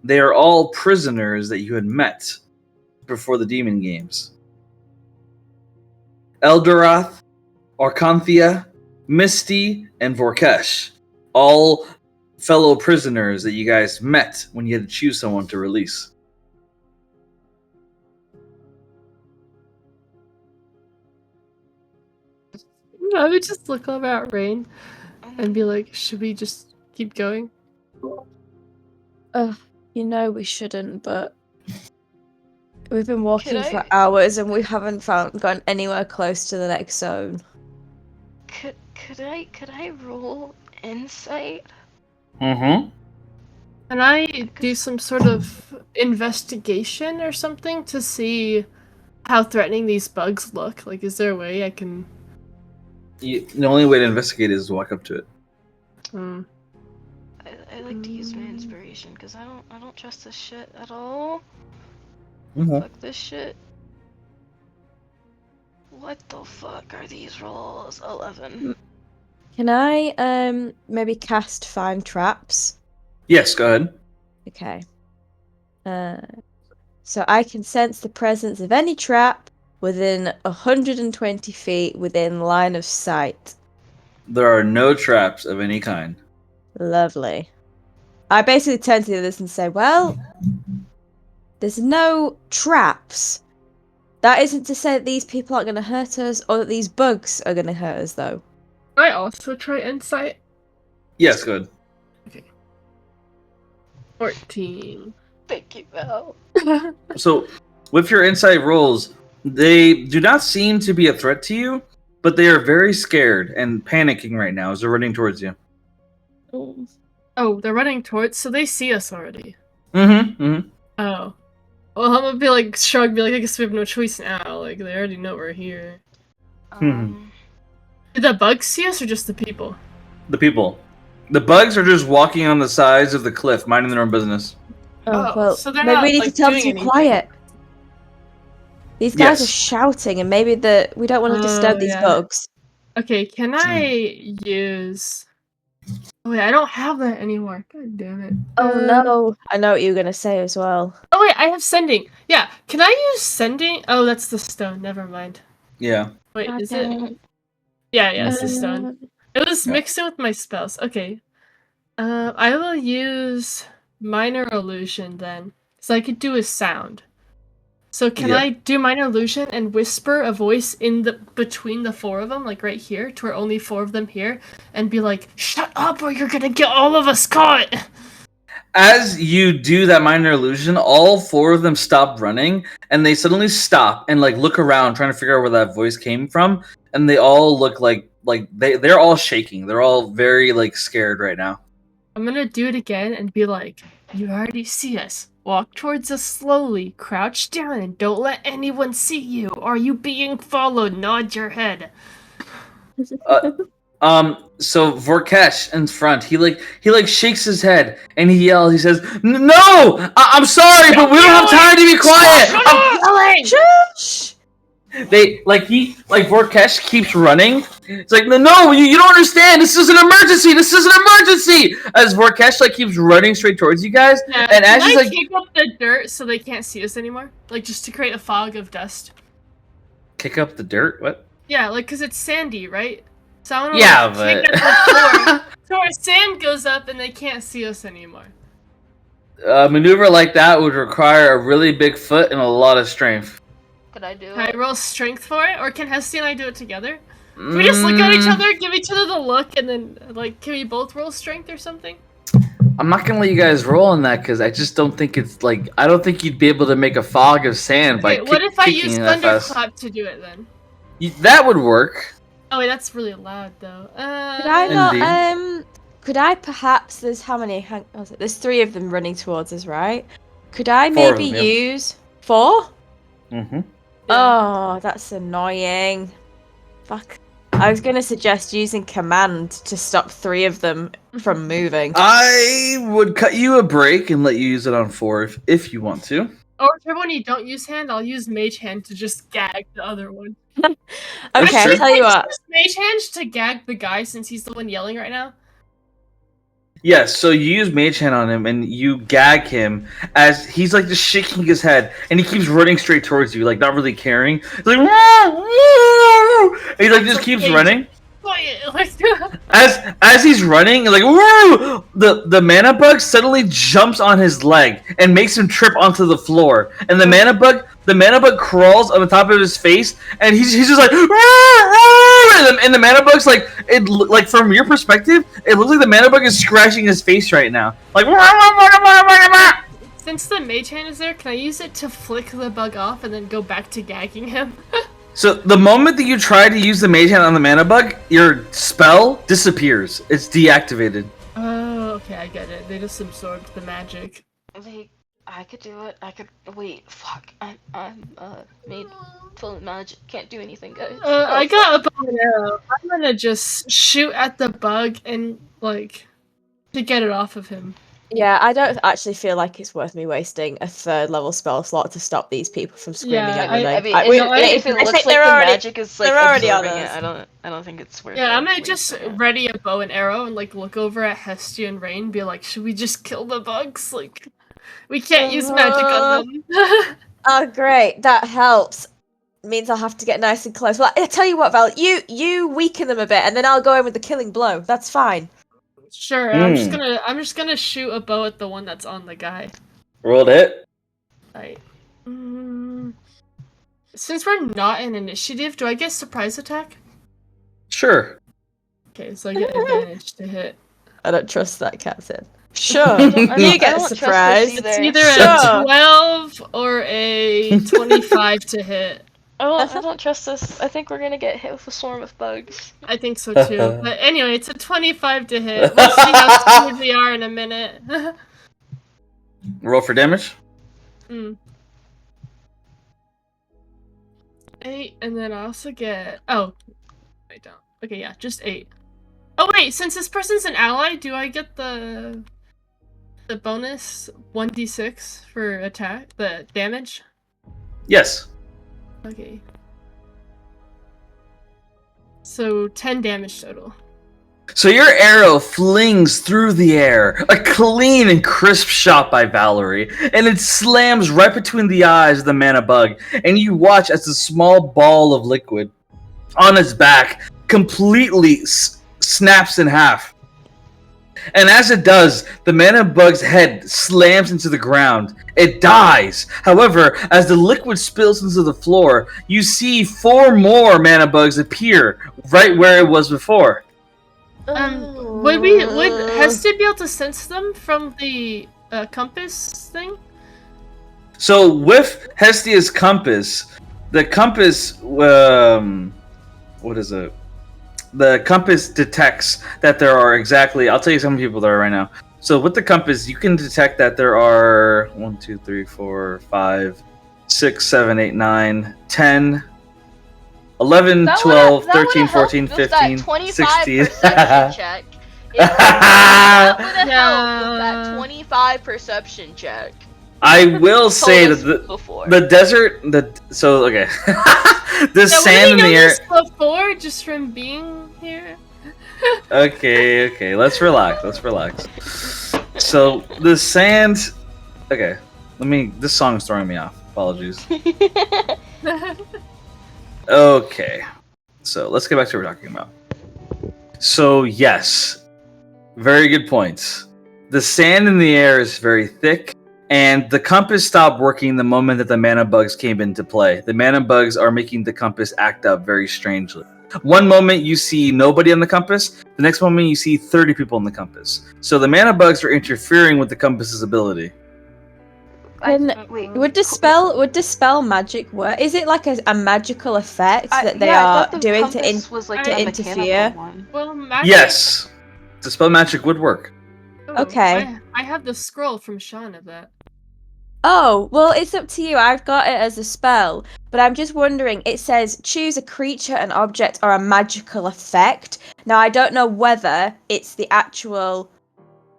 They are all prisoners that you had met before the Demon Games. Eldorath, Arcanthia, Misty, and Vorkesh, all fellow prisoners that you guys met when you had to choose someone to release. I would just look over at Rain and be like, should we just keep going? You know we shouldn't, but we've been walking Could for I- hours and we haven't gotten anywhere close to the next zone. Could I roll insight? Mm-hmm. Can I do some sort of investigation or something to see how threatening these bugs look? Like, is there a way I can... The only way to investigate is to walk up to it. I like to use my inspiration because I don't trust this shit at all. Mm-hmm. Fuck this shit. What the fuck are these rolls? 11. Can I maybe cast find traps? Yes, go ahead. Okay. So I can sense the presence of any trap within 120 feet within line of sight. There are no traps of any kind. Lovely. I basically turn to the others and say, well, there's no traps. That isn't to say that these people aren't going to hurt us or that these bugs are going to hurt us, though. I also try insight. Yes, good. 14. Thank you, Val. So, with your insight rolls, they do not seem to be a threat to you, but they are very scared and panicking right now as they're running towards you. Oh, they're running towards, so they see us already. Mm-hmm. Mm-hmm. Oh. Well, I'm gonna be like, shrug, be like, I guess we have no choice now. Like, they already know we're here. Did the bugs see us or just the people? The people. The bugs are just walking on the sides of the cliff, minding their own business. Oh, Oh, well, so they're maybe not, we need like, to tell them doing to be anything. quiet. These guys Yes. are shouting, and maybe we don't want to disturb these yeah. bugs. Okay, can I use... Oh, wait, I don't have that anymore. God damn it. Oh no! I know what you were gonna say as well. Oh, wait, I have sending. Yeah, can I use sending? Oh, that's the stone. Never mind. Yeah. Wait, God is damn it? Yeah, it's the it. stone. It was Yeah. mixed in with my spells. Okay. I will use minor illusion then, so I could do a sound. So can Yep. I do minor illusion and whisper a voice in the between the four of them, like right here, to where only four of them hear, and be like, "Shut up, or you're gonna get all of us caught." As you do that minor illusion, all four of them stop running, and they suddenly stop and like look around, trying to figure out where that voice came from. And they all look like they're all shaking. They're all very like scared right now. I'm gonna do it again and be like, "You already see us. Walk towards us slowly, crouch down, and don't let anyone see you. Are you being followed? Nod your head." So Vorkesh in front, he shakes his head and he yells. He says, "No, I'm sorry, but we don't have time to be quiet." I'm Shush! Vorkesh keeps running. It's like, no, you don't understand. This is an emergency. This is an emergency. As Vorkesh keeps running straight towards you guys, Yeah, and as can he's I like, kick up the dirt so they can't see us anymore? Like, just to create a fog of dust. kick up the dirt. What? Yeah, like, because it's sandy, right? So I want to Yeah, kick but at the floor so our sand goes up and they can't see us anymore. a maneuver like that would require a really big foot and a lot of strength. Could I do Can I it? roll strength for it? Or can Hesty and I do it together? Can we just look at each other, give each other the look, and then, like, can we both roll strength or something? I'm not gonna let you guys roll on that because I just don't think it's like I don't think you'd be able to make a fog of sand by Okay, what if I kicking use that fast. Thunderclap to do it then? That would work. Oh wait, that's really loud though. Could I not? Could I perhaps? There's how many? There's 3 of them running towards us, right? Could I 4 of maybe them, yeah. use 4? Mm-hmm. Oh, that's annoying. Fuck. I was gonna suggest using command to stop 3 of them from moving. I would cut you a break and let you use it on 4 if you want to. Or if when you don't use hand, I'll use mage hand to just gag the other one. Okay, Sure. I'll tell you what. Use mage hand to gag the guy since he's the one yelling right now. Yes, so you use Mage Hand on him and you gag him as he's like just shaking his head and he keeps running straight towards you, like not really caring. He's like, and he like just keeps running. As he's running, like woo! The mana bug suddenly jumps on his leg and makes him trip onto the floor. And the mana bug crawls on the top of his face, and he's just like and the mana bug's like from your perspective, it looks like the mana bug is scratching his face right now. Like since the mage hand is there, can I use it to flick the bug off and then go back to gagging him? So the moment that you try to use the mage hand on the mana bug, your spell disappears. It's deactivated. Oh, okay, I get it. They just absorbed the magic. I could do it. I could wait. Fuck. I'm made full of magic. Can't do anything, guys. I got a bow and arrow. I'm gonna just shoot at the bug and like to get it off of him. Yeah, I don't actually feel like it's worth me wasting a 3rd level spell slot to stop these people from screaming at me. I mean, if it I looks think like they're the already- magic is like they're already on absorbing us. it, I don't think it's worth it. Yeah, I'm gonna just ready a bow and arrow and like look over at Hestia and Rain and be like, should we just kill the bugs? Like, we can't use magic on them. Oh, great, that helps. Means I'll have to get nice and close. Well, I tell you what, Val, you weaken them a bit, and then I'll go in with the killing blow. That's fine. Sure, I'm just gonna shoot a bow at the one that's on the guy. Rolled it. Right. Since we're not in initiative, do I get surprise attack? Sure. Okay, so I get advantage to hit. I don't trust that, Captain. Sure, I you get don't a trust this surprise. either. It's either Sure. a 12 or a 25 to hit. I don't trust this. I think we're gonna get hit with a swarm of bugs. I think so too. But anyway, it's a 25 to hit. We'll see how smooth we are in a minute. Roll for damage. 8, and then I also get... Oh, wait, don't. Okay, yeah, just 8. Oh wait, since this person's an ally, do I get the bonus 1d6 for attack, the damage? Yes. Okay. So 10 damage total. So your arrow flings through the air, a clean and crisp shot by Valerie, and it slams right between the eyes of the mana bug, and you watch as the small ball of liquid on its back completely snaps in half. And as it does, the mana bug's head slams into the ground. It dies. However, as the liquid spills into the floor, you see 4 more mana bugs appear right where it was before. Would Hestia be able to sense them from the compass thing? So with Hestia's compass, the compass, what is it? The compass detects that there are exactly, I'll tell you how many people there are right now. So with the compass, you can detect that there are 1, 2, 3, 4, 5, 6, 7, 8, 9, 10, 11, 12, 13, 14, 15, 16. Check. That would have helped with that 25 perception check. I will say that the desert, okay. The sand in the air. Before, just from being here. Okay, let's relax. So the sand. Okay, this song is throwing me off. Apologies. Okay, so let's get back to what we're talking about. So yes, very good points. The sand in the air is very thick. And the compass stopped working the moment that the mana bugs came into play. The mana bugs are making the compass act up very strangely. One moment you see nobody on the compass, the next moment you see 30 people on the compass. So the mana bugs are interfering with the compass's ability. Would dispel magic work? Is it like a magical effect that they are doing to interfere? Well, magic... Yes, dispel magic would work. Oh, okay. I have the scroll from Sean of that. Oh, well, it's up to you. I've got it as a spell, but I'm just wondering, it says choose a creature, an object, or a magical effect. Now, I don't know whether it's the actual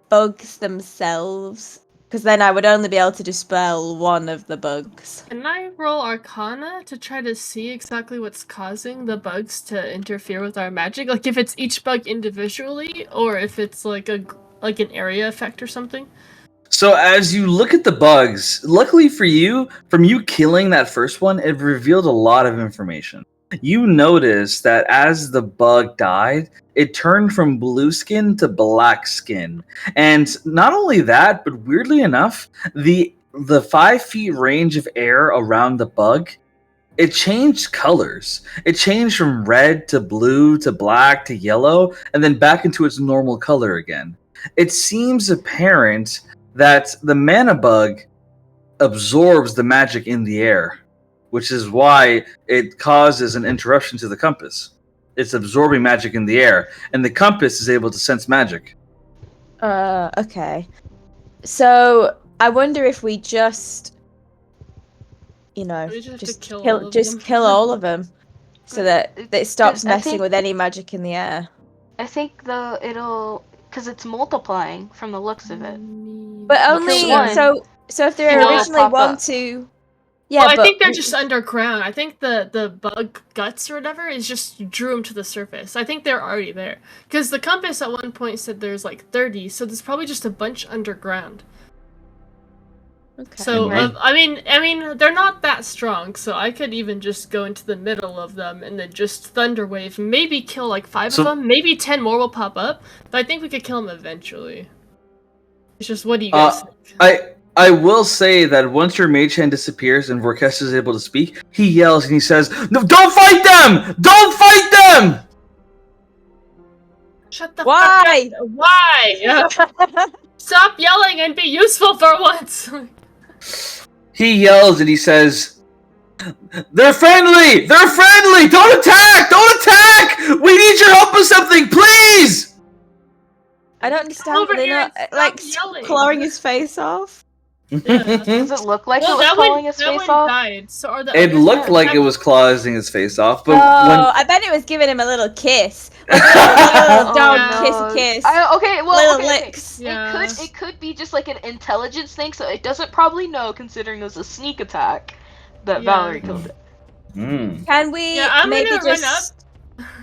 bugs themselves, because then I would only be able to dispel one of the bugs. Can I roll Arcana to try to see exactly what's causing the bugs to interfere with our magic? Like, if it's each bug individually, or if it's like like an area effect or something. So as you look at the bugs, luckily for you, from you killing that first one, it revealed a lot of information. You notice that as the bug died, it turned from blue skin to black skin. And not only that, but weirdly enough, the 5 feet range of air around the bug, it changed colors. It changed from red to blue to black to yellow, and then back into its normal color again. It seems apparent that the mana bug absorbs the magic in the air, which is why it causes an interruption to the compass. It's absorbing magic in the air, and the compass is able to sense magic. Okay. So I wonder if we just, We just have to kill all of them. kill all of them, so that it stops I messing think- with any magic in the air. I think it'll because it's multiplying from the looks of it. But only one, so if there it'll are originally pop 1, up. 2. Yeah, Well, I but think they're just underground. I think the bug guts or whatever is just drew them to the surface. I think they're already there. Because the compass at one point said there's like 30, so there's probably just a bunch underground. Okay. So, Right. I mean, they're not that strong, so I could even just go into the middle of them and then just thunder wave, maybe kill like 5 So- of them, maybe 10 more will pop up, but I think we could kill them eventually. It's just, what do you guys think? I will say that once your mage hand disappears and Vorkes is able to speak, he yells and he says, "No, don't fight them! Don't fight them!" Shut the Why? fuck up! Why? Stop yelling and be useful for once! He yells and he says, "They're friendly! They're friendly! Don't attack! Don't attack! We need your help with something, please!" I don't understand. Over They're here not and like stop yelling. clawing his face off. Does it look like Well, it was that calling one, his that face one off? died, so are the It others looked gonna like it attack? was clawing his face off, but Oh, I bet it was giving him a little kiss. Like a little dog no. kiss. Okay, well, Little okay. licks. Yeah. It could be just like an intelligence thing, so it doesn't probably know, considering it was a sneak attack that Yeah. Valerie killed it. Can we Yeah, I'm maybe gonna run just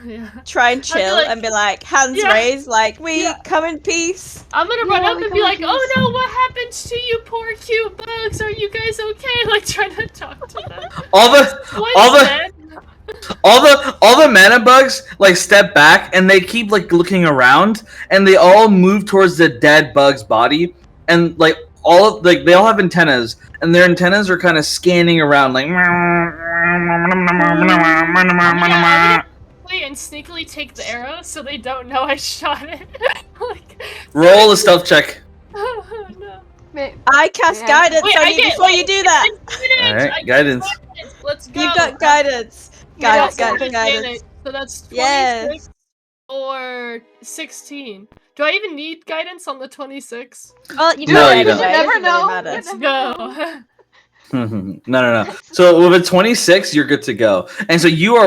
Yeah. try and chill like- and be like, hands Yeah. raised, like, we Yeah. come in peace? I'm gonna run Yeah, up we and come be in like, "Oh peace." no, what happened to you poor cute bugs? Are you guys okay?" Like, trying to talk to them. all the One's dead. all the mana bugs like step back and they keep like looking around and they all move towards the dead bug's body and like they all have antennas and their antennas are kind of scanning around like And sneakily take the arrow so they don't know I shot it. Like, roll a stealth check. oh no. I cast Yeah. guidance Wait, on I you get- before you do that. All right, I get guidance. Let's go. You've got guidance. Yeah, Guidance. So that's 26 Yes. or 16. Do I even need guidance on the 26? Well, you No, do you it don't. anyway, You never it doesn't really know. matter. Let's go. No. So with a 26, you're good to go. And so you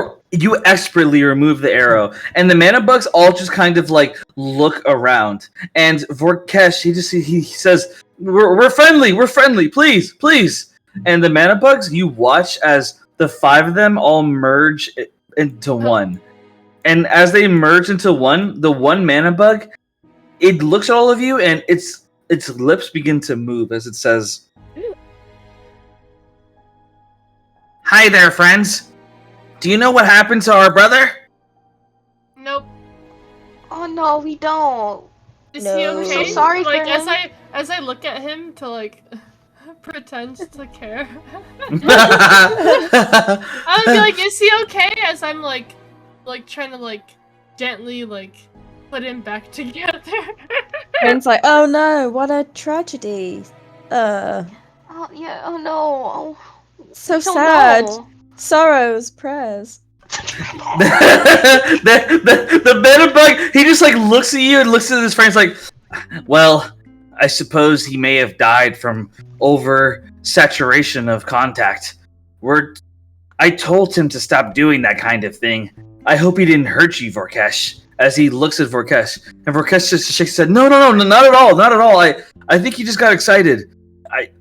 expertly remove the arrow, and the mana bugs all just kind of like look around. And Vorkesh, he says, "We're friendly, please." And the mana bugs, you watch as the 5 of them all merge into one. And as they merge into one, the one mana bug, it looks at all of you, and its lips begin to move as it says, "Hi there, friends. Do you know what happened to our brother?" Nope. Oh no, we don't. Is No. he I'm okay? so sorry like, for as him. I look at him to like pretend to care. I would be like, is he okay? As I'm like trying to like gently like put him back together. And it's like, oh no, what a tragedy. Oh yeah. Oh no. So I don't sad. know. Sorrows, prayers. the mana bug, he just like looks at you and looks at his friends like, "Well, I suppose he may have died from over saturation of contact. I told him to stop doing that kind of thing. I hope he didn't hurt you, Vorkesh." As he looks at Vorkesh, and Vorkesh just shakes his head, No, not at all. I think he just got excited.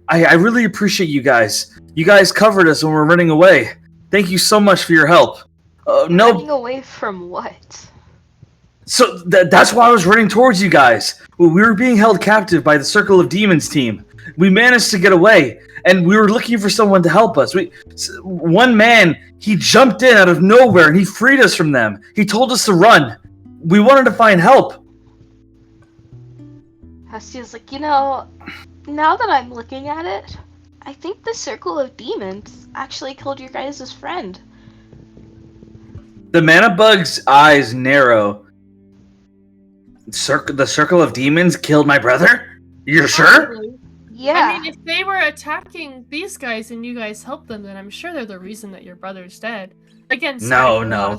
I really appreciate you guys. You guys covered us when we were running away. Thank you so much for your help. Running away from what? So that's why I was running towards you guys. We were being held captive by the Circle of Demons team. We managed to get away, and we were looking for someone to help us. One man, he jumped in out of nowhere, and he freed us from them. He told us to run. We wanted to find help. Hestia's like, now that I'm looking at it, I think the Circle of Demons actually killed your guys' friend. The mana bug's eyes narrow. The Circle of Demons killed my brother? You're sure? Probably. Yeah. I mean, if they were attacking these guys and you guys helped them, then I'm sure they're the reason that your brother's dead. Again, sorry, No.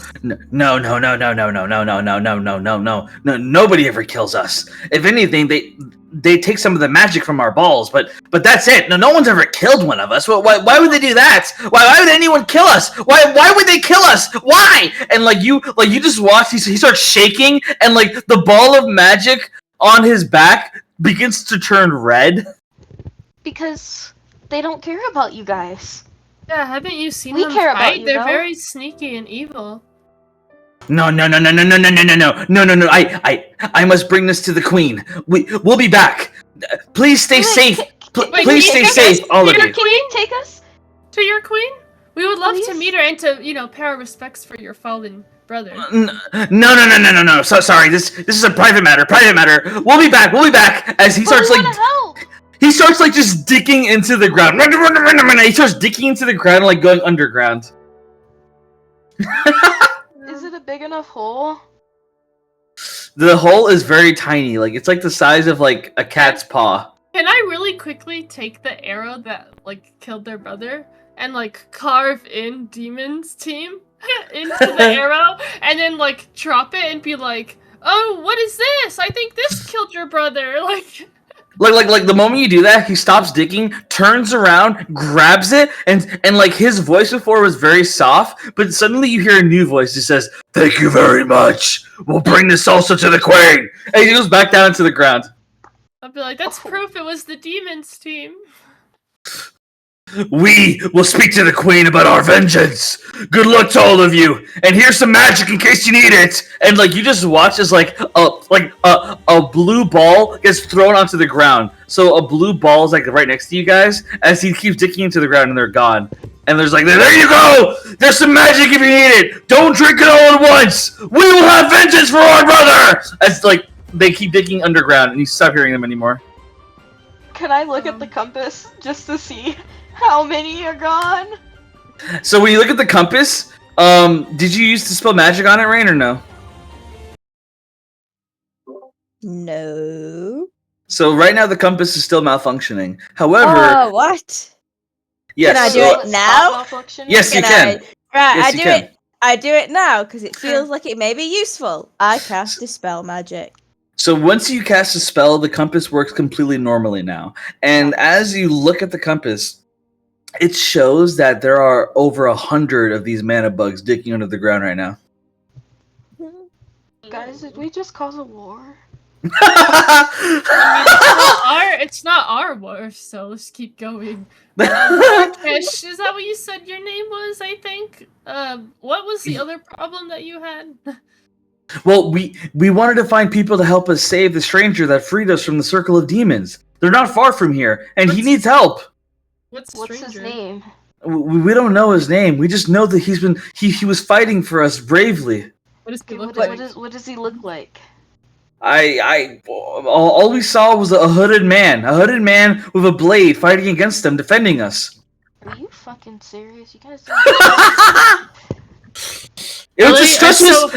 Nobody ever kills us. If anything, they take some of the magic from our balls, but that's it. No one's ever killed one of us. Why would they do that? Why would anyone kill us? Why would they kill us? Why? And you just watch. He starts shaking, and the ball of magic on his back begins to turn red. Because they don't care about you guys. Yeah, haven't you seen We them care about fight? you, They're though. very sneaky and evil. No. I must bring this to the queen. We'll be back. Please stay safe. Please stay safe, all of you. Can you take us? To your queen? We would love to Please? meet her and to, pay our respects for your fallen brother. No. So sorry. This is a private matter. We'll be back. As he starts We wanna help. he starts just digging into the ground. He starts digging into the ground, going underground. Is it a big enough hole? The hole is very tiny. It's the size of a cat's paw. Can I really quickly take the arrow that killed their brother and carve in Demon's team into the arrow and then drop it and be like, oh, what is this? I think this killed your brother. Like the moment you do that, he stops digging, turns around, grabs it, and his voice before was very soft, but suddenly you hear a new voice that says, "Thank you very much. We'll bring this also to the queen." And he goes back down into the ground. I'll be like, that's proof it was the Demon's team. We will speak to the queen about our vengeance. Good luck to all of you. And here's some magic in case you need it. And you just watch as a blue ball gets thrown onto the ground. So a blue ball is right next to you guys as he keeps digging into the ground and they're gone. And there's there you go. There's some magic if you need it. Don't drink it all at once. We will have vengeance for our brother. As they keep digging underground and you stop hearing them anymore. Can I look at the compass just to see how many are gone? So when you look at the compass, did you use to spell magic on it, Rain, or no? No. So right now the compass is still malfunctioning. However, What? yes. Can I do it now? Yes, you can. Right, Yes, you can. I do it now because it feels like it may be useful. I cast Dispel Magic. So once you cast a spell, the compass works completely normally now. And as you look at the compass, it shows that there are over 100 of these mana bugs digging under the ground right now. Guys, did we just cause a war? It's not our war, so let's keep going. Kish, is that what you said your name was, I think? What was the other problem that you had? Well, we wanted to find people to help us save the stranger that freed us from the Circle of Demons. They're not far from here, and he needs help. What's his name? We don't know his name. We just know that he was fighting for us bravely. What does he look What like? what does he look like? All we saw was a hooded man with a blade fighting against them, defending us. Are you fucking serious? You guys It was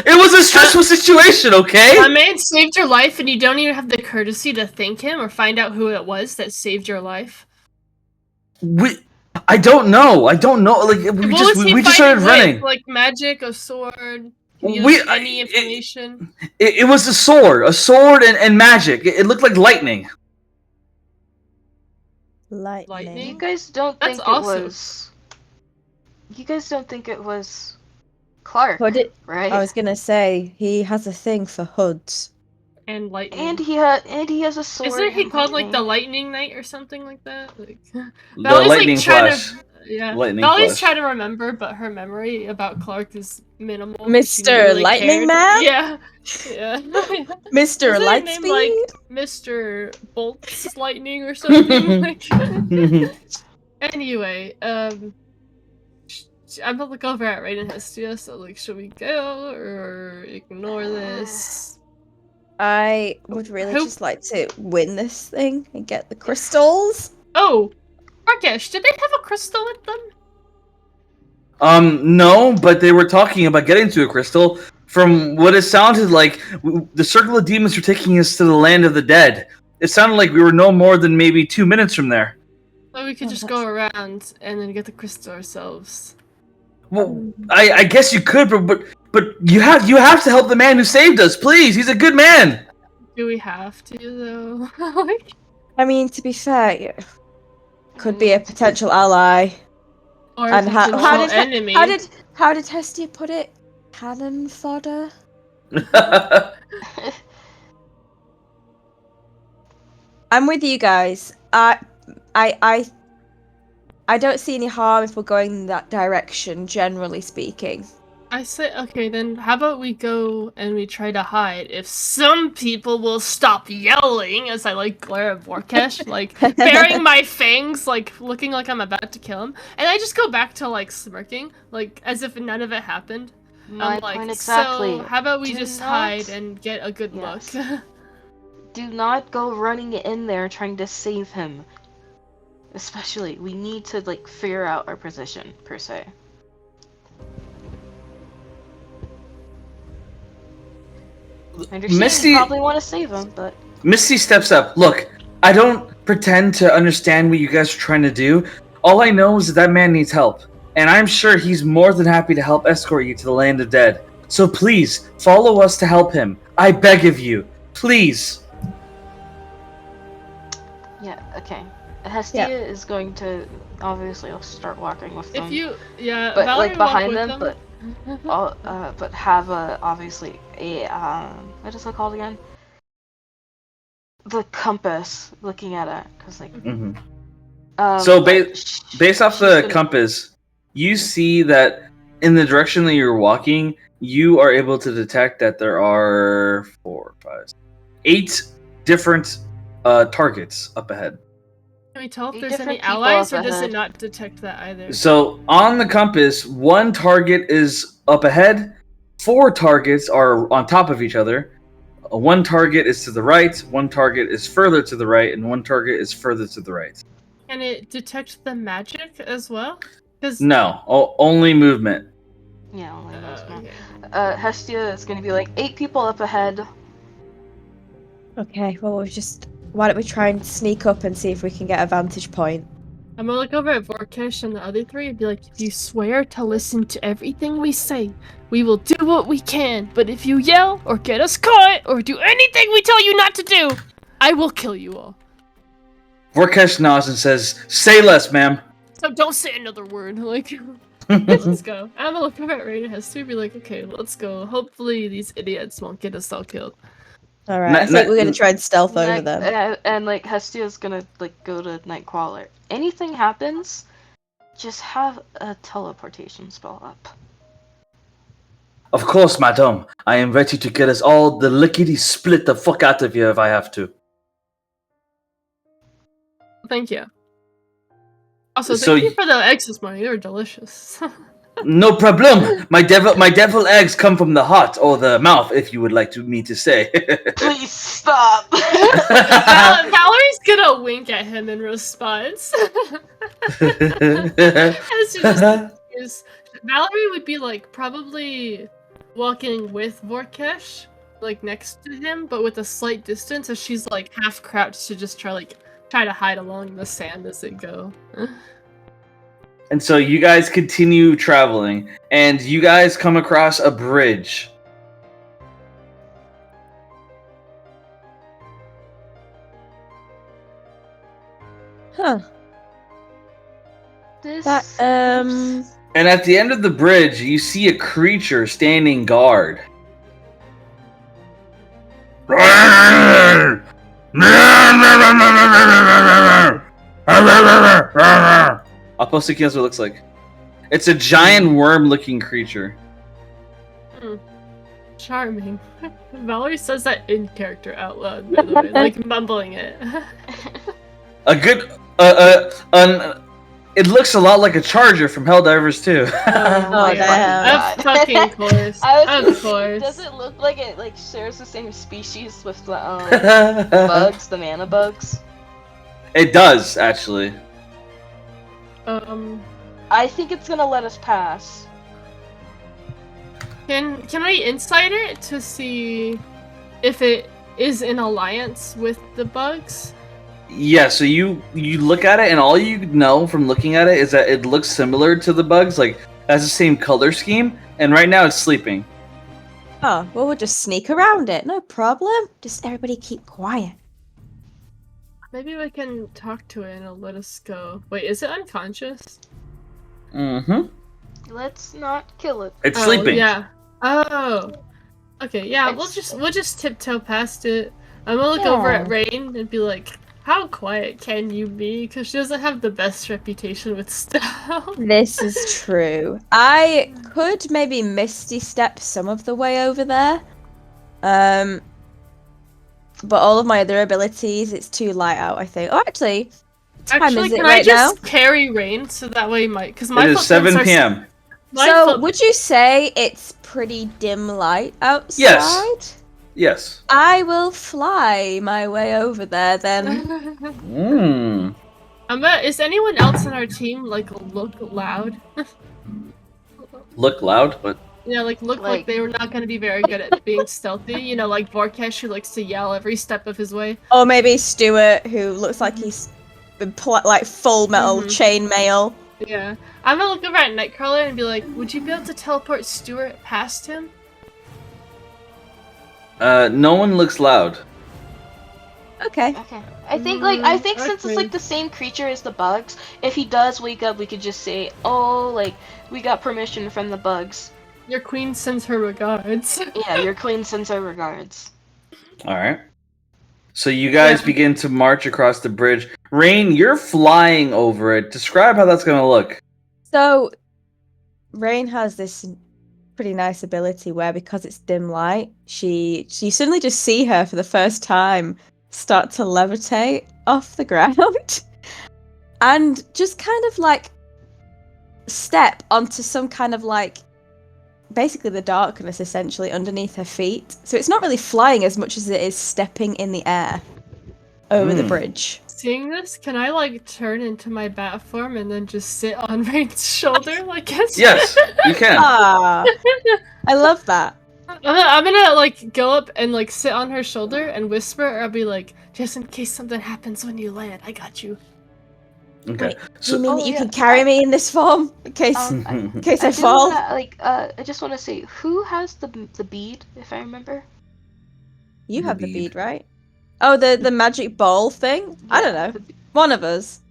Really? a stressful situation, okay? A man saved your life and you don't even have the courtesy to thank him or find out who it was that saved your life? I don't know. We What was he just fighting started running. with? Like magic, a sword? Any information? It was a sword and magic. It looked like lightning. Lightning. You guys don't That's think awesome. it was. You guys don't think it was Clark, right? I was gonna say he has a thing for hoods. And lightning. And he has a sword. Isn't he and called like the lightning. Lightning Knight or something like that? The lightning flash. Yeah. lightning Dolly's flash. trying to remember, but her memory about Clark is minimal. 'cause she Mr. never really Lightning cared. Man? Yeah. Yeah. Mr. Isn't her name like Lightspeed? Mr. Bolt's Lightning or something? Like, anyway, I'm gonna look over at Rain and Hestia, so like, should we go or ignore this? I would really Who- just like to win this thing and get the crystals. Oh, Rakesh, did they have a crystal with them? No, but they were talking about getting to a crystal. From what it sounded like, the circle of demons were taking us to the land of the dead. It sounded like we were no more than maybe 2 minutes from there. So we could Oh, just go around and then get the crystal ourselves. Well, I guess you could, but you have to help the man who saved us, please. He's a good man. Do we have to though? Like, I mean, to be fair, yeah, could be a potential ally. or And a how potential did enemy? how did Hestia put it? Cannon fodder. I'm with you guys. I don't see any harm if we're going in that direction, generally speaking. I say, okay, then how about we go and we try to hide? If some people will stop yelling as I like glare at Vorkesh, like baring my fangs, like looking like I'm about to kill him, and I just go back to like smirking, like as if none of it happened. My I'm like, point exactly. so how about we Do just not- hide and get a good Yes. look? Do not go running in there trying to save him. Especially, we need to like figure out our position per se. I understand Misty- you probably want to save him, but Misty steps up. Look, I don't pretend to understand what you guys are trying to do. All I know is that man needs help, and I'm sure he's more than happy to help escort you to the land of dead. So please, follow us to help him. I beg of you. Please. yeah, okay. Hestia is going to obviously start walking with them. If you, yeah, but Valerie like walk behind with them, but have obviously a what is it called again? The compass, looking at it, because like Mhm. so Based off the compass, you see that in the direction that you're walking, you are able to detect that there are 8 different targets up ahead. Can we tell if Eight there's any different people allies, up or does it ahead. not detect that either? So on the compass, 1 target is up ahead, 4 targets are on top of each other. 1 target is to the right, 1 target is further to the right, and 1 target is further to the right. Can it detect the magic as well? Because No, only movement. yeah, only those men. okay. Hestia is going to be like 8 people up ahead. Okay, well why don't we try and sneak up and see if we can get a vantage point? I'm gonna look over at Vorkesh and the other 3 and be like, if you swear to listen to everything we say, we will do what we can. But if you yell or get us caught or do anything we tell you not to do, I will kill you all. Vorkesh nods and says, "Say less, ma'am." So don't say another word. Like, let's go. I'm gonna look over at Rain and Hester and be like, okay, let's go. Hopefully these idiots won't get us all killed. Alright, I think we're gonna try and stealth over them. And like Hestia's gonna like go to Nightcrawler. Anything happens, just have a teleportation spell up. Of course, madame. I am ready to get us all the lickety split the fuck out of you if I have to. Thank you. Also, So thank you for the eggs this morning. They were delicious. No problem. My devil eggs come from the heart or the mouth, if you would like me to say. Please stop. Valerie's gonna wink at him in response. As soon as Valerie would be like probably walking with Vorkesh, like next to him, but with a slight distance, as she's like half crouched to just try to hide along the sand as they go. And so you guys continue traveling, and you guys come across a bridge. Huh. This That And at the end of the bridge, you see a creature standing guard. I'll post it. What it looks like. It's a giant worm-looking creature. Charming. Valerie says that in character out loud, by the way, like mumbling it. A good, it looks a lot like a charger from Helldivers too. Oh, damn. Of fucking course. Of course. Does it look like it like shares the same species with the bugs, the mana bugs? It does actually. I think it's gonna let us pass. Can I insight it to see if it is in alliance with the bugs? Yeah, so you look at it, and all you know from looking at it is that it looks similar to the bugs, like has the same color scheme, and right now it's sleeping. Oh, well, we'll just sneak around it. No problem. Just everybody keep quiet. Maybe we can talk to it and it'll let us go. Wait, is it unconscious? Mm-hmm. Let's not kill it. It's sleeping. Yeah. Oh. Okay, yeah, we'll just tiptoe past it. I'm gonna look over at Rain and be like, how quiet can you be? Because she doesn't have the best reputation with stealth. This is true. I could maybe Misty Step some of the way over there. But all of my other abilities, it's too light out, I think. Oh, actually, what time is it can right I just now? carry Rain so that way because my It is 7 p.m. So, would you say it's pretty dim light outside? Yes. I will fly my way over there then. Is anyone else on our team like look loud? Look loud, but Yeah, like look like they were not going to be very good at being stealthy. You know, like Vorkesh, who likes to yell every step of his way. Or maybe Stuart, who looks like he's been like full metal chainmail. Yeah, I'm gonna look over at Nightcrawler and be like, "Would you be able to teleport Stuart past him?" no one looks loud. Okay. I think since it's like the same creature as the bugs, if he does wake up, we could just say, "Oh, like we got permission from the bugs." Your queen sends her regards. Yeah, your queen sends her regards. All right. So you guys begin to march across the bridge. Rain, you're flying over it. Describe how that's going to look. So, Rain has this pretty nice ability where, because it's dim light, you suddenly just see her for the first time start to levitate off the ground and just kind of like step onto some kind of like basically the darkness essentially underneath her feet. So it's not really flying as much as it is stepping in the air over the bridge. Seeing this, can I like turn into my bat form and then just sit on Rain's shoulder like this? Yes, you can. Ah, I love that. I'm gonna like go up and like sit on her shoulder and whisper, or I'll be like, just in case something happens when you land, I got you. Okay. Wait, you mean that you can carry me in this form in case I fall? I just want to say, who has the bead, if I remember? You have the bead, right? Oh, the magic ball thing? Yeah, I don't know. One of us.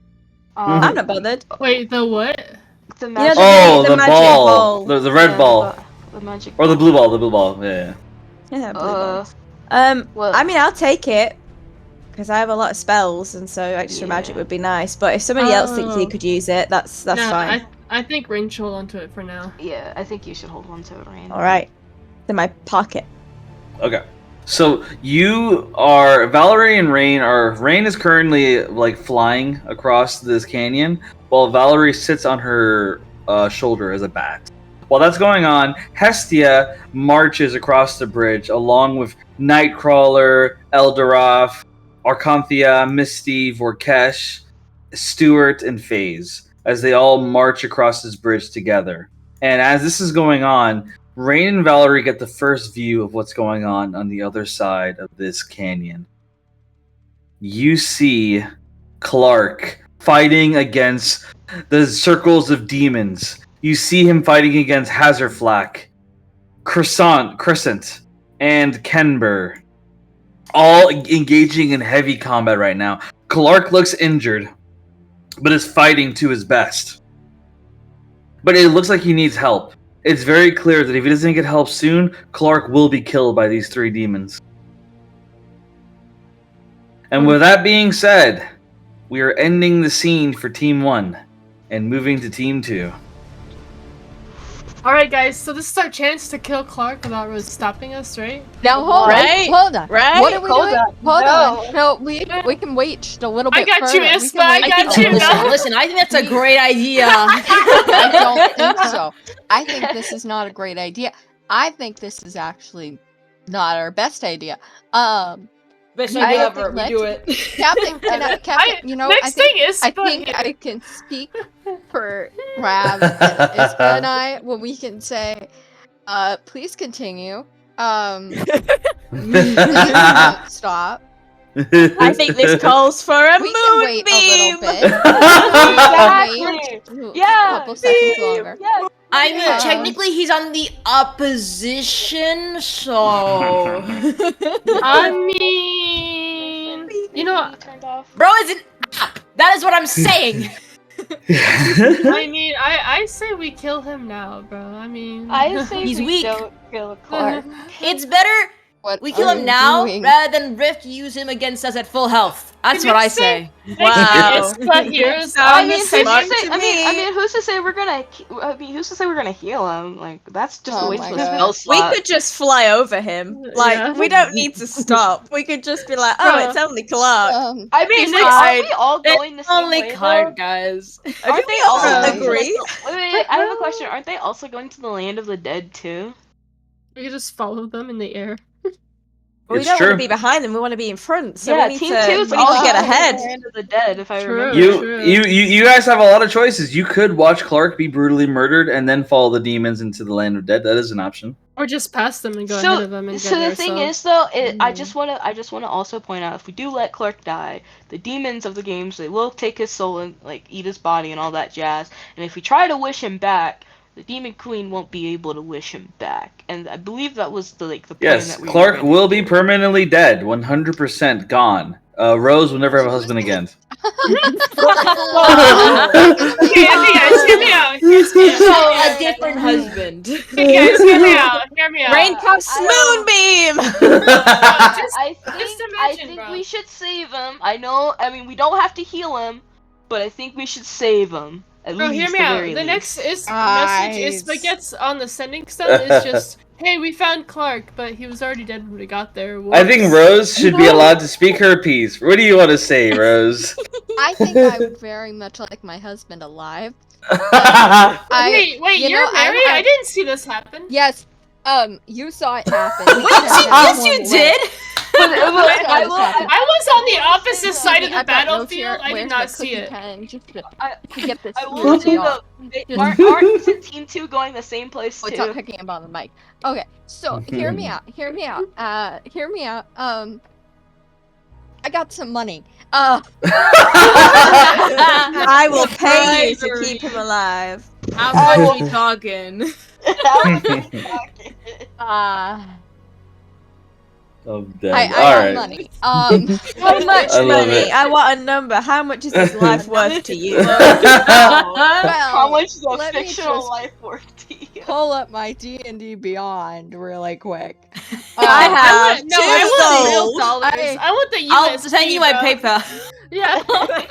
I'm not bothered. Wait, the what? The magic the magic ball. The red ball. The magic or the blue ball. The blue ball. Yeah. Yeah, blue ball. I mean, I'll take it. Because I have a lot of spells, and so extra magic would be nice. But if somebody else thinks he could use it, that's fine. I think Rain should hold onto it for now. Yeah, I think you should hold on to it, Rain. Alright. It's in my pocket. Okay. So you are Valerie and Rain is currently like flying across this canyon, while Valerie sits on her shoulder as a bat. While that's going on, Hestia marches across the bridge along with Nightcrawler, Eldaroth, Arcanthia, Misty, Vorkesh, Stuart, and FaZe, as they all march across this bridge together. And as this is going on, Rain and Valerie get the first view of what's going on the other side of this canyon. You see Clark fighting against the circles of demons. You see him fighting against Hazardflack, Crescent, and Kenber, all engaging in heavy combat right now. Clark looks injured, but is fighting to his best. But it looks like he needs help. It's very clear that if he doesn't get help soon, Clark will be killed by these three demons. And with that being said, we are ending the scene for Team 1. And moving to Team 2. Alright, guys, so this is our chance to kill Clark without Rose stopping us, right? Now hold Right? on, hold on. Right? What are we Hold doing? on. Hold No. on. No, we can wait just a little I bit got you, further. We Ispa, can I wait got a you. little bit. Listen, I think that's a great idea. I don't think so. I think this is not a great idea. I think this is actually not our best idea. Best You idea know, ever. We let's- do it. Captain, Captain, you know, I Next think thing is, I think I can speak for Rav and Ispa and I when we can say, please continue. Please don't stop. I think this calls for a We can wait a little moonbeam. bit. Exactly. Wait Yeah. a couple seconds longer. Yeah. I mean, Um, technically, he's on the opposition, so. I mean, you know, Turned off. Bro is an app. That is what I'm saying. I mean, I say we kill him now, bro. I mean, I say He's we weak. don't kill Clark. It's better What we kill are him you now doing? rather than Rift use him against us at full health. That's Did what you I say- say. Wow. But here's Sound who's smart to say? to I me. mean, who's to say we're gonna? who's to say we're gonna heal him? Like that's just a Oh waste my of a God. spell We slot. could just fly over him. Like, Yeah. we don't need to stop. We could just be like, oh, Bruh. it's only Clark. I mean, Be aren't fine. we all going the same Only way? Clark, guys. Aren't they all also going to, agree? wait, I have a question. Aren't they also going to the land of the dead too? we could just follow them in the air. We It's don't want true. to be behind them. We want to be in front. So yeah, we need Team to, 2 we is need also to get going to ahead. the land of the dead. If I True. remember. You guys have a lot of choices. You could watch Clark be brutally murdered and then follow the demons into the land of dead. That is an option. Or just pass them and go So, ahead of them and so get the thing ourselves. is though, I Mm. just wanna also point out, if we do let Clark die, the demons of the games, they will take his soul and like eat his body and all that jazz. And if we try to wish him back, the demon queen won't be able to wish him back. And I believe that was the plan Yes, that we were Clark going will to be do. permanently dead, 100% gone. Rose will never have a husband again. Okay, guys, hear me out. So, a different husband. Hey guys, hear me out. Hear me out. Rain comes moonbeam! I just I imagine, think bro. we should save him. I mean, we don't have to heal him, but I think we should save him. At Bro, least, hear me the out. very The least. next message Nice. Ispa gets on the sending stone is just, hey, we found Clark, but he was already dead when we got there. I think Whoops. Rose should be allowed to speak her piece. What do you want to say, Rose? I think I would very much like my husband alive. I, Wait, you you're know, I married? I have- didn't see this happen. Yes, you saw it happen. Yes, you did. But I I was on the opposite say side of I've the got notes battlefield. here. I did Where's not my see cookie it. pen just to I get this I will say easy off. though, Just- aren't Team 2 going the same place Oh, too? stop picking up on the mic. Okay, so hear me out. Hear me out. Hear me out. I got some money. I will pay you to Bribery. keep him alive. How much we talking? I'm dead. I All got right. money. How much I love money? it. I want a number. How much is his life worth to you? How Well, much is a let me fictional just life worth to you? pull up my D&D Beyond really quick. I have No, I want real souls. dollars. I want the USD, I'll send you my bro. PayPal. Yeah.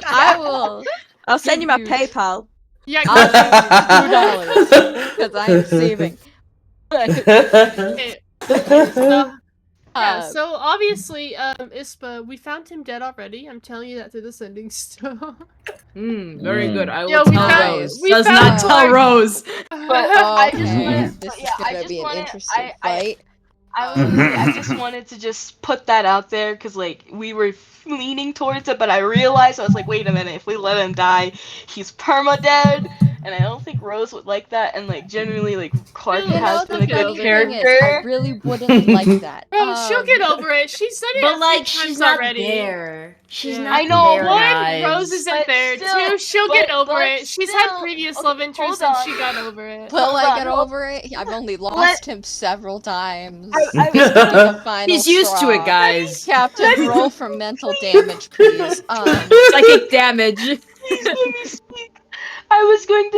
I will. I'll send you my Give you- PayPal. Yeah, I'll give you $2 because I'm saving. okay. So, yeah, Uh, so obviously, Ispa, we found him dead already. I'm telling you that through the sending stone. Very good. I will Yo, we tell found- Rose. we Does found not tell Clark. Rose. I just okay, wanted- this is yeah, I gonna just be an wanted- interesting I- fight. I just wanted to just put that out there because like we were leaning towards it, but I realized I was like, wait a minute, if we let him die, he's perma dead, and I don't think Rose would like that. And like generally, like Clark You has know, been the a funny good thing is, I character. really wouldn't like that. Bro, she'll get over it. She's done it But a like, few she's times not already. there. She's Yeah. not I know, there, One, guys. Rose isn't But there. still- Two, she'll get over but it. She's had still- previous okay, love interests hold and on. she got over it. Will Hold I on, get hold- over it? I've only lost him several times. I- This will be the final He's used to it, straw. guys. Captain, roll for mental damage, please. Psychic damage. Please let me speak. I was going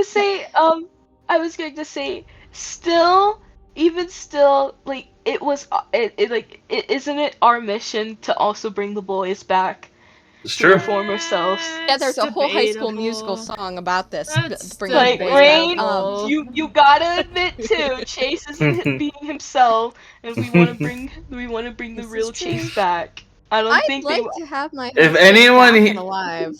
to say, still, even still, like isn't it our mission to also bring the boys back? It's to true. their former selves. Yeah, there's a whole High School Debatable. Musical song about this. That's bringing Like, the boys Rain, back. you gotta admit too, Chase isn't being himself, and we want to bring the This real is true. Chase back. I don't I'd think like they. to have my If husband anyone back he- and alive.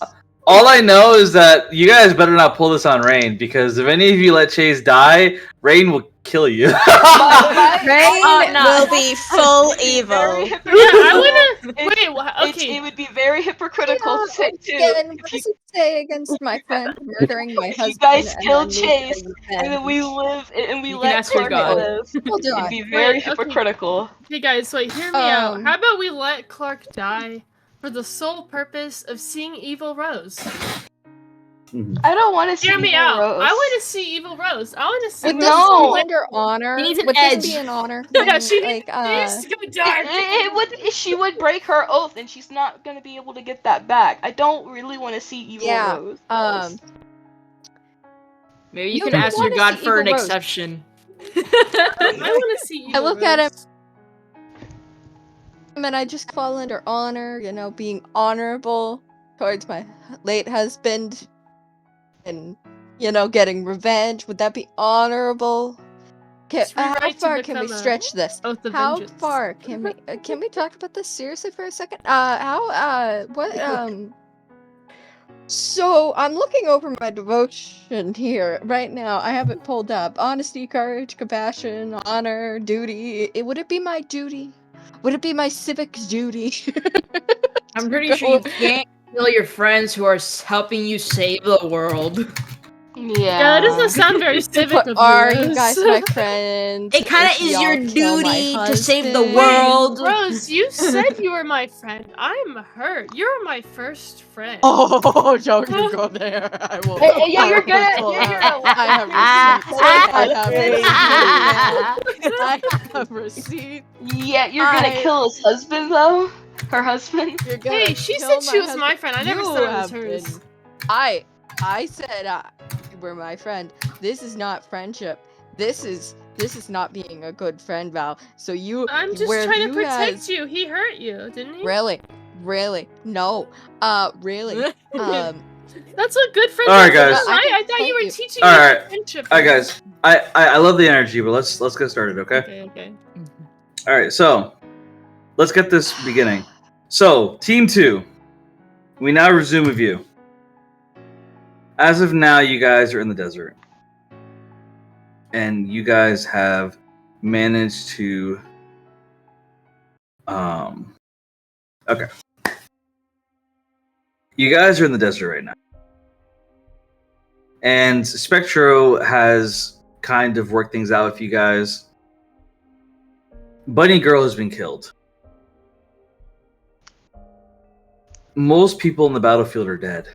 All I know is that you guys better not pull this on Rain, because if any of you let Chase die, Rain will kill you. Rain no. will be full evil. Very Yeah, hypocritical. I wanna. It's- Wait, okay. It would be very hypocritical to say too. Again, what If you, does it say against my friend murdering my if you husband? guys and kill then me Chase, getting and then we revenge? live, and we You can let ask your Clark god. live, Hold it'd on. be very Wait, okay. hypocritical. Hey guys, wait, hear me out. Um, How about we let Clark die for the sole purpose of seeing Evil Rose? I don't want to see Hear me Evil out. Rose. I want to see Evil Rose. I want to see. Would this No. be under honor? He needs an Would edge. this be an honor Yeah, thing? she like, needs to go dark. It would. She would break her oath, and she's not gonna be able to get that back. I don't really want to see Evil Yeah, Rose. Maybe you You can don't ask your wanna god see for an Evil Rose. exception. I want to see. Evil look at him. Rose. and I just fall under honor, you know, being honorable towards my late husband and, you know, getting revenge. Would that be honorable? Just How rewrite to far can we become a stretch this? Oath of How Vengeance. far can we talk about this seriously for a second? So I'm looking over my devotion here right now. I have it pulled up. Honesty, courage, compassion, honor, duty. Would it be my duty? Would it be my civic duty? I'm pretty sure you can't kill your friends who are helping you save the world. Yeah. Yeah, that doesn't sound very civic But of are you, you Rose. guys my friends? It kind if of is y'all your kill my duty to save the husband? world. Wait, Rose, you said you were my friend. I'm hurt. You're my first friend. Oh, don't you go there. I will. Yeah, I you're will gonna. pull You're out. gonna. I have receipts. I have receipts. Yeah, you're gonna I- kill his husband though. Her husband. You're gonna Hey, she kill said she was husband. my friend. I never You said I was have hers. been- I said you were my friend. This is not friendship. This is not being a good friend, Val. So you. I'm just where trying to you protect guys- you. He hurt you, didn't he? Really? No. Really. That's what good friends All right, are. guys. I thought you were Thank teaching All me right. friendship. All right, guys. I love the energy, but let's get started, okay? Okay. All right, so let's get this beginning. So, Team 2, we now resume with you. As of now, you guys are in the desert. And you guys have managed to... Okay. You guys are in the desert right now. And Spectro has kind of worked things out with you guys. Bunny Girl has been killed. Most people in the battlefield are dead.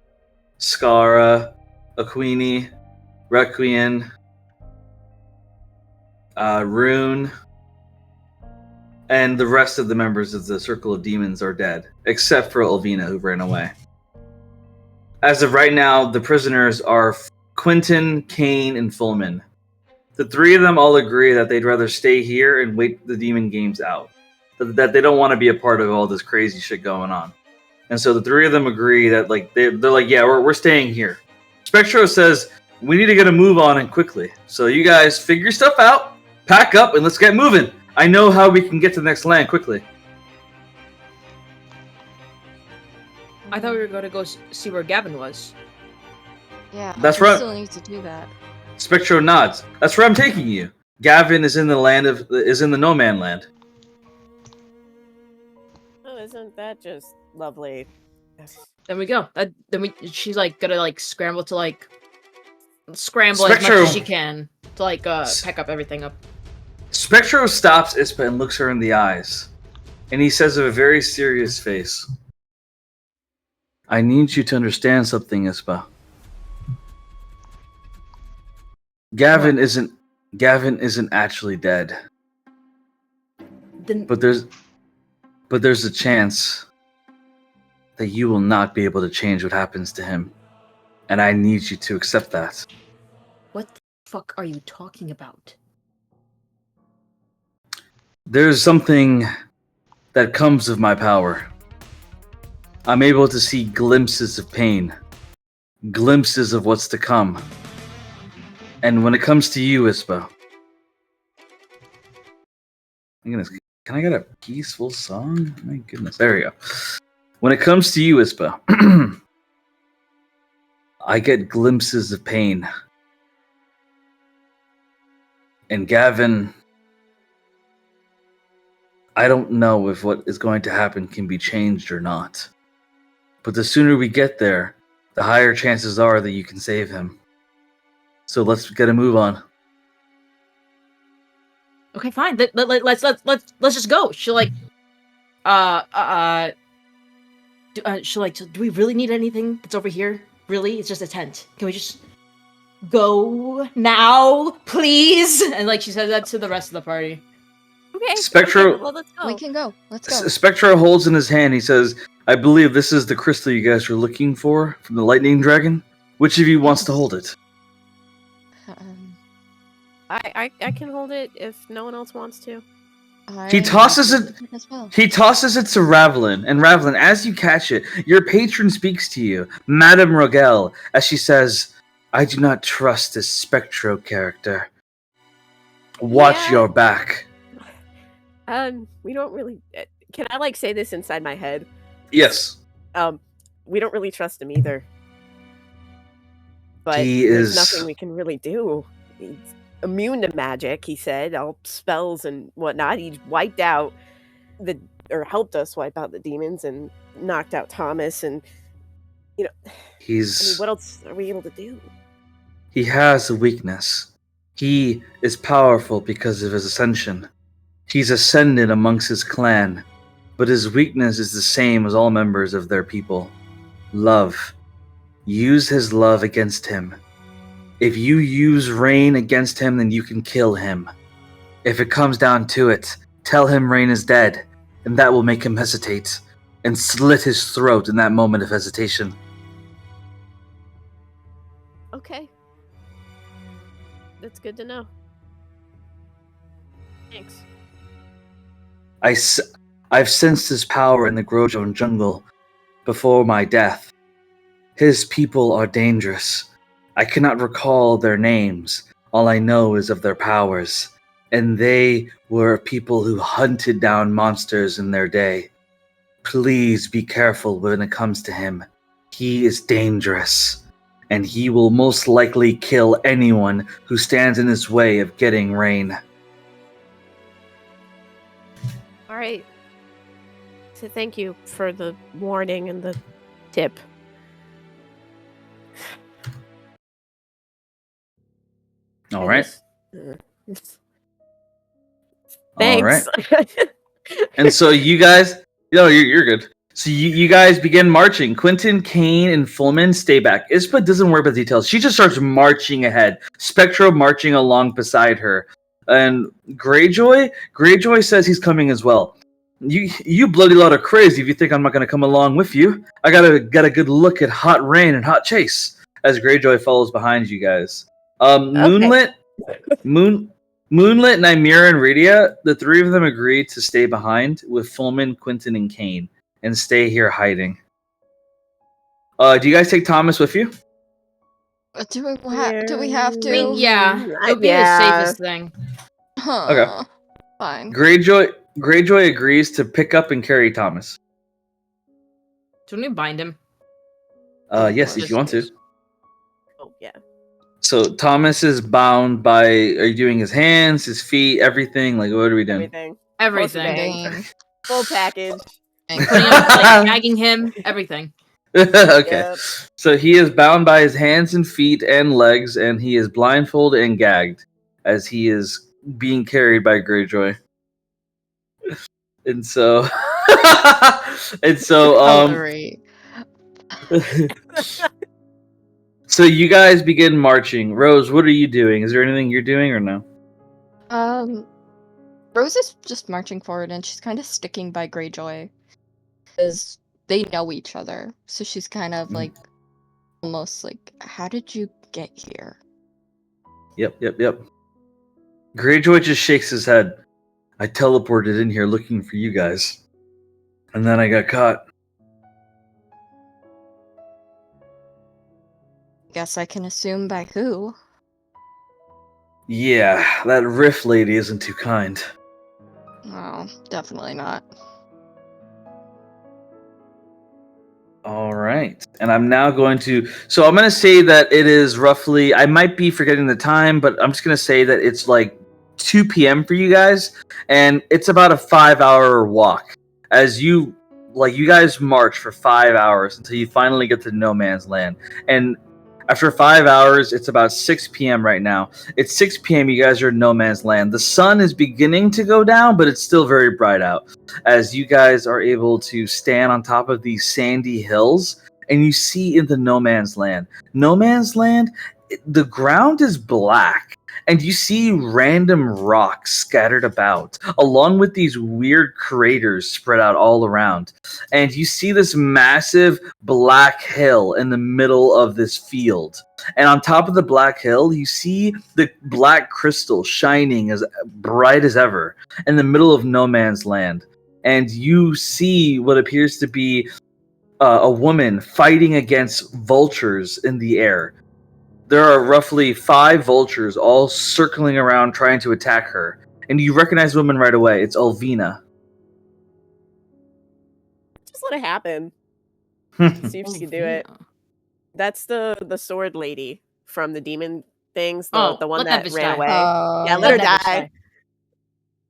Skara, Aquini, Requiem, Rune, and the rest of the members of the Circle of Demons are dead, except for Elvina, who ran away. As of right now, the prisoners are Quentin, Kane, and Fullman. The three of them all agree that they'd rather stay here and wait the demon games out. That they don't want to be a part of all this crazy shit going on. And so the three of them agree that they're like, yeah, we're staying here. Spectro says, we need to get a move on and quickly. So you guys figure stuff out, pack up, and let's get moving. I know how we can get to the next land quickly. I thought we were going to go see where Gavyn was. Yeah. That's we right. Still need to do that. Spectro nods. That's where I'm taking you. Gavyn is in the no man land. Oh, isn't that just lovely? Then we go. She's like gonna like scramble as much Spectro- as she can to pack up everything up. Spectro stops Ispa and looks her in the eyes. And he says with a very serious face, I need you to understand something, Ispa. Gavyn isn't actually dead. Then But there's a chance that you will not be able to change what happens to him. And I need you to accept that. what the fuck are you talking about? There's something that comes of my power. I'm able to see glimpses of pain, glimpses of what's to come. And when it comes to you, Ispa, my goodness, can I get a peaceful song? My goodness, there we go. When it comes to you, Ispa, I get glimpses of pain. And Gavyn, I don't know if what is going to happen can be changed or not. But the sooner we get there, the higher chances are that you can save him. So let's get a move on. Okay, fine. Let's just go. She'll like, do we really need anything that's over here? Really? It's just a tent. Can we just go now, please? And like she says that to the rest of the party. Okay. Spectro- Okay, well, let's go. We can go. Let's go. Spectro holds in his hand, he says, I believe this is the crystal you guys are looking for from the lightning dragon. Which of you wants to hold it? I can hold it if no one else wants to. He tosses it. As well. He tosses it to Ravlin, and Ravlin, as you catch it, your patron speaks to you, Madame Rogel, as she says, I do not trust this Spectro character. Watch Yeah. your back. We don't really. Can I like say this inside my head? Yes. We don't really trust him either. But He there's is- nothing we can really do. He's immune to magic, he said, all spells and whatnot. He wiped out or helped us wipe out the demons and knocked out Thomas. And I mean, what else are we able to do? He has a weakness. He is powerful because of his ascension. He's ascended amongst his clan, but his weakness is the same as all members of their people. Love. Use his love against him. If you use Rain against him, then you can kill him. If it comes down to it, tell him Rain is dead, and that will make him hesitate, and slit his throat in that moment of hesitation. Okay. That's good to know. Thanks. I've sensed his power in the Grojon jungle before my death. His people are dangerous. I cannot recall their names. All I know is of their powers. And they were people who hunted down monsters in their day. Please be careful when it comes to him. He is dangerous. And he will most likely kill anyone who stands in his way of getting Rain. All right. So thank you for the warning and the tip. All right. Thanks. All right. And so you guys, you're good. So you guys begin marching. Quentin, Kane, and Fullman stay back. Ispa doesn't worry about the details. She just starts marching ahead. Spectro marching along beside her. And Greyjoy says he's coming as well. You bloody lot of crazy if you think I'm not going to come along with you. I gotta get a good look at Hot Rain and Hot Chase as Greyjoy follows behind you guys. Moonlit, Nymeria, and Radia, the three of them agreed to stay behind with Fullman, Quentin, and Kane and stay here hiding. Do you guys take Thomas with you? Do we have to? I mean, yeah, it would be Yeah. the safest thing. Huh. Okay. Fine. Greyjoy agrees to pick up and carry Thomas. Shouldn't we bind him? Yes, if you want to. Oh, yeah. So Thomas is bound by. Are you doing his hands, his feet, everything? Like, what are we doing? Everything. Everything. Dang. Full package. Putting up, like, gagging him. Everything. Okay. Yep. So he is bound by his hands and feet and legs, and he is blindfolded and gagged as he is being carried by Greyjoy. And so, Colory. so you guys begin marching. Rose, what are you doing? Is there anything you're doing or no? Rose is just marching forward, and she's kind of sticking by Greyjoy because they know each other. So she's kind of like, almost like, "How did you get here?" Yep. Greyjoy just shakes his head. I teleported in here looking for you guys, and then I got caught. Guess I can assume by who. Yeah, that Rift lady isn't too kind. No, definitely not. All right. And I'm now going to. So I'm going to say that it is roughly. I might be forgetting the time, but I'm just going to say that it's like 2 p.m. for you guys. And it's about a 5-hour walk. As you. Like, you guys march for 5 hours until you finally get to No Man's Land. And after 5 hours, it's about 6 p.m. right now. It's 6 p.m. You guys are in No Man's Land. The sun is beginning to go down, but it's still very bright out. As you guys are able to stand on top of these sandy hills, and you see into No Man's Land. No Man's Land, the ground is black. And you see random rocks scattered about, along with these weird craters spread out all around. And you see this massive black hill in the middle of this field. And on top of the black hill, you see the black crystal shining as bright as ever in the middle of No Man's Land. And you see what appears to be a woman fighting against vultures in the air. There are roughly 5 vultures all circling around trying to attack her. And you recognize the woman right away. It's Ulvina. Just let it happen. See if she can do it. That's the sword lady from the demon things. The one that ran die. away. Oh, Yeah, let her die.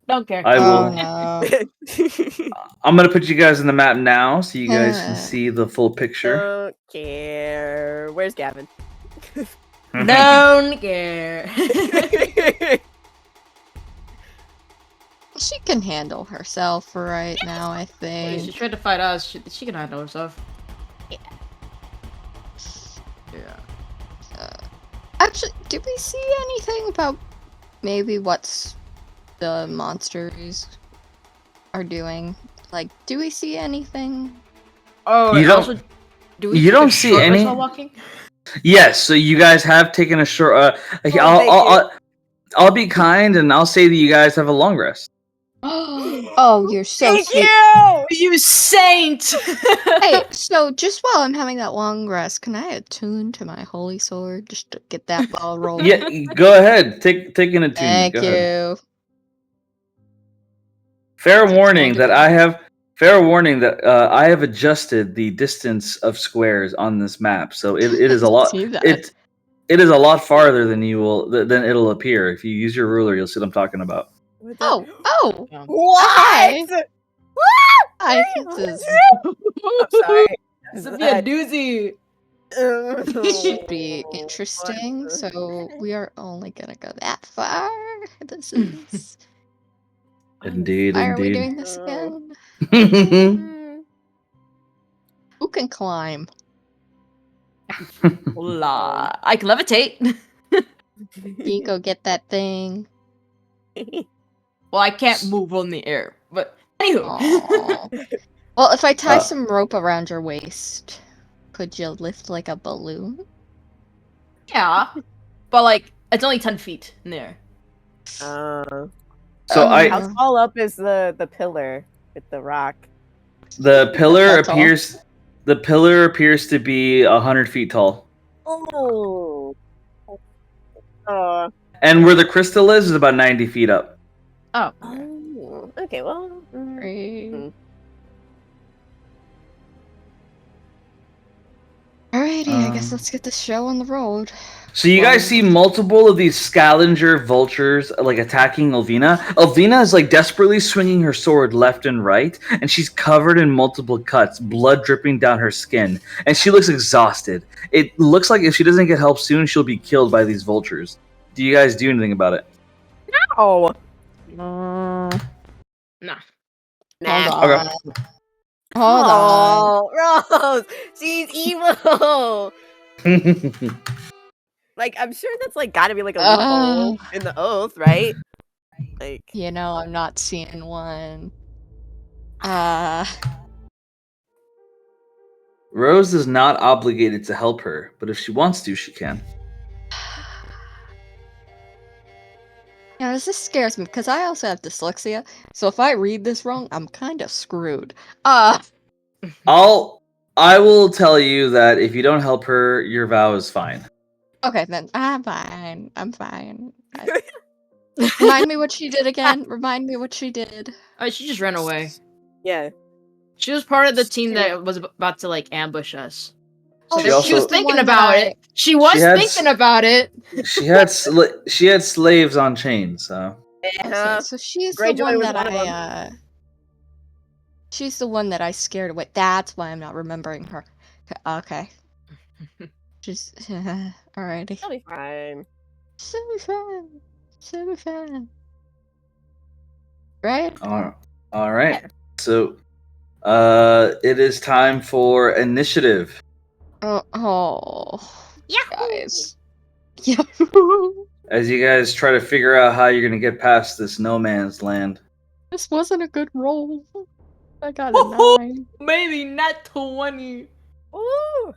Don't care. I Oh will. no. I'm going to put you guys on the map now so you guys can see the full picture. Don't care. Where's Gavyn? Don't care. She can handle herself right now, I She think. tried to fight us. She can handle herself. Yeah. Actually, did we see anything about maybe what's the monsters are doing? Like, do we see anything? Oh, You and don't- also, do we you take a don't see short rest any- while walking? Yes, so you guys have taken a short. I'll be kind and I'll say that you guys have a long rest. Oh, you're so Thank sweet. you! You saint! Hey, so just while I'm having that long rest, can I attune to my holy sword just to get that ball rolling? Yeah, go ahead. Take an attunement. Thank Go ahead. you. Fair warning that I have adjusted the distance of squares on this map, so it is a lot. See that. It is a lot farther than it'll appear. If you use your ruler, you'll see what I'm talking about. What the- Oh, What? I just I'm sorry. This would be a doozy. this should be interesting. So we are only gonna go that far. This is. Indeed, Why are we indeed. doing this again? Who can climb? Hola. I can levitate. You go get that thing. Well, I can't move on the air, but anywho. Aw. Well, if I tie Uh. some rope around your waist, could you lift like a balloon? Yeah. But like, it's only 10 feet in the air. So How tall up is the pillar with the rock? the pillar How tall? appears to be 100 feet tall, Oh. and where the crystal is about 90 feet up. Oh. Oh. Okay. Well. Great. Alrighty, I guess let's get this show on the road. So you guys see multiple of these scavenger vultures like attacking Ulvina. Ulvina is like desperately swinging her sword left and right, and she's covered in multiple cuts, blood dripping down her skin, and she looks exhausted. It looks like if she doesn't get help soon, she'll be killed by these vultures. Do you guys do anything about it? Oh. Nah. Nah. Hold on. Hold on. Oh, Rose, she's evil. Like, I'm sure that's like got to be like a loophole in the oath, right? Like, You know, I'm not seeing one. Rose is not obligated to help her, but if she wants to, she can. Yeah, this scares me because I also have dyslexia. So if I read this wrong, I'm kind of screwed. I will tell you that if you don't help her, your vow is fine. Okay, then I'm fine. I'm fine. Remind me what she did again. Remind me what she did. She just ran away. Yeah. She was part of the team that was about to like ambush us. So Oh, She she also- was she's the thinking one that about I- it. She was had thinking s- about it. She had slaves on chains. So Okay, so she's the Greyjoy one was that one of she's the one that I scared away. That's why I'm not remembering her. Okay. She's alrighty. That'll be fine. So fun. So fun. Right? all right. So it is time for initiative. Guys. Yahoo! As you guys try to figure out how you're gonna get past this no man's land. This wasn't a good roll. I got a 9. Maybe not 20. Ooh.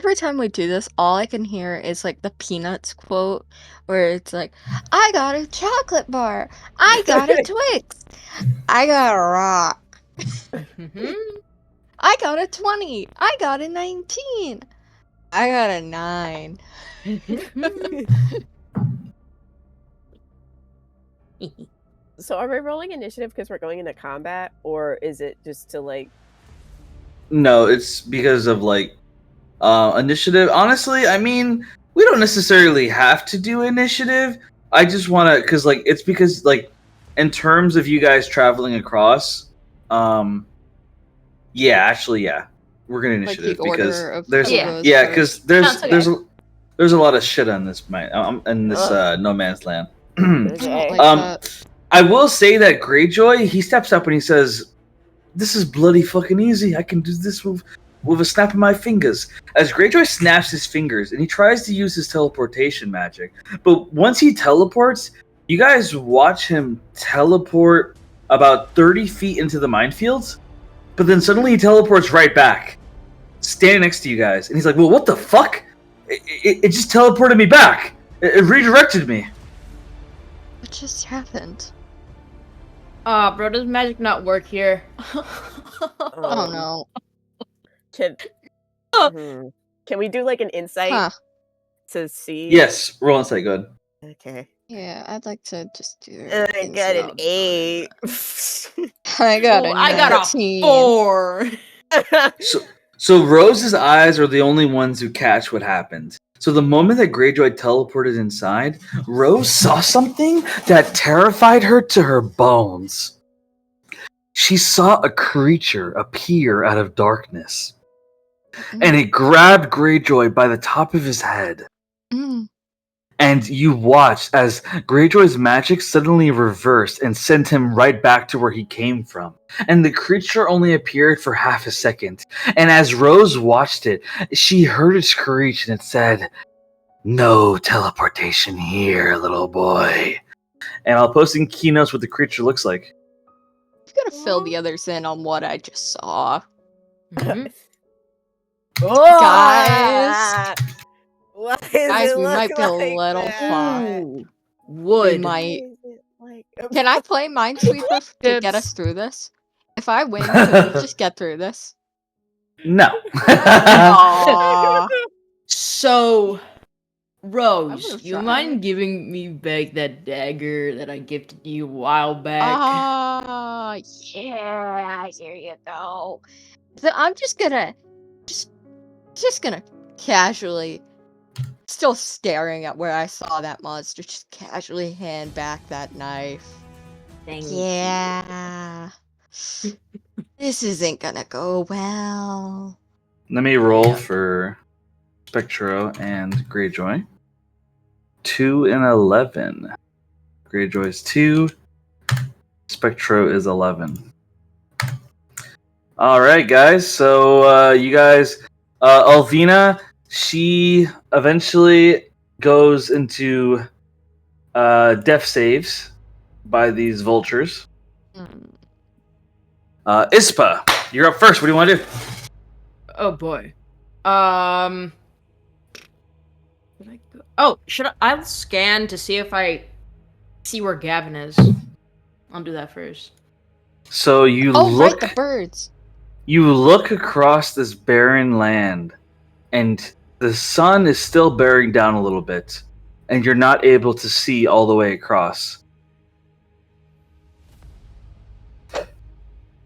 Every time we do this, all I can hear is like the Peanuts quote where it's like, I got a chocolate bar. I got a Twix. I got a rock. I got a 20. I got a 19. I got a 9. So are we rolling initiative because we're going into combat, or is it just to like? No, it's because of like initiative. Honestly, I mean, we don't necessarily have to do initiative. I just want to, because like it's because like in terms of you guys traveling across, yeah, actually, yeah, we're gonna Like the initiative because order of there's who Yeah. goes yeah, first. because Sounds okay. there's a lot of shit on this in this no man's land. I don't Okay. like that. I will say that Greyjoy, he steps up and he says, "This is bloody fucking easy. I can do this with a snap of my fingers." As Greyjoy snaps his fingers and he tries to use his teleportation magic, but once he teleports, you guys watch him teleport about 30 feet into the minefields, but then suddenly he teleports right back, standing next to you guys, and he's like, "Well, what the fuck? It just teleported me back. It redirected me." What just happened? Bro, does magic not work here? Oh no. Can, can we do like an insight Huh. to see? Yes, roll insight, good. Okay. Yeah, I'd like to just do I got an insight. 8. I got a I got 19. a 4. So Rose's eyes are the only ones who catch what happened. So the moment that Greyjoy teleported inside, Rose saw something that terrified her to her bones. She saw a creature appear out of darkness, and it grabbed Greyjoy by the top of his head. Mm. And you watched as Greyjoy's magic suddenly reversed and sent him right back to where he came from. And the creature only appeared for half a second. And as Rose watched it, she heard it screech and it said, "No teleportation here, little boy." And I'll post in keynotes what the creature looks like. I'm gonna fill the others in on what I just saw. Mhm. Guys. Why does Guys, it we look might be a like little that? far. Ooh, We wood. might. Why is it like- Can I play Minesweeper to get us through this? If I win, can we just get through this? No. Aww. So, I Rose, would've you tried. mind giving me back that dagger that I gifted you a while back? Ah, yeah, here you go. So I'm just gonna casually, still staring at where I saw that monster, just casually hand back that knife. Thank Yeah. This isn't gonna go well. Let me roll for Spectro and Greyjoy. 2 and 11. Greyjoy's 2. Spectro is 11. All right, guys. So you guys, Alvina, she eventually goes into death saves by these vultures. Mm. Ispa, you're up first. What do you want to do? Oh boy. Oh, I'll scan to see if I see where Gavyn is. I'll do that first. So you Oh, look. right, the birds. You look across this barren land, and the sun is still bearing down a little bit, and you're not able to see all the way across.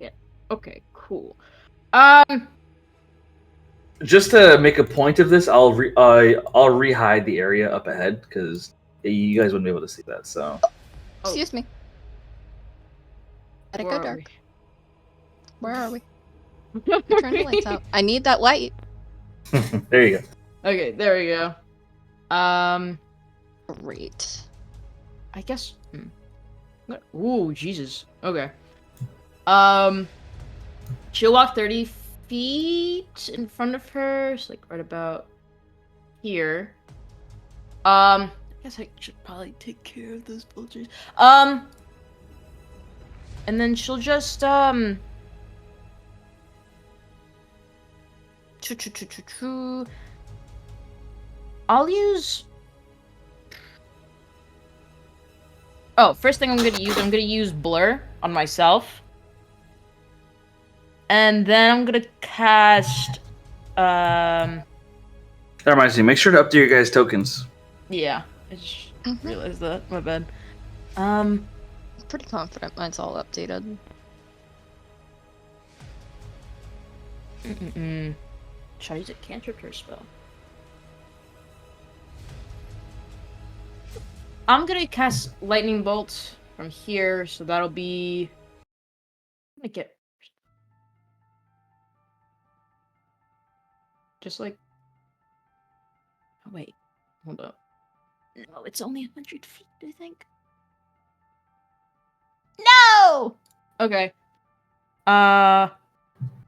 Yeah. Okay. Cool. Just to make a point of this, I'll re-hide the area up ahead because you guys wouldn't be able to see that. So, Excuse me. Let it go dark. Where are we? Turn the lights out. I need that light. there you go. Okay, there we go. Great. I guess. Ooh, Jesus. Okay. She'll walk 30 feet in front of her, so like right about here. I guess I should probably take care of those vultures. And then she'll just I'll use. Oh, first thing I'm gonna use blur on myself. And then I'm gonna cast That reminds me, make sure to update your guys' tokens. yeah. I just realized that. My bad. Pretty confident mine's all updated. Should I use a cantrip or a spell? I'm gonna cast lightning bolt from here, so that'll be. I'm gonna get. Just like. Oh wait, hold up. No, it's only 100 feet, I think. No. Okay.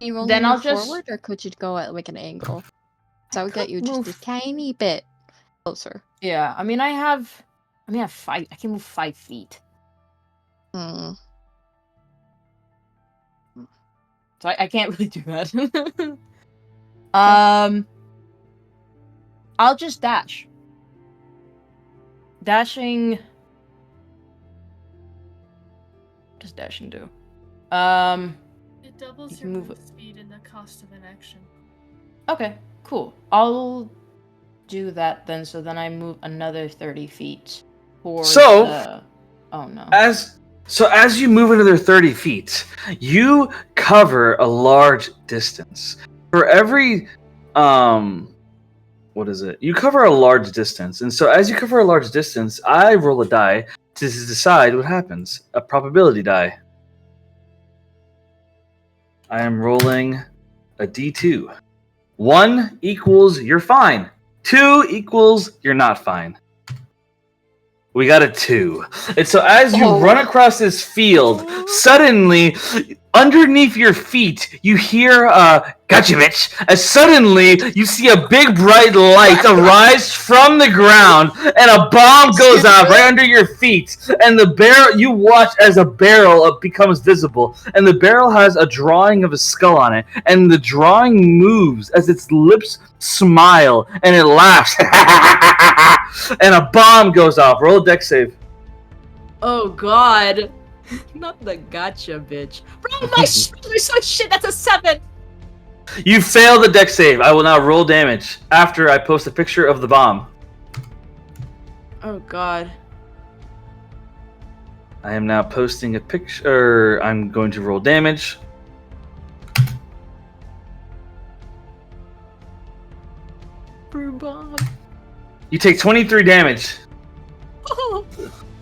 You only Then move I'll just forward, or could you go at like an angle? That would get you just a tiny bit closer. Yeah, I mean, I have 5. I can move 5 feet. Hmm. So I can't really do that. I'll just dash. Dashing. What does dashing do? It doubles your move move speed and the cost of an action. Okay, cool. I'll do that then. So then I move another 30 feet towards the... Oh no. As you move another 30 feet, you cover a large distance. For every what is it? You cover a large distance. And so as you cover a large distance, I roll a die to decide what happens. A probability die. I am rolling a d2. 1 equals you're fine. 2 equals you're not fine. We got a 2. And so as you run across this field, suddenly, underneath your feet, you hear, gotcha, bitch. As suddenly, you see a big bright light arise from the ground, and a bomb goes off right under your feet. And the barrel, you watch as a barrel becomes visible. And the barrel has a drawing of a skull on it. And the drawing moves as its lips smile, and it laughs. And a bomb goes off. Roll a dex save. Oh god. Not the gotcha, bitch. Bro, my so shit, that's a 7! You fail the dex save. I will now roll damage after I post a picture of the bomb. Oh god. I am now posting a picture. I'm going to roll damage. Bomb. You take 23 damage. Oh.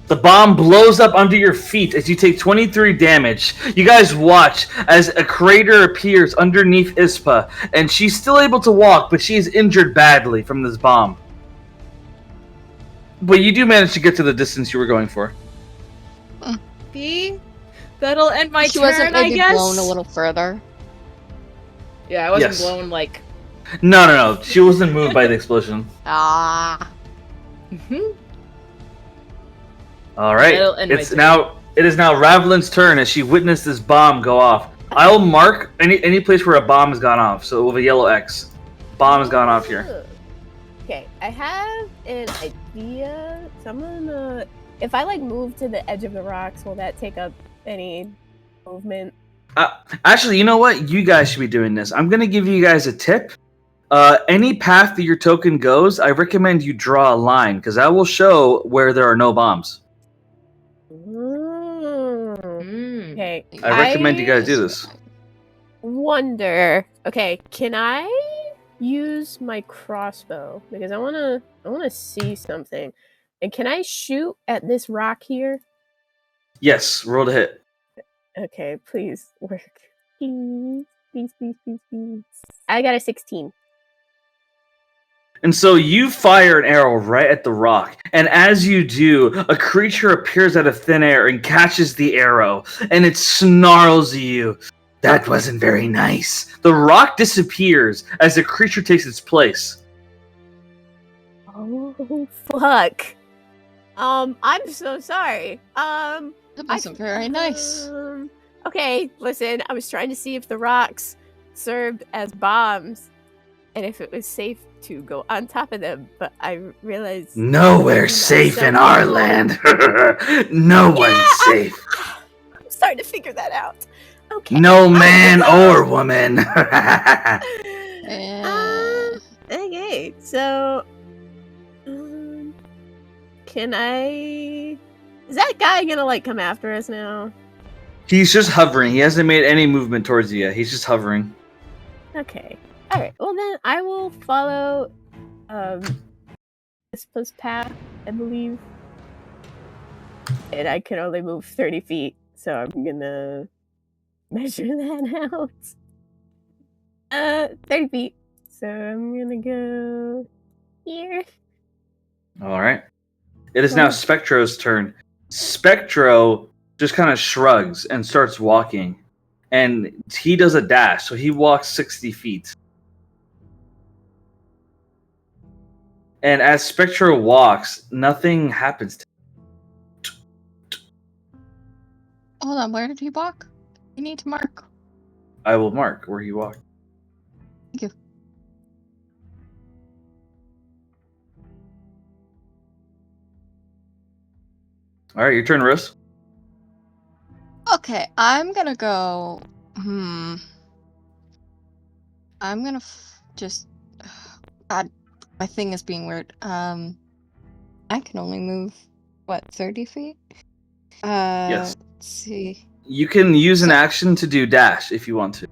The bomb blows up under your feet as you take 23 damage. You guys watch as a crater appears underneath Ispa, and she's still able to walk, but she is injured badly from this bomb. But you do manage to get to the distance you were going for. See? That'll end my She turn, wasn't maybe I guess. blown a little further. Yeah, I wasn't Yes. blown like... No. She wasn't moved by the explosion. Ah. All right. It is now Ravelin's turn as she witnessed this bomb go off. I'll mark any place where a bomb has gone off. So with a yellow X, bomb has gone off here. Okay, I have an idea. So I'm gonna, if I like move to the edge of the rocks, will that take up any movement? Actually, you know what? You guys should be doing this. I'm gonna give you guys a tip. Any path that your token goes, I recommend you draw a line because that will show where there are no bombs. Okay. I recommend you guys do this. Wonder. Okay, can I use my crossbow because I wanna see something, and can I shoot at this rock here? Yes, roll to hit. Okay, please work. Please, please, please, please, please. I got a 16. And so you fire an arrow right at the rock, and as you do, a creature appears out of thin air and catches the arrow, and it snarls at you. That wasn't very nice. The rock disappears as the creature takes its place. Oh fuck. I'm so sorry. That wasn't very nice. Okay, listen, I was trying to see if the rocks served as bombs and if it was safe to go on top of them, but I realized Nowhere's safe in our land. No one's safe. I'm starting to figure that out. Okay. No man or woman. Okay, so can I? Is that guy gonna like come after us now? He's just hovering. He hasn't made any movement towards you yet. He's just hovering. Okay. All right. Well, then I will follow this path, I believe, and I can only move 30 feet, so I'm gonna measure that out. 30 feet. So I'm gonna go here. All right. It is now Spectro's turn. Spectro just kind of shrugs and starts walking. And he does a dash, so he walks 60 feet. And as Spectro walks, nothing happens to him. Hold on, where did he walk? You need to mark. I will mark where he walked. Thank you. All right, your turn, Rose. Okay, I'm gonna go. I'm gonna just. God, my thing is being weird. I can only move 30 feet. Yes. Let's see. You can use an action to do dash if you want to.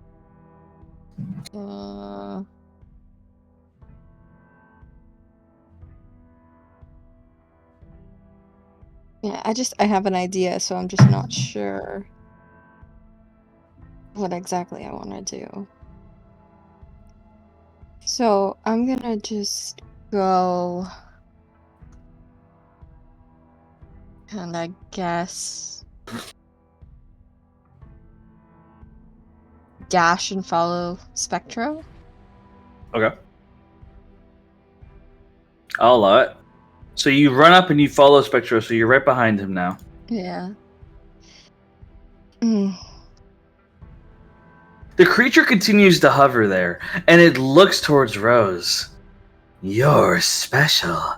Yeah, I have an idea, so I'm just not sure what exactly I want to do. So I'm gonna just go, and I guess dash and follow Spectro. Okay. I'll allow it. So you run up and you follow Spectro, so you're right behind him now. Yeah. The creature continues to hover there, and it looks towards Rose. You're special.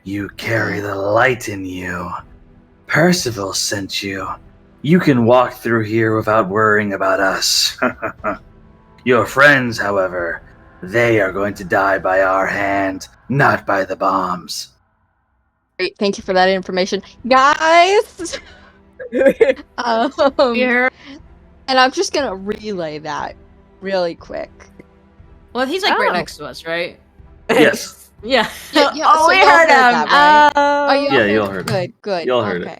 You carry the light in you. Percival sent you. You can walk through here without worrying about us. Your friends, however, they are going to die by our hand, not by the bombs. Great, thank you for that information, guys. Here. And I'm just gonna relay that really quick. Well, he's like right next to us, right? Yes. Yeah. Yeah, Oh, so we y'all heard him. that, right? Oh, Yeah, heard you'll it? heard it. Good. Y'all heard it. Okay.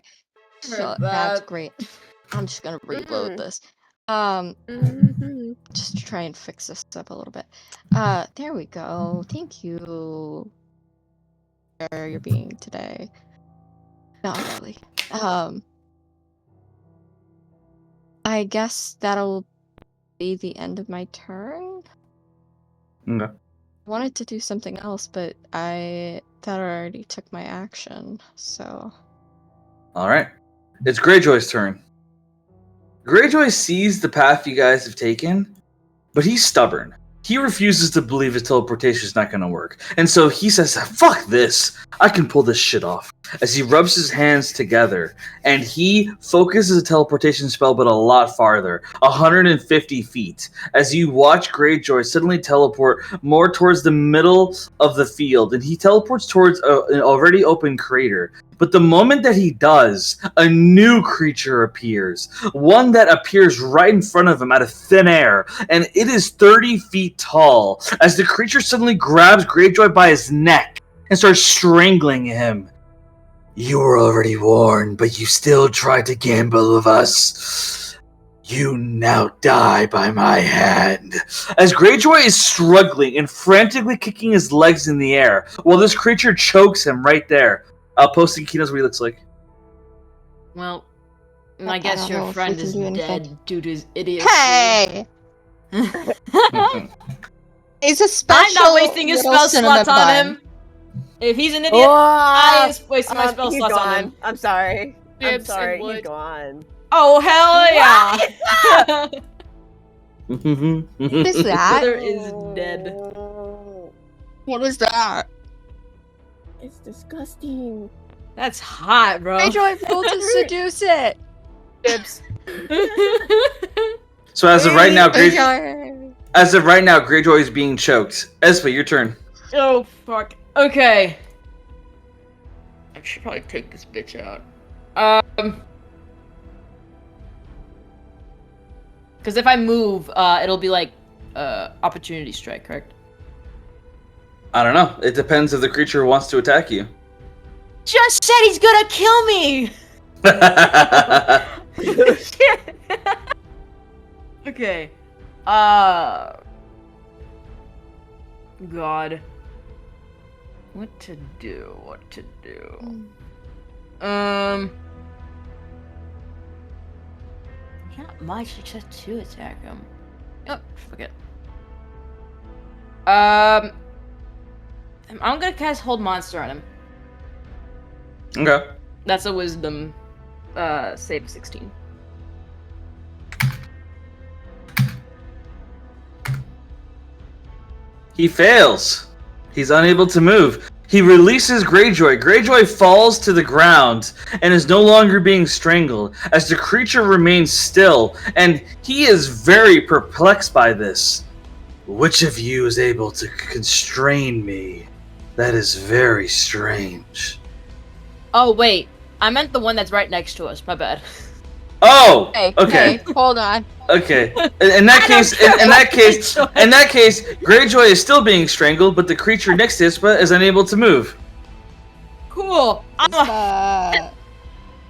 So that's great. I'm just gonna reload this. Just to try and fix this up a little bit. There we go. Thank you. Where you're being today. Not really. I guess that'll be the end of my turn. Okay. I wanted to do something else, but I thought I already took my action, so. All right. It's Greyjoy's turn. Greyjoy sees the path you guys have taken, but he's stubborn. He refuses to believe his teleportation is not going to work. And so he says, fuck this. I can pull this shit off. as he rubs his hands together, and he focuses a teleportation spell, but a lot farther, 150 feet, as you watch Greyjoy suddenly teleport more towards the middle of the field, and he teleports towards an already open crater. But the moment that he does, a new creature appears. One that appears right in front of him out of thin air. And it is 30 feet tall. As the creature suddenly grabs Greyjoy by his neck and starts strangling him. You were already warned, but you still tried to gamble with us. You now die by my hand. As Greyjoy is struggling and frantically kicking his legs in the air, while this creature chokes him right there. I'll post in Kino's what he looks like. Well, I guess don't know your if friend we can is do anything. dead due to his idiocy. Hey! It's a special. I'm not wasting his little spell cinema slots on bun. him. If he's an idiot, I am wasting my spell he's slots gone. on him. I'm sorry. I'm Bibs sorry. and He's wood. gone. Oh, hell yeah! What is that? Brother is dead. What is that? It's disgusting. That's hot, bro. Greyjoy, roll to seduce it. Bibs. So as of right now, Greyjoy. Greyjoy is being choked. Espa, your turn. Oh, fuck. Okay. I should probably take this bitch out. Because if I move, it'll be like, opportunity strike, correct? I don't know. It depends if the creature wants to attack you. Just said he's gonna kill me! Shit! Okay. God. What to do? Not much except to attack him. Oh, fuck it. I'm gonna cast Hold Monster on him. Okay. That's a Wisdom, save 16. He fails. He's unable to move. He releases Greyjoy. Greyjoy falls to the ground and is no longer being strangled as the creature remains still, and he is very perplexed by this. Which of you is able to constrain me? That is very strange. Oh, wait. I meant the one that's right next to us. My bad. Oh, Hey, okay. hey, hold on. Okay. In that case, Greyjoy is still being strangled, but the creature next to Ispa is unable to move. Cool. It's,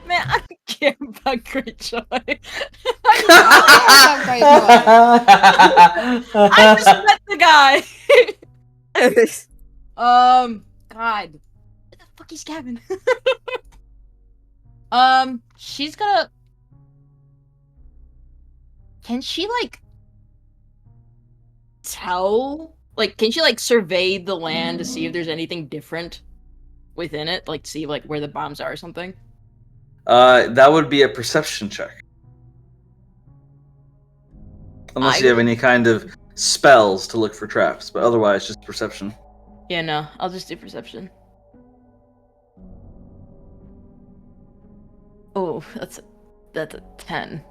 Man, I don't care about Greyjoy. I just met the guy. God. Where the fuck is Gavyn? She's gonna... Can she, like... tell? Like, can she, like, survey the land to see if there's anything different within it? Like, see, like, where the bombs are or something? That would be a perception check. Unless you have any kind of spells to look for traps, but otherwise just perception. Yeah, no, I'll just do perception. Oh, that's a 10.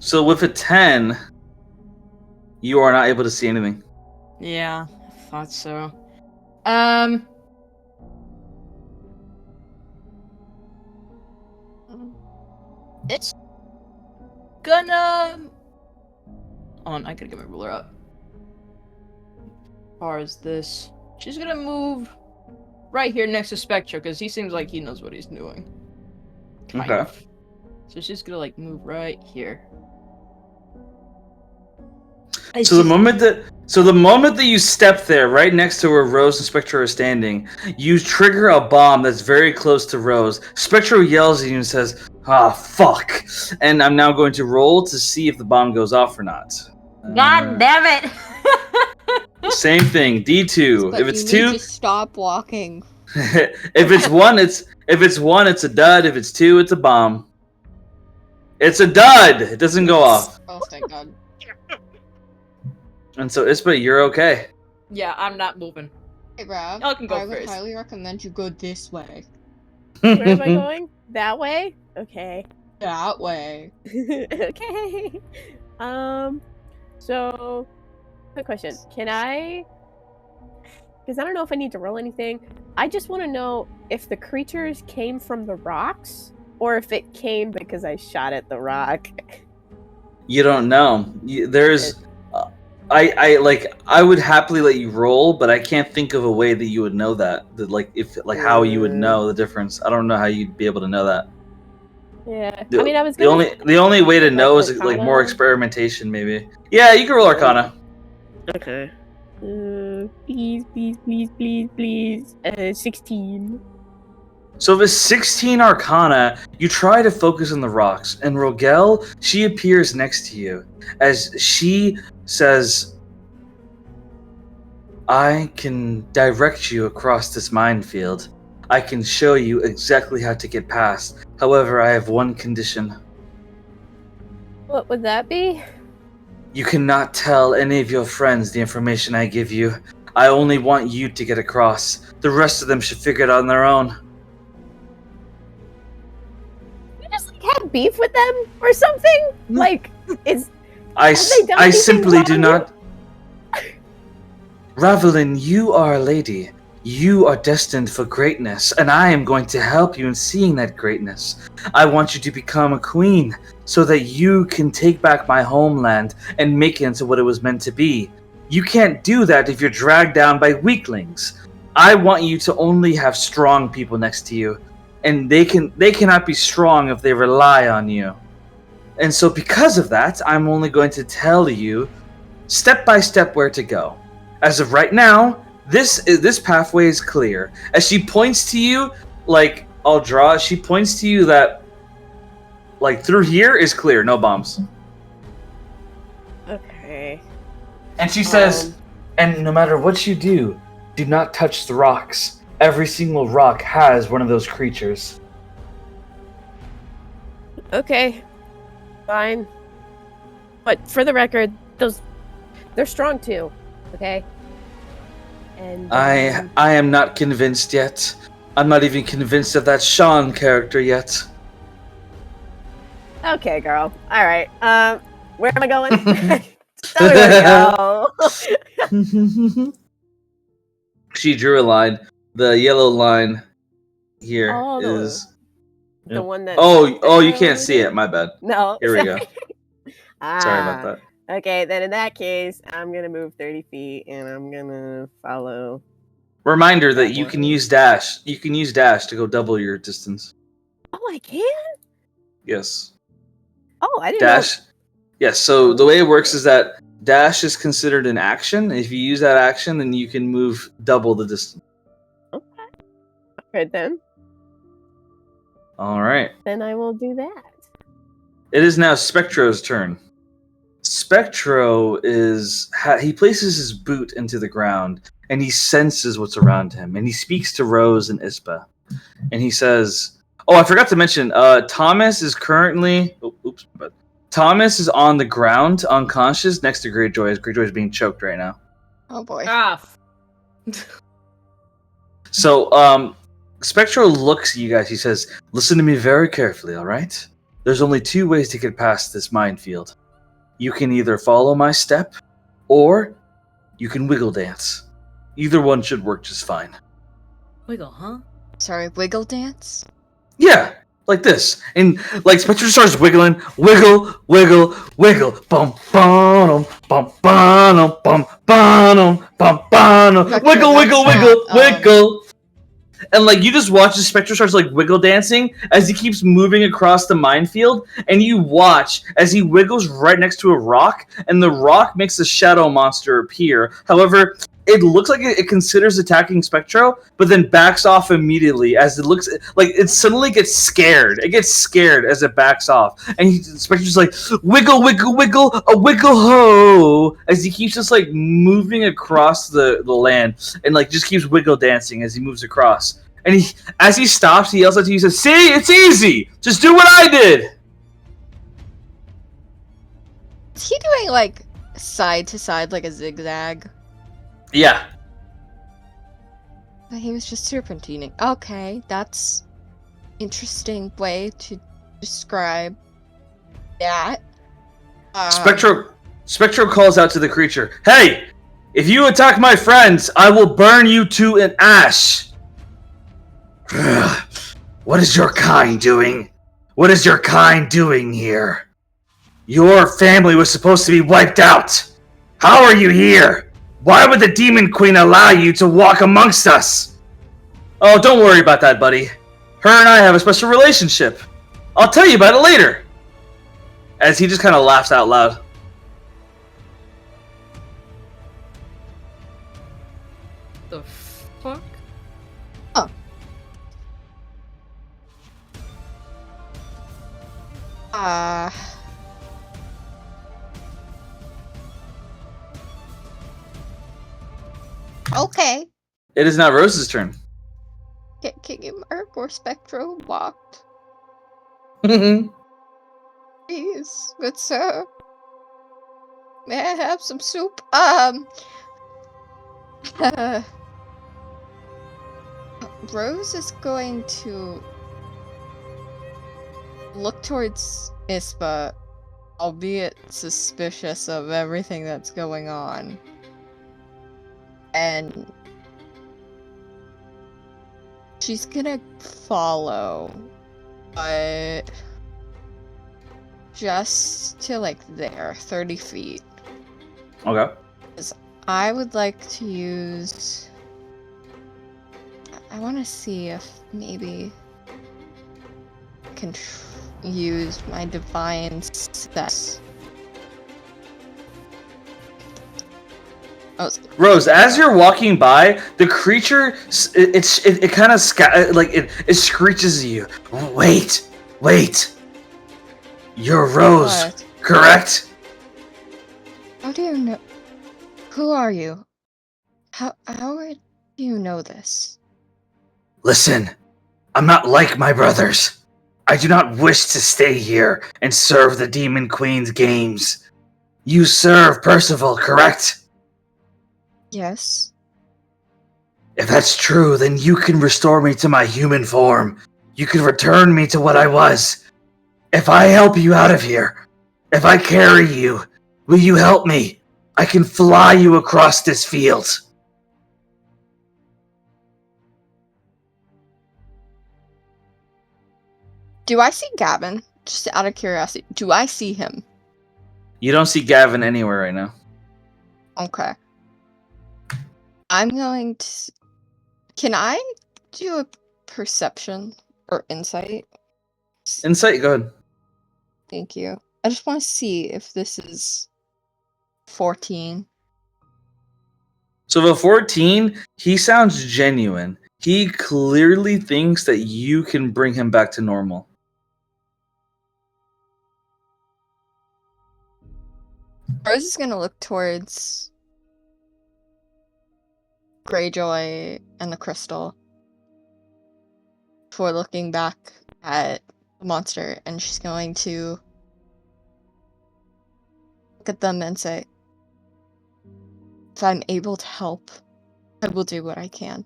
So with a 10, you are not able to see anything. Yeah, I thought so. It's gonna... Hold on, I gotta get my ruler up. As far as this, she's gonna move right here next to Spectre, because he seems like he knows what he's doing. Kind Okay. of. So she's gonna, like, move right here. So the moment that you step there, right next to where Rose and Spectre are standing, you trigger a bomb that's very close to Rose. Spectre yells at you and says, "Ah, fuck!" And I'm now going to roll to see if the bomb goes off or not. God damn it! Same thing, D2. But If it's you 2, need to stop walking. if it's 1, it's a dud. If it's 2, it's a bomb. It's a dud. It doesn't go off. Oh, thank God. And so Ispa, you're okay. Yeah, I'm not moving. Hey, Rob. Y'all can go I would first. highly recommend you go this way. Where am I going? That way? Okay. That way. Okay. So, quick question. Can I... Because I don't know if I need to roll anything. I just want to know if the creatures came from the rocks, or if it came because I shot at the rock. You don't know. There's, I would happily let you roll, but I can't think of a way that you would know that. How you would know the difference. I don't know how you'd be able to know that. Yeah. The, I mean, I was the gonna... only way to like, know is like Arcana. more experimentation, maybe. Yeah, you can roll Arcana. Okay. Please, please, please, please, please. 16. So if it's 16 Arcana, you try to focus on the rocks, and Rogel, she appears next to you as she says, I can direct you across this minefield. I can show you exactly how to get past. However, I have one condition. What would that be? You cannot tell any of your friends the information I give you. I only want you to get across. The rest of them should figure it out on their own. You just like had beef with them or something? Like, it's... I done anything simply do wrong? not... Ravelin, you are a lady. You are destined for greatness, and I am going to help you in seeing that greatness. I want you to become a queen, so that you can take back my homeland and make it into what it was meant to be. You can't do that if you're dragged down by weaklings. I want you to only have strong people next to you, and they cannot be strong if they rely on you. And so because of that, I'm only going to tell you step by step where to go. As of right now, this pathway is clear. As she points to you, like I'll draw. She points to you that, like through here is clear, no bombs. Okay. And she says, and no matter what you do not touch the rocks. Every single rock has one of those creatures. Okay. Fine. But for the record, they're strong too. Okay. And I am not convinced yet. I'm not even convinced of that Sean character yet. Okay, girl. All right. Where am I going? Tell me where to go. She drew a line. The yellow line here is the one that. Oh, you can't see it. My bad. No. Here we go. Sorry about that. Okay, then in that case, I'm gonna move 30 feet and I'm gonna follow. Reminder that you can use dash. You can use dash to go double your distance. Oh, I can? Yes. Oh, I didn't Dash. know. Yes, so the way it works is that dash is considered an action. If you use that action, then you can move double the distance. Okay. Alright then. Alright. Then I will do that. It is now Spectro's turn. Spectro he places his boot into the ground and he senses what's around him, and he speaks to Rose and Ispa, and he says, "Oh, I forgot to mention. Thomas is currently. Thomas is on the ground, unconscious, next to Greyjoy. As Greyjoy is being choked right now. Oh boy. So, Spectro looks at you guys. He says, "Listen to me very carefully, all right? There's only two ways to get past this minefield. You can either follow my step, or you can wiggle dance. Either one should work just fine." Wiggle, huh? Sorry, wiggle dance? Yeah, like this. And like Spectre starts wiggling, wiggle, wiggle, wiggle. Bum bum bum bum bum bum bum bum. Wiggle, wiggle, wiggle, wiggle. And like you just watch the Spectre starts like wiggle dancing as he keeps moving across the minefield, and you watch as he wiggles right next to a rock, and the rock makes a shadow monster appear. However, it looks like it considers attacking Spectro, but then backs off immediately as it looks like it suddenly gets scared. It gets scared as it backs off, and Spectro's like wiggle, wiggle, wiggle, a wiggle ho, as he keeps just like moving across the land, and like just keeps wiggle dancing as he moves across. And as he stops, he yells at you. He says, "See, it's easy. Just do what I did." Is he doing like side to side like a zigzag? Yeah. But he was just serpentining. Okay, that's interesting way to describe that. Spectro calls out to the creature, "Hey! If you attack my friends, I will burn you to an ash!" What is your kind doing? What is your kind doing here? Your family was supposed to be wiped out! How are you here? Why would the Demon Queen allow you to walk amongst us? Oh, don't worry about that, buddy. Her and I have a special relationship. I'll tell you about it later. As he just kind of laughs out loud. The fuck? Okay. It is now Rose's turn. Can you mark where Spectro walked? Rose Please, good sir. May I have some soup? Rose is going to look towards Ispa, albeit suspicious of everything that's going on. And she's gonna follow, but just to like there, 30 feet. Okay. I would like to use... I want to see if maybe I can use my divine success. Oh, Rose, as you're walking by, the creature it kind of it screeches at you. Wait. You're Rose, What? correct? How do you know? Who are you? How do you know this? Listen, I'm not like my brothers. I do not wish to stay here and serve the Demon Queen's games. You serve Percival, correct? Yes. If that's true, then you can restore me to my human form. You can return me to what I was. If I help you out of here, if I carry you, will you help me? I can fly you across this field. Do I see Gavyn? Just out of curiosity, do I see him? You don't see Gavyn anywhere right now. Okay. I'm going to... Can I do a perception or insight? Insight, go ahead. Thank you. I just want to see if this is 14. So the 14, he sounds genuine. He clearly thinks that you can bring him back to normal. Rose is going to look towards Greyjoy and the crystal before looking back at the monster, and she's going to look at them and say, if I'm able to help, I will do what I can.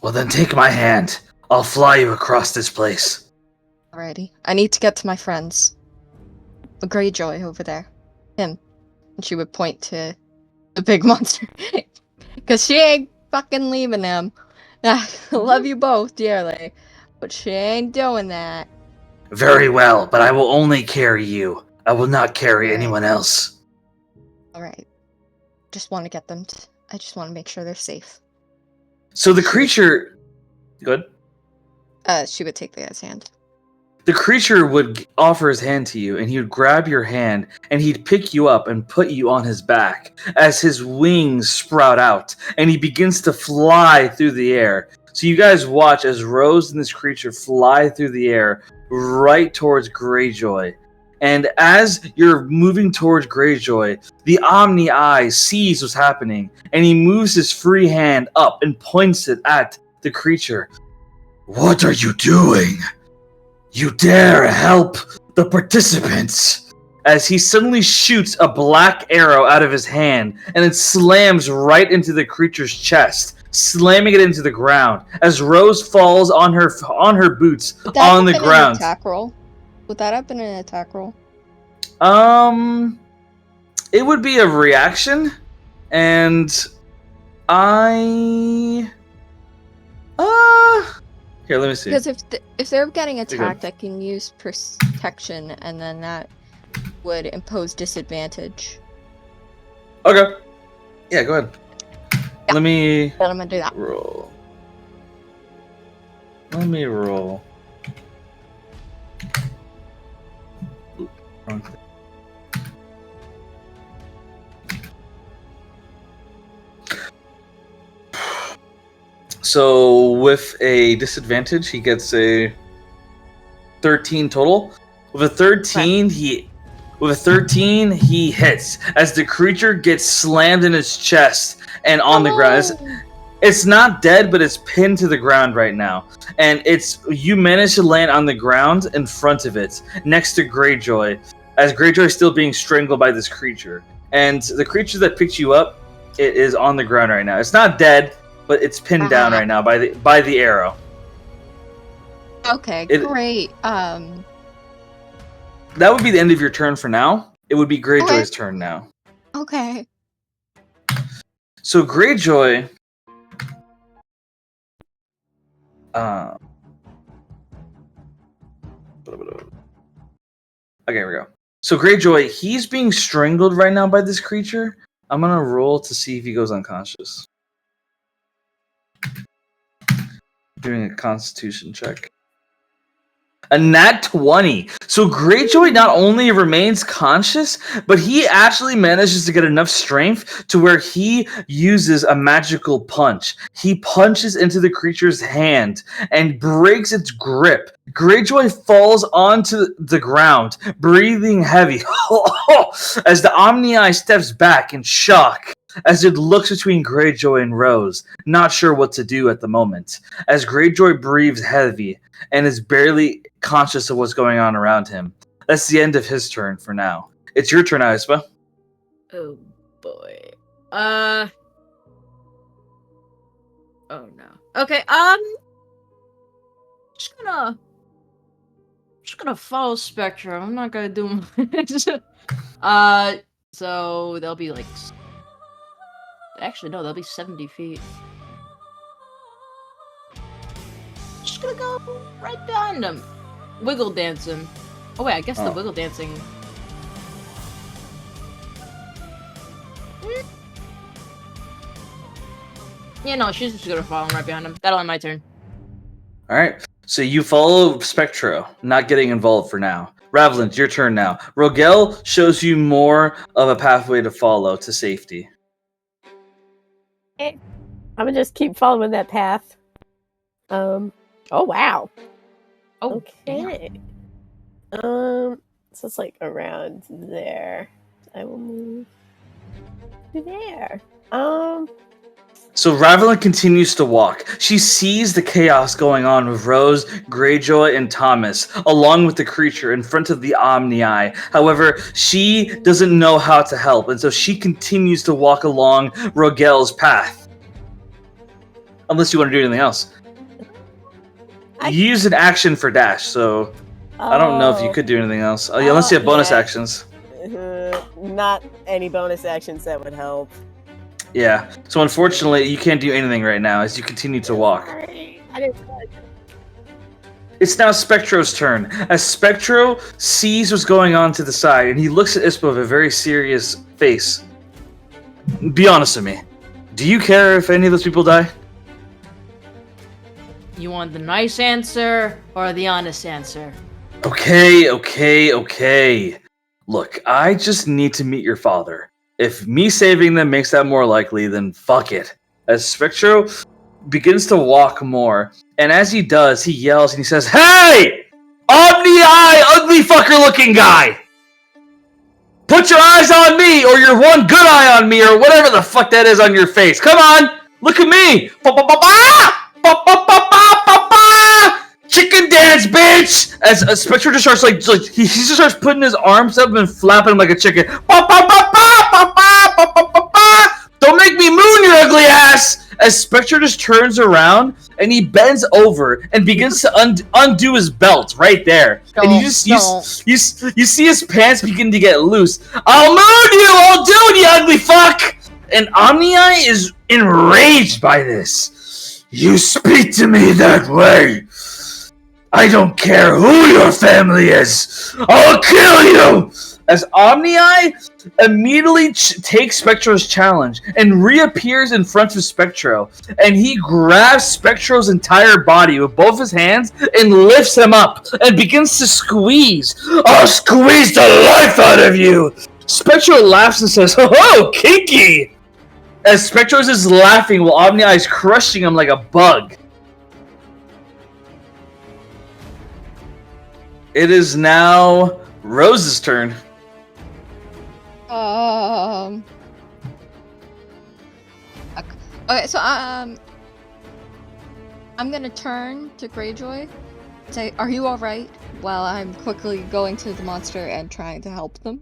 Well then take my hand. I'll fly you across this place. Alrighty. I need to get to my friends. The Greyjoy over there. Him. And she would point to the big monster. Because she ain't fucking leaving him. I love you both dearly. But she ain't doing that. Very well, but I will only carry you. I will not carry anyone else. Alright. Just want to get them. I just want to make sure they're safe. So the creature... Good? She would take the guy's hand. The creature would offer his hand to you, and he would grab your hand, and he'd pick you up and put you on his back as his wings sprout out, and he begins to fly through the air. So you guys watch as Rose and this creature fly through the air right towards Greyjoy. And as you're moving towards Greyjoy, the Omni Eye sees what's happening, and he moves his free hand up and points it at the creature. What are you doing? You dare help the participants, as he suddenly shoots a black arrow out of his hand, and it slams right into the creature's chest, slamming it into the ground as Rose falls on her boots on the ground. Attack roll? Would that have been an attack roll? It would be a reaction, and here, let me see. Because if they're getting attacked, I can use protection, and then that would impose disadvantage. Okay. Yeah, go ahead. Yeah. Let me Then I'm gonna do that. roll. Let me roll. Oop, wrong thing. So with a disadvantage, he gets a 13 total. With a 13, he hits as the creature gets slammed in its chest and on the ground. It's not dead, but it's pinned to the ground right now. And you manage to land on the ground in front of it, next to Greyjoy, as Greyjoy is still being strangled by this creature. And the creature that picked you up, it is on the ground right now. It's not dead, but it's pinned down right now by the arrow. Okay, great. That would be the end of your turn for now. It would be Greyjoy's turn now. Okay. So Greyjoy... Okay, here we go. So Greyjoy, he's being strangled right now by this creature. I'm gonna roll to see if he goes unconscious. Doing a Constitution check. A nat 20. So Greyjoy not only remains conscious, but he actually manages to get enough strength to where he uses a magical punch. He punches into the creature's hand and breaks its grip. Greyjoy falls onto the ground, breathing heavy, as the Omni-Eye steps back in shock as it looks between Greyjoy and Rose, not sure what to do at the moment, as Greyjoy breathes heavy and is barely conscious of what's going on around him. That's the end of his turn for now. It's your turn, Aispa. Oh boy. Oh no. Okay, just gonna follow Spectra. I'm not gonna do much. So they'll be like... Actually, no, they'll be 70 feet. Just gonna go right behind him. Wiggle dancing. Oh wait, I guess the wiggle dancing... Yeah, no, she's just gonna follow him right behind him. That'll end my turn. Alright, so you follow Spectro, not getting involved for now. Ravlin, it's your turn now. Rogel shows you more of a pathway to follow to safety. I'm gonna just keep following that path. Oh wow. Oh, okay. So it's like around there. I will move to there. So Ravlin continues to walk. She sees the chaos going on with Rose, Greyjoy, and Thomas, along with the creature in front of the Omni-Eye. However, she doesn't know how to help, and so she continues to walk along Rogel's path. Unless you want to do anything else. You use an action for dash, so I don't know if you could do anything else. Unless you have bonus actions. Not any bonus actions that would help. Yeah, so unfortunately, you can't do anything right now as you continue to walk. It's now Spectro's turn. As Spectro sees what's going on to the side, and he looks at Ispa with a very serious face. Be honest with me. Do you care if any of those people die? You want the nice answer or the honest answer? Okay. Look, I just need to meet your father. If me saving them makes that more likely, then fuck it. As Spectro begins to walk more, and as he does, he yells and he says, "Hey! Omni-Eye, ugly fucker looking guy! Put your eyes on me, or your one good eye on me, or whatever the fuck that is on your face. Come on! Look at me! Chicken dance, bitch! bitch! As Spectre just starts he just starts putting his arms up and flapping them like a chicken. Don't make me moon, your ugly ass! As Spectre just turns around and he bends over and begins to undo his belt right there. And you see his pants begin to get loose. I'll moon you! I'll do it, you ugly fuck! And Omni-Eye is enraged by this. You speak to me that way. I don't care who your family is. I'll kill you! As Omni-Eye immediately takes Spectro's challenge and reappears in front of Spectro, and he grabs Spectro's entire body with both his hands and lifts him up and begins to squeeze. I'll squeeze the life out of you! Spectro laughs and says, "Oh, kinky!" As Spectro is just laughing while Omni-Eye is crushing him like a bug. It is now Rose's turn. Okay, so I'm gonna turn to Greyjoy. Say, are you all right? While I'm quickly going to the monster and trying to help them.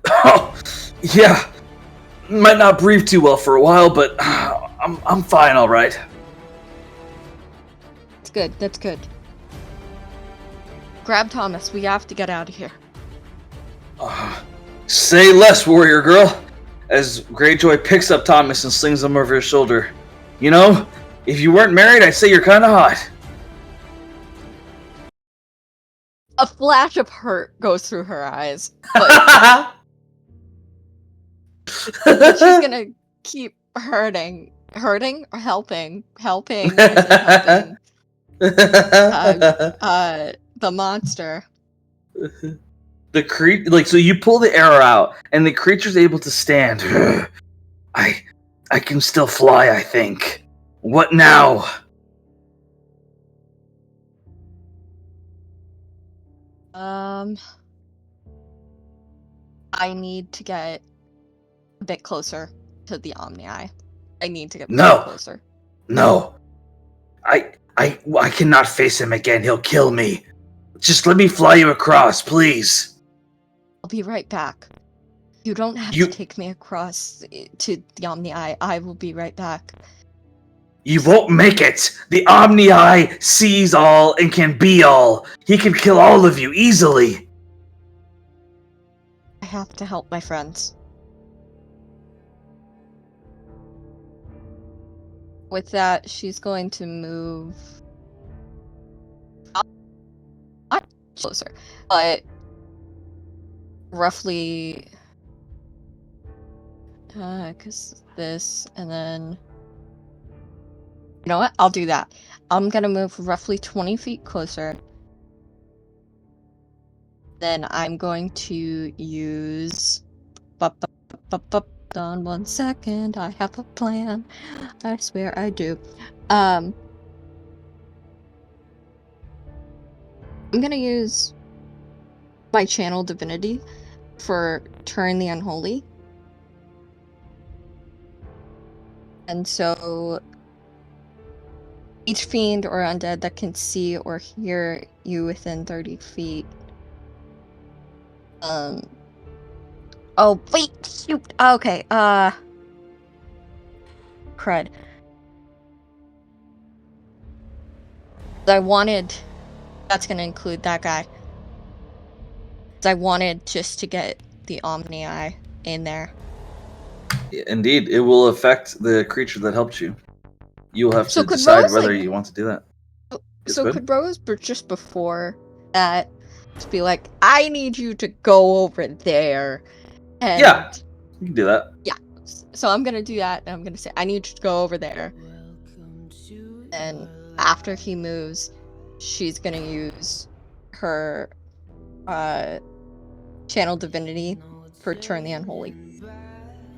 Oh, yeah. Might not breathe too well for a while, but I'm fine, all right. That's good. That's good. Grab Thomas. We have to get out of here. Say less, warrior girl. As Greyjoy picks up Thomas and slings him over his shoulder. You know, if you weren't married, I'd say you're kind of hot. A flash of hurt goes through her eyes, but she's gonna keep hurting or helping the monster. So you pull the arrow out, and the creature's able to stand. I can still fly, I think. What now? I need to get a bit closer to the Omni-Eye. I need to get closer. No. I cannot face him again. He'll kill me. Just let me fly you across, please. I'll be right back. You don't have to take me across to the Omni-Eye. I will be right back. You won't make it! The Omni-Eye sees all and can be all. He can kill all of you easily. I have to help my friends. With that, she's going to move not closer, but roughly because this, and then you know what? I'll do that. I'm gonna move roughly 20 feet closer. Then I'm going to use on 1 second. I have a plan. I swear I do. I'm gonna use my channel divinity for Turn the Unholy. And so each fiend or undead that can see or hear you within 30 feet. Oh, wait, shoot. Okay, crud. That's gonna include that guy. I wanted just to get the Omni-Eye in there. Indeed, it will affect the creature that helped you. You'll have to decide whether you want to do that. So could Rose, just before that, just be like, I need you to go over there. And yeah, you can do that. Yeah, so I'm gonna do that, and I'm gonna say, I need you to go over there. And after he moves, she's gonna use her channel divinity for Turn the Unholy.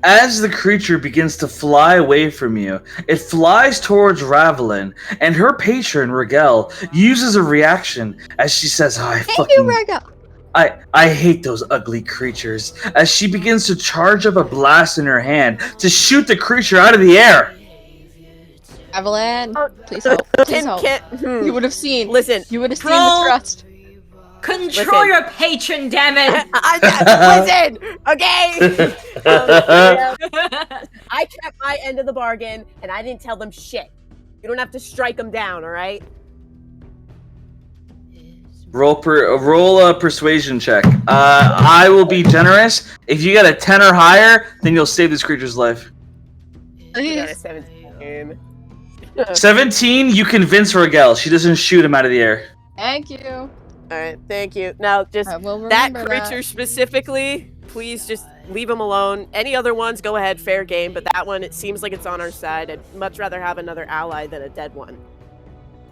As the creature begins to fly away from you, it flies towards Ravelin, and her patron, Regel, uses a reaction as she says, I hate those ugly creatures, as she begins to charge up a blast in her hand to shoot the creature out of the air. Evelyn, Oh, please help. Please help. Can, You would have seen. listen. You would have seen the Troll. trust. Control Listen. your patron, damn it! Listen, okay. Yeah, I kept my end of the bargain, and I didn't tell them shit. You don't have to strike them down, all right? Roll a persuasion check. I will be generous. If you get a 10 or higher, then you'll save this creature's life. I got a Please. 17. 17, you convince Rogel. She doesn't shoot him out of the air. Thank you. All right, thank you. Now, just I will that remember creature specifically, please just leave him alone. Any other ones, go ahead, fair game. But that one, it seems like it's on our side. I'd much rather have another ally than a dead one.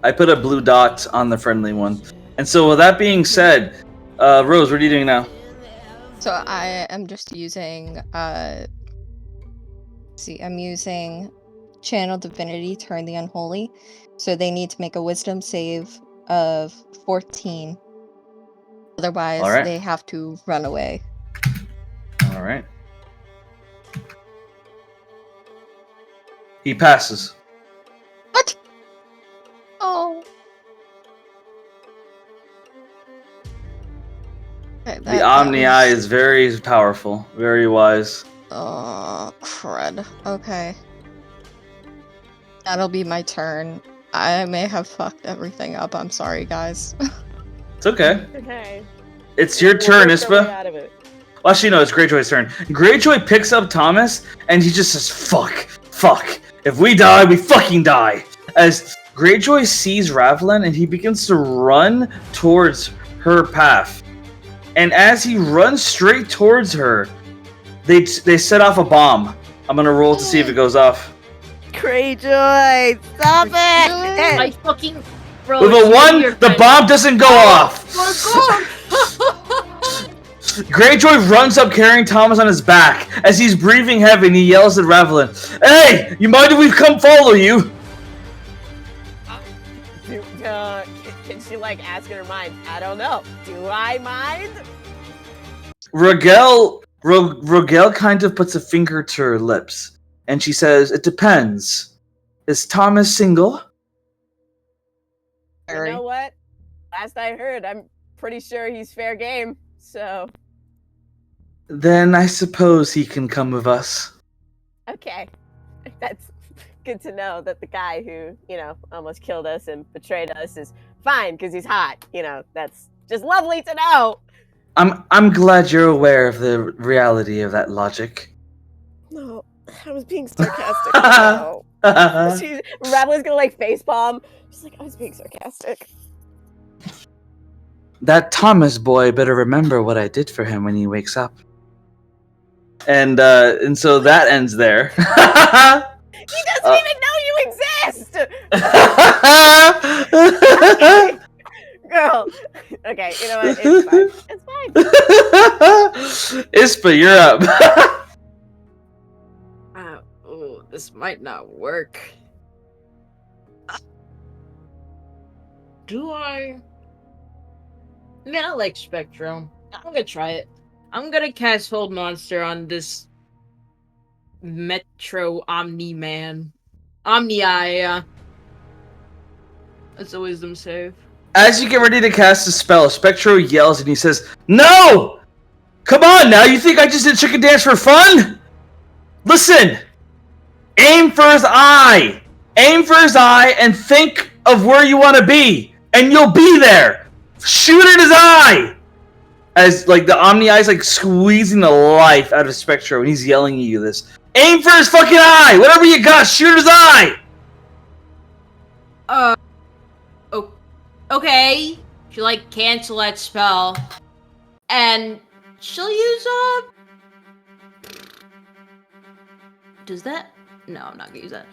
I put a blue dot on the friendly one. And so with that being said, Rose, what are you doing now? So I am just using I'm using Channel Divinity, Turn the Unholy. So they need to make a wisdom save of 14. Otherwise, All right. they have to run away. All right. He passes. What? Oh. Okay, The Omni Eye is very powerful, very wise. Oh, crud. Okay. That'll be my turn. I may have fucked everything up. I'm sorry, guys. It's okay. Okay. It's your We'll turn, work our way Ispa. out of it. Well, actually, no, it's Greyjoy's turn. Greyjoy picks up Thomas, and he just says, fuck. If we die, we fucking die. As Greyjoy sees Ravlin, and he begins to run towards her path. And as he runs straight towards her, they set off a bomb. I'm gonna roll to see if it goes off. Greyjoy, stop it! I fucking. Bro, With a 1, the bomb doesn't go off. Greyjoy runs up carrying Thomas on his back. As he's breathing heavy, and he yells at Ravlin, "Hey, you mind if we come follow you?" Can she ask in her mind? I don't know. Do I mind? Rogel kind of puts a finger to her lips, and she says, "It depends. Is Thomas single?" You know what? Last I heard, I'm pretty sure he's fair game. So Then I suppose he can come with us. okay, that's good to know that the guy who almost killed us and betrayed us is fine because he's hot. That's just lovely to know. I'm glad you're aware of the reality of that logic. No, I was being sarcastic. No. Ravlin's gonna facepalm. She's like, I was being sarcastic. That Thomas boy better remember what I did for him when he wakes up. And so that ends there. He doesn't even know you exist! Girl. Okay, you know what? It's fine. It's fine. Ispa, you're up. Ooh, this might not work. Do I? I like Spectrum. I'm gonna try it. I'm gonna cast Hold Monster on this Metro Omni-Man. Omni-Eye, That's a wisdom save. As you get ready to cast a spell, Spectro yells and he says, "No! Come on now, you think I just did chicken dance for fun? Listen! Aim for his eye! Aim for his eye and think of where you want to be, and you'll be there! Shoot at his eye!" As the Omni Eye's squeezing the life out of Spectro, and he's yelling at you this. Aim for his fucking eye! Whatever you got, shoot his eye! Okay. She'll cancel that spell. And she'll use Does that? No, I'm not gonna use that.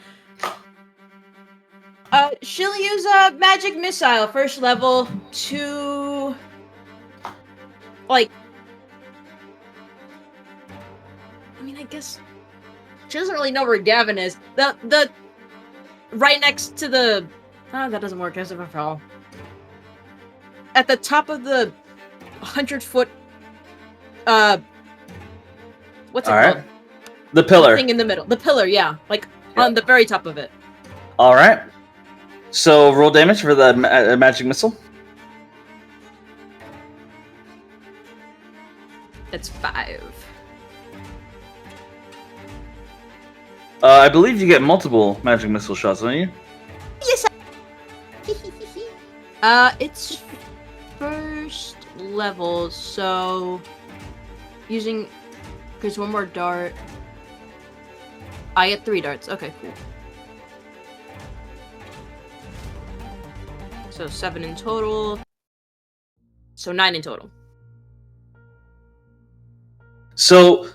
She'll use a magic missile, first level, to I guess she doesn't really know where Gavyn is. The right next to the that doesn't work as if all. At the top of the 100-foot what's it called? The pillar. The thing in the middle. The pillar, yeah. On the very top of it. All right. So roll damage for the magic missile. That's 5. I believe you get multiple magic missile shots, don't you? Yes. It's first level, so using there's one more dart. I get 3 darts. Okay, cool. So 7 in total. So 9 in total. So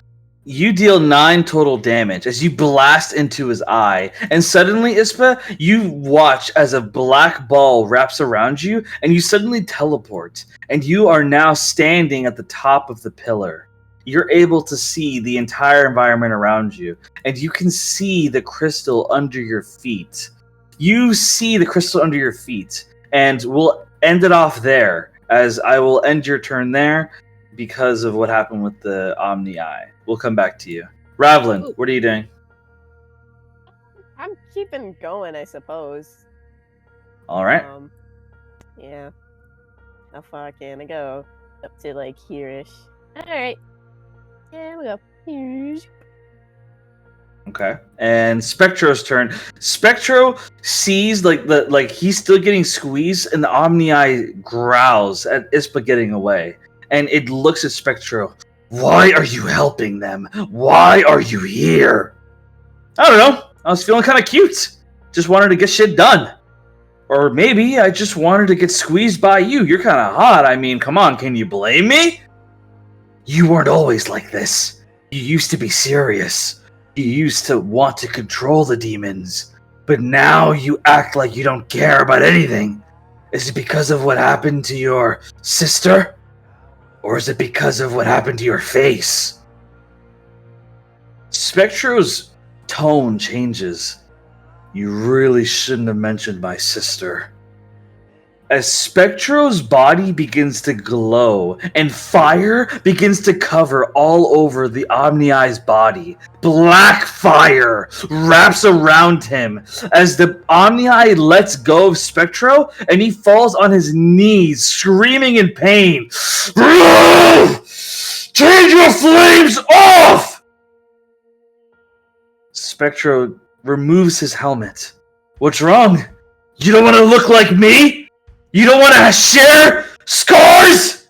you deal 9 total damage as you blast into his eye, and suddenly, Ispa, you watch as a black ball wraps around you, and you suddenly teleport, and you are now standing at the top of the pillar. You're able to see the entire environment around you, and you can see the crystal under your feet. You see the crystal under your feet, and we'll end it off there, as I will end your turn there because of what happened with the Omni Eye. We'll come back to you. Ravlin, what are you doing? I'm keeping going, I suppose. All right. Yeah. How far can I go? Up to like here-ish. Alright. Yeah, we go. Here. Okay. And Spectro's turn. Spectro sees like he's still getting squeezed, and the Omni Eye growls at Ispa getting away. And it looks at Spectro. Why are you helping them? Why are you here? I don't know. I was feeling kind of cute. Just wanted to get shit done. Or maybe I just wanted to get squeezed by you. You're kind of hot. I mean, come on, can you blame me? You weren't always like this. You used to be serious. You used to want to control the demons. But now you act like you don't care about anything. Is it because of what happened to your sister? Or is it because of what happened to your face? Spectro's tone changes. You really shouldn't have mentioned my sister. As Spectro's body begins to glow and fire begins to cover all over the Omni-Eye's body, black fire wraps around him as the Omni-Eye lets go of Spectro and he falls on his knees, screaming in pain. Change your flames off! Spectro removes his helmet. What's wrong? You don't want to look like me? You don't want to share scars?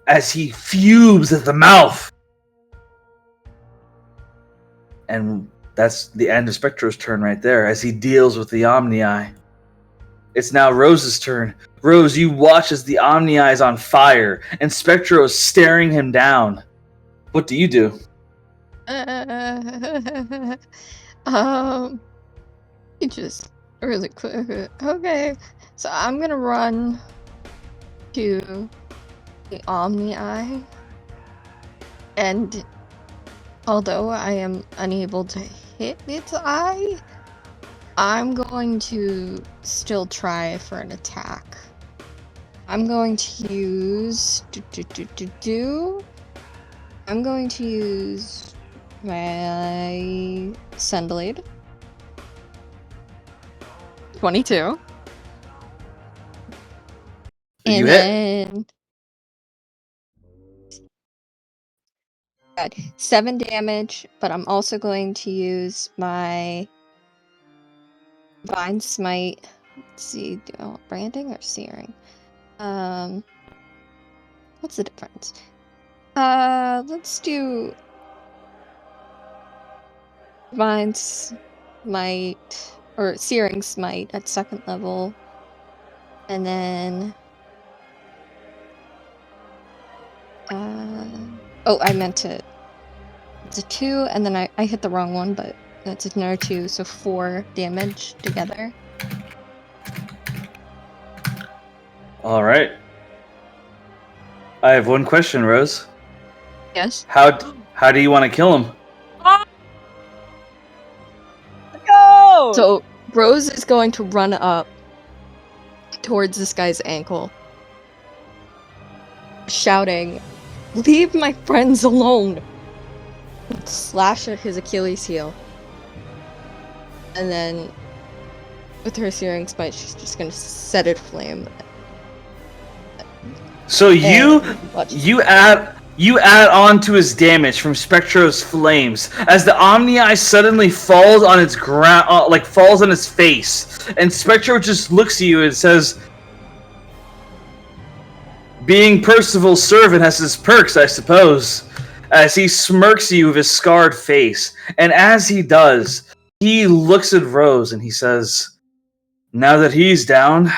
As he fumes at the mouth. And that's the end of Spectro's turn right there, as he deals with the Omni-Eye. It's now Rose's turn. Rose, you watch as the Omni-Eye is on fire, and Spectro is staring him down. What do you do? Just really quick. Okay. So I'm gonna run to the Omni-Eye, and although I am unable to hit its eye, I'm going to still try for an attack. I'm going to use I'm going to use my Sunblade. 22. You hit? Got 7 damage, but I'm also going to use my Divine Smite. Let's see, branding or searing? What's the difference? Let's do Divine Smite or Searing Smite at 2nd level, and then I meant to. It's a 2, and then I hit the wrong one, but that's another 2, so 4 damage together. All right. I have one question, Rose. Yes. How do you want to kill him? Go! So Rose is going to run up towards this guy's ankle, shouting, "Leave my friends alone!" Slash at his Achilles heel. And then With her searing smite, she's just gonna set it aflame. So you and watch you add on to his damage from Spectro's flames as the Omni-Eye suddenly falls on its ground, falls on his face, and Spectro just looks at you and says, "Being Percival's servant has his perks, I suppose." As he smirks at you with his scarred face, and as he does, he looks at Rose and he says, "Now that he's down,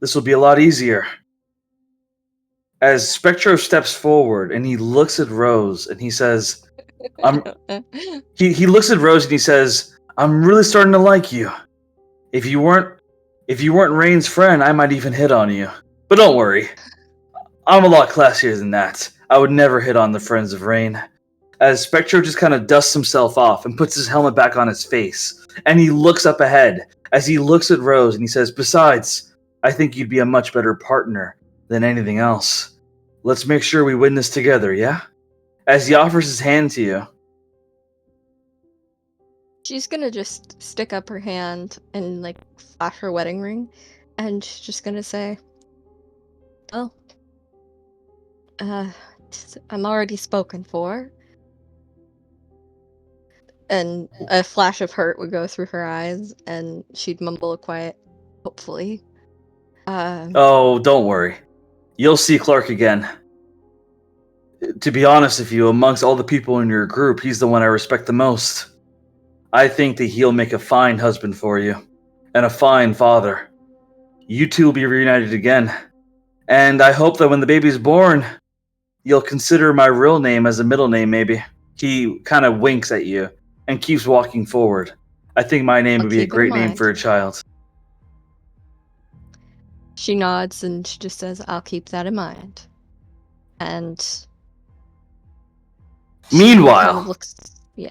this will be a lot easier." As Spectro steps forward and he looks at Rose and he says, he looks at Rose and he says, "I'm really starting to like you. If you weren't Rain's friend, I might even hit on you. But don't worry. I'm a lot classier than that. I would never hit on the friends of Rain." As Spectro just kind of dusts himself off and puts his helmet back on his face, and he looks up ahead as he looks at Rose and he says, "Besides, I think you'd be a much better partner than anything else. Let's make sure we win this together, yeah?" As he offers his hand to you. She's gonna just stick up her hand and like flash her wedding ring, and she's just gonna say, "Well, I'm already spoken for." And a flash of hurt would go through her eyes, and she'd mumble a quiet, "Hopefully." Oh, don't worry. You'll see Clark again. To be honest with you, amongst all the people in your group, he's the one I respect the most. I think that he'll make a fine husband for you, and a fine father. You two will be reunited again. And I hope that when the baby's born, you'll consider my real name as a middle name, maybe. He kind of winks at you and keeps walking forward. I think my name I'll would be a keep it in great name mind. for a child. She nods and she just says, "I'll keep that in mind." And she Meanwhile, kind of looks, yeah.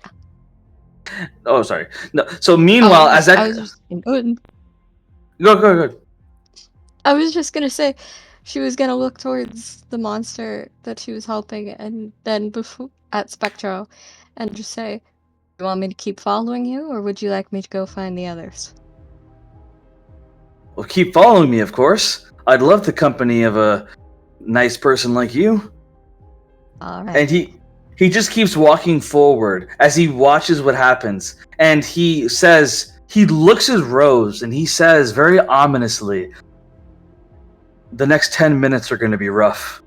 oh, sorry. No. So meanwhile, as that, I was just, go. I was just gonna say, she was gonna look towards the monster that she was helping, and then before at Spectro, and just say, "You want me to keep following you, or would you like me to go find the others?" Well, keep following me, of course. I'd love the company of a nice person like you. All right. And he just keeps walking forward as he watches what happens. And he looks at Rose and he says very ominously, "The next 10 minutes are going to be rough.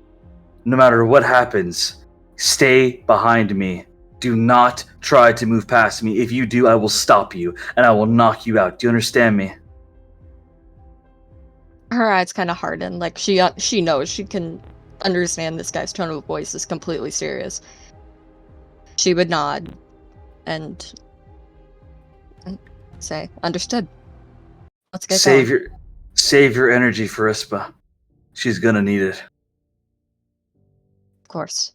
No matter what happens, stay behind me. Do not try to move past me. If you do, I will stop you and I will knock you out. Do you understand me?" Her eyes kind of harden, like she knows, she can understand this guy's tone of voice is completely serious. She would nod and say, "Understood. Let's get going." Save your energy for Ispa. She's gonna need it. Of course.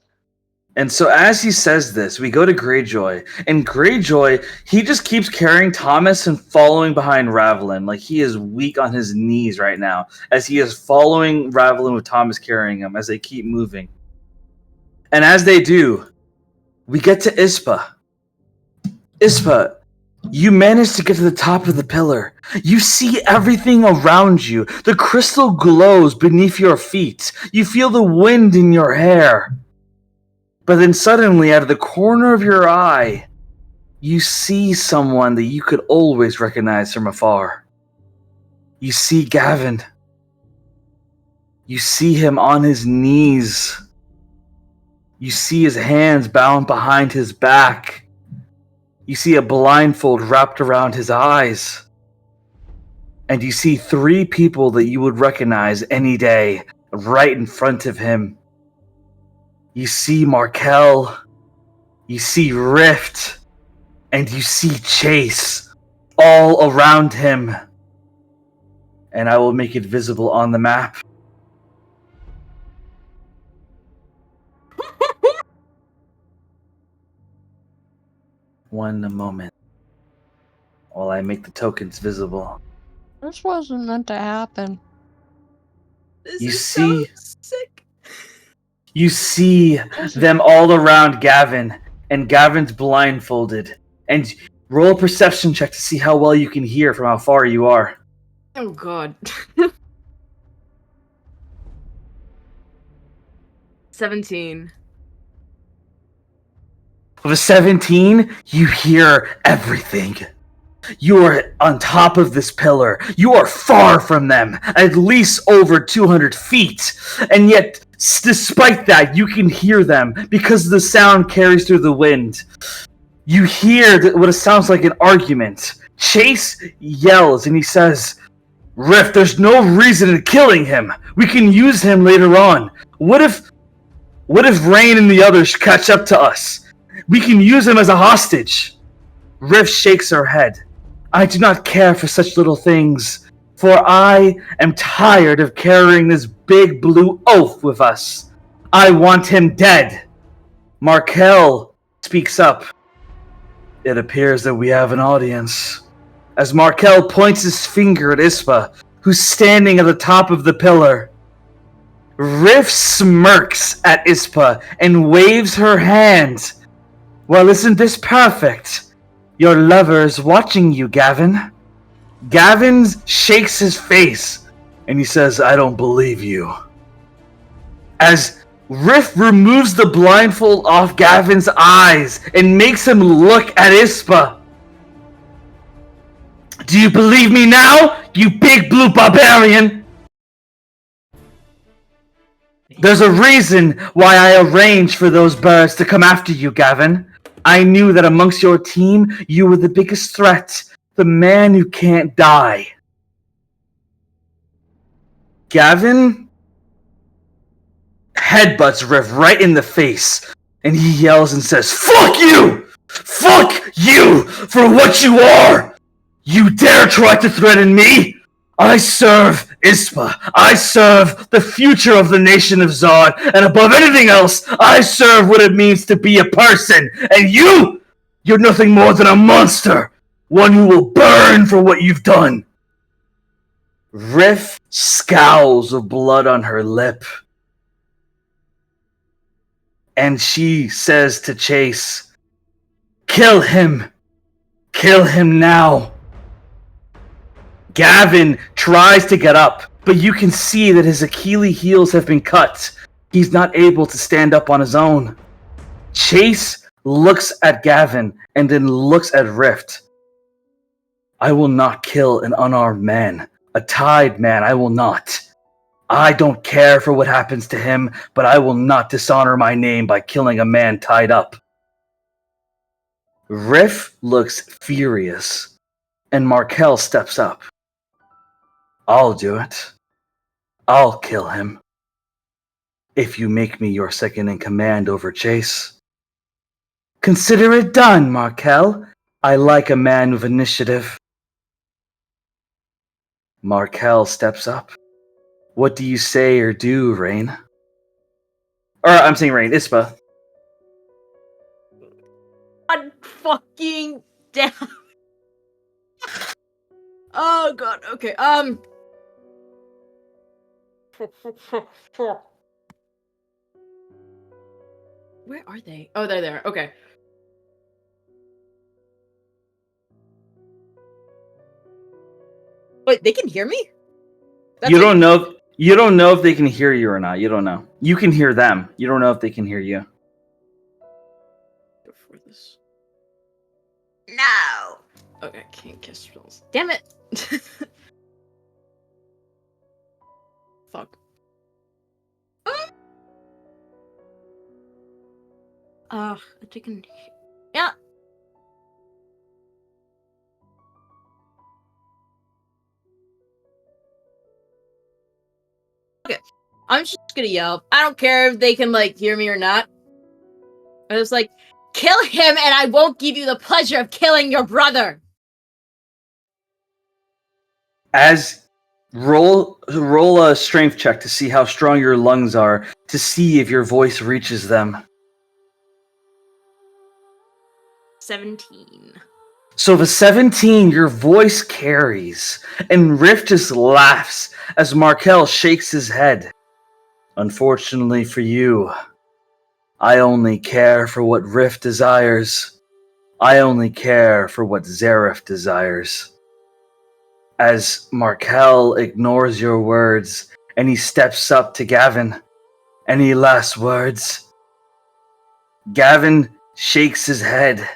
And so as he says this, we go to Greyjoy. And Greyjoy, he just keeps carrying Thomas and following behind Ravelin. Like he is weak on his knees right now as he is following Ravelin with Thomas carrying him as they keep moving. And as they do, we get to Ispa. Ispa, you manage to get to the top of the pillar. You see everything around you. The crystal glows beneath your feet. You feel the wind in your hair. But then suddenly, out of the corner of your eye, you see someone that you could always recognize from afar. You see Gavyn. You see him on his knees. You see his hands bound behind his back. You see a blindfold wrapped around his eyes. And you see 3 people that you would recognize any day right in front of him. You see Markel, you see Rift, and you see Chase all around him. And I will make it visible on the map. One moment while I make the tokens visible. This wasn't meant to happen. This You is see- so sick. You see them all around Gavyn, and Gavyn's blindfolded. And Roll a perception check to see how well you can hear from how far you are. Oh god. 17. With a 17, you hear everything. You are on top of this pillar. You are far from them, at least over 200 feet. And yet, despite that, you can hear them because the sound carries through the wind. You hear what sounds like an argument. Chase yells and he says, Riff, there's no reason in killing him. We can use him later on. What if Rain and the others catch up to us? We can use him as a hostage. Riff shakes her head. I do not care for such little things, for I am tired of carrying this big blue oaf with us. I want him dead. Markel speaks up. It appears that we have an audience. As Markel points his finger at Ispa, who's standing at the top of the pillar. Riff smirks at Ispa and waves her hand. Well, isn't this perfect? Your lover is watching you, Gavyn. Gavyn shakes his face, and he says, I don't believe you. As Riff removes the blindfold off Gavyn's eyes and makes him look at Ispa. Do you believe me now, you big blue barbarian? There's a reason why I arranged for those birds to come after you, Gavyn. I knew that amongst your team, you were the biggest threat, the man who can't die. Gavyn headbutts Riff right in the face, and he yells and says, Fuck you! Fuck you for what you are! You dare try to threaten me? I serve Ispa. I serve the future of the nation of Zod, and above anything else, I serve what it means to be a person. And you're nothing more than a monster, one who will burn for what you've done. Riff scowls with blood on her lip. And she says to Chase, Kill him! Kill him now! Gavyn tries to get up, but you can see that his Achilles heels have been cut. He's not able to stand up on his own. Chase looks at Gavyn and then looks at Rift. I will not kill an unarmed man. A tied man, I will not. I don't care for what happens to him, but I will not dishonor my name by killing a man tied up. Riff looks furious, and Markel steps up. I'll do it. I'll kill him. If you make me your second in command over Chase. Consider it done, Markel. I like a man with initiative. Markel steps up. What do you say or do, Rain? Or, I'm saying Rain, Ispa. God fucking damn. Oh god, okay, where are they? Oh, they're there, okay. Wait, they can hear me? You don't know if they can hear you or not. You don't know. You can hear them. You don't know if they can hear you. Before this. No! Okay, can't cast spells. Damn it! Fuck. They can... Yeah. Okay. I'm just gonna yell. I don't care if they can, like, hear me or not. I was like, kill him and I won't give you the pleasure of killing your brother! As roll a strength check to see how strong your lungs are, to see if your voice reaches them. 17. So the 17, your voice carries, and Rift just laughs as Markel shakes his head. Unfortunately for you, I only care for what Rift desires. I only care for what Zareth desires. As Markel ignores your words, and he steps up to Gavyn. Any last words? Gavyn shakes his head.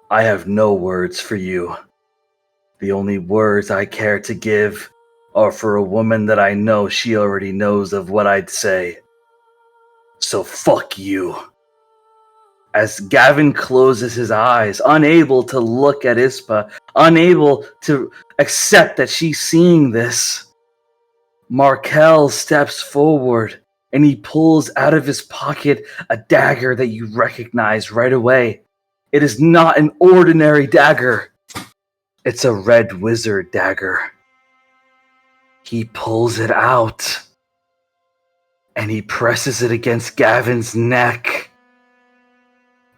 I have no words for you. The only words I care to give are for a woman that I know she already knows of what I'd say. So fuck you. As Gavyn closes his eyes, unable to look at Ispa, unable to accept that she's seeing this, Markel steps forward and he pulls out of his pocket a dagger that you recognize right away. It is not an ordinary dagger. It's a red wizard dagger. He pulls it out and he presses it against Gavyn's neck.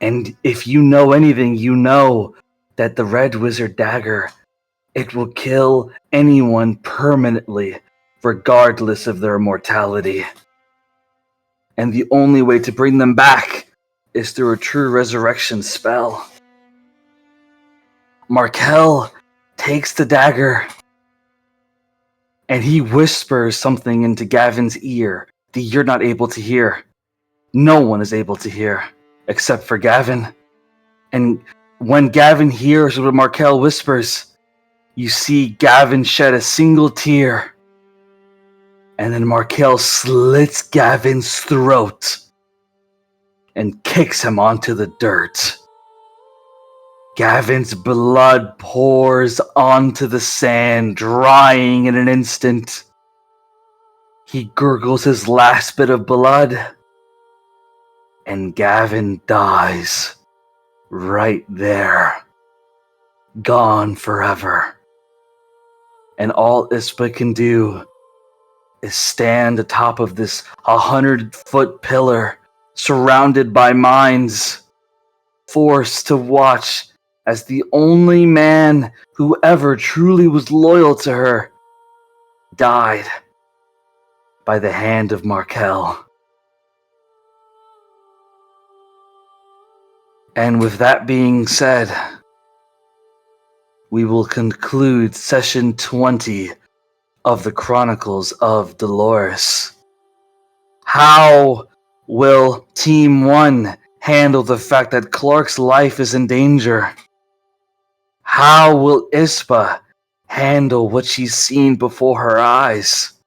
And if you know anything, you know that the red wizard dagger, it will kill anyone permanently, regardless of their mortality. And the only way to bring them back is through a true resurrection spell. Markel takes the dagger and he whispers something into Gavyn's ear that you're not able to hear. No one is able to hear except for Gavyn. And when Gavyn hears what Markel whispers, you see Gavyn shed a single tear. And then Markel slits Gavyn's throat and kicks him onto the dirt. Gavyn's blood pours onto the sand, drying in an instant. He gurgles his last bit of blood, and Gavyn dies right there, gone forever. And all Ispa can do is stand atop of this 100-foot pillar, surrounded by mines, forced to watch as the only man who ever truly was loyal to her died by the hand of Markel. And with that being said, we will conclude session 20 of the Chronicles of Dolores. How will Team 1 handle the fact that Clark's life is in danger? How will Ispa handle what she's seen before her eyes?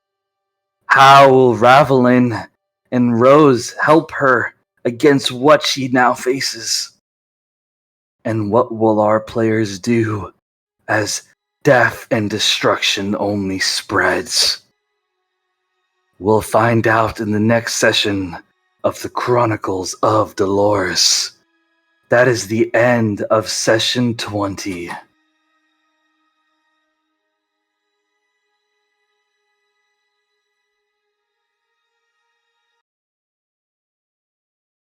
How will Ravelin and Rose help her against what she now faces? And what will our players do as death and destruction only spreads? We'll find out in the next session of the Chronicles of Dolores. That is the end of session 20.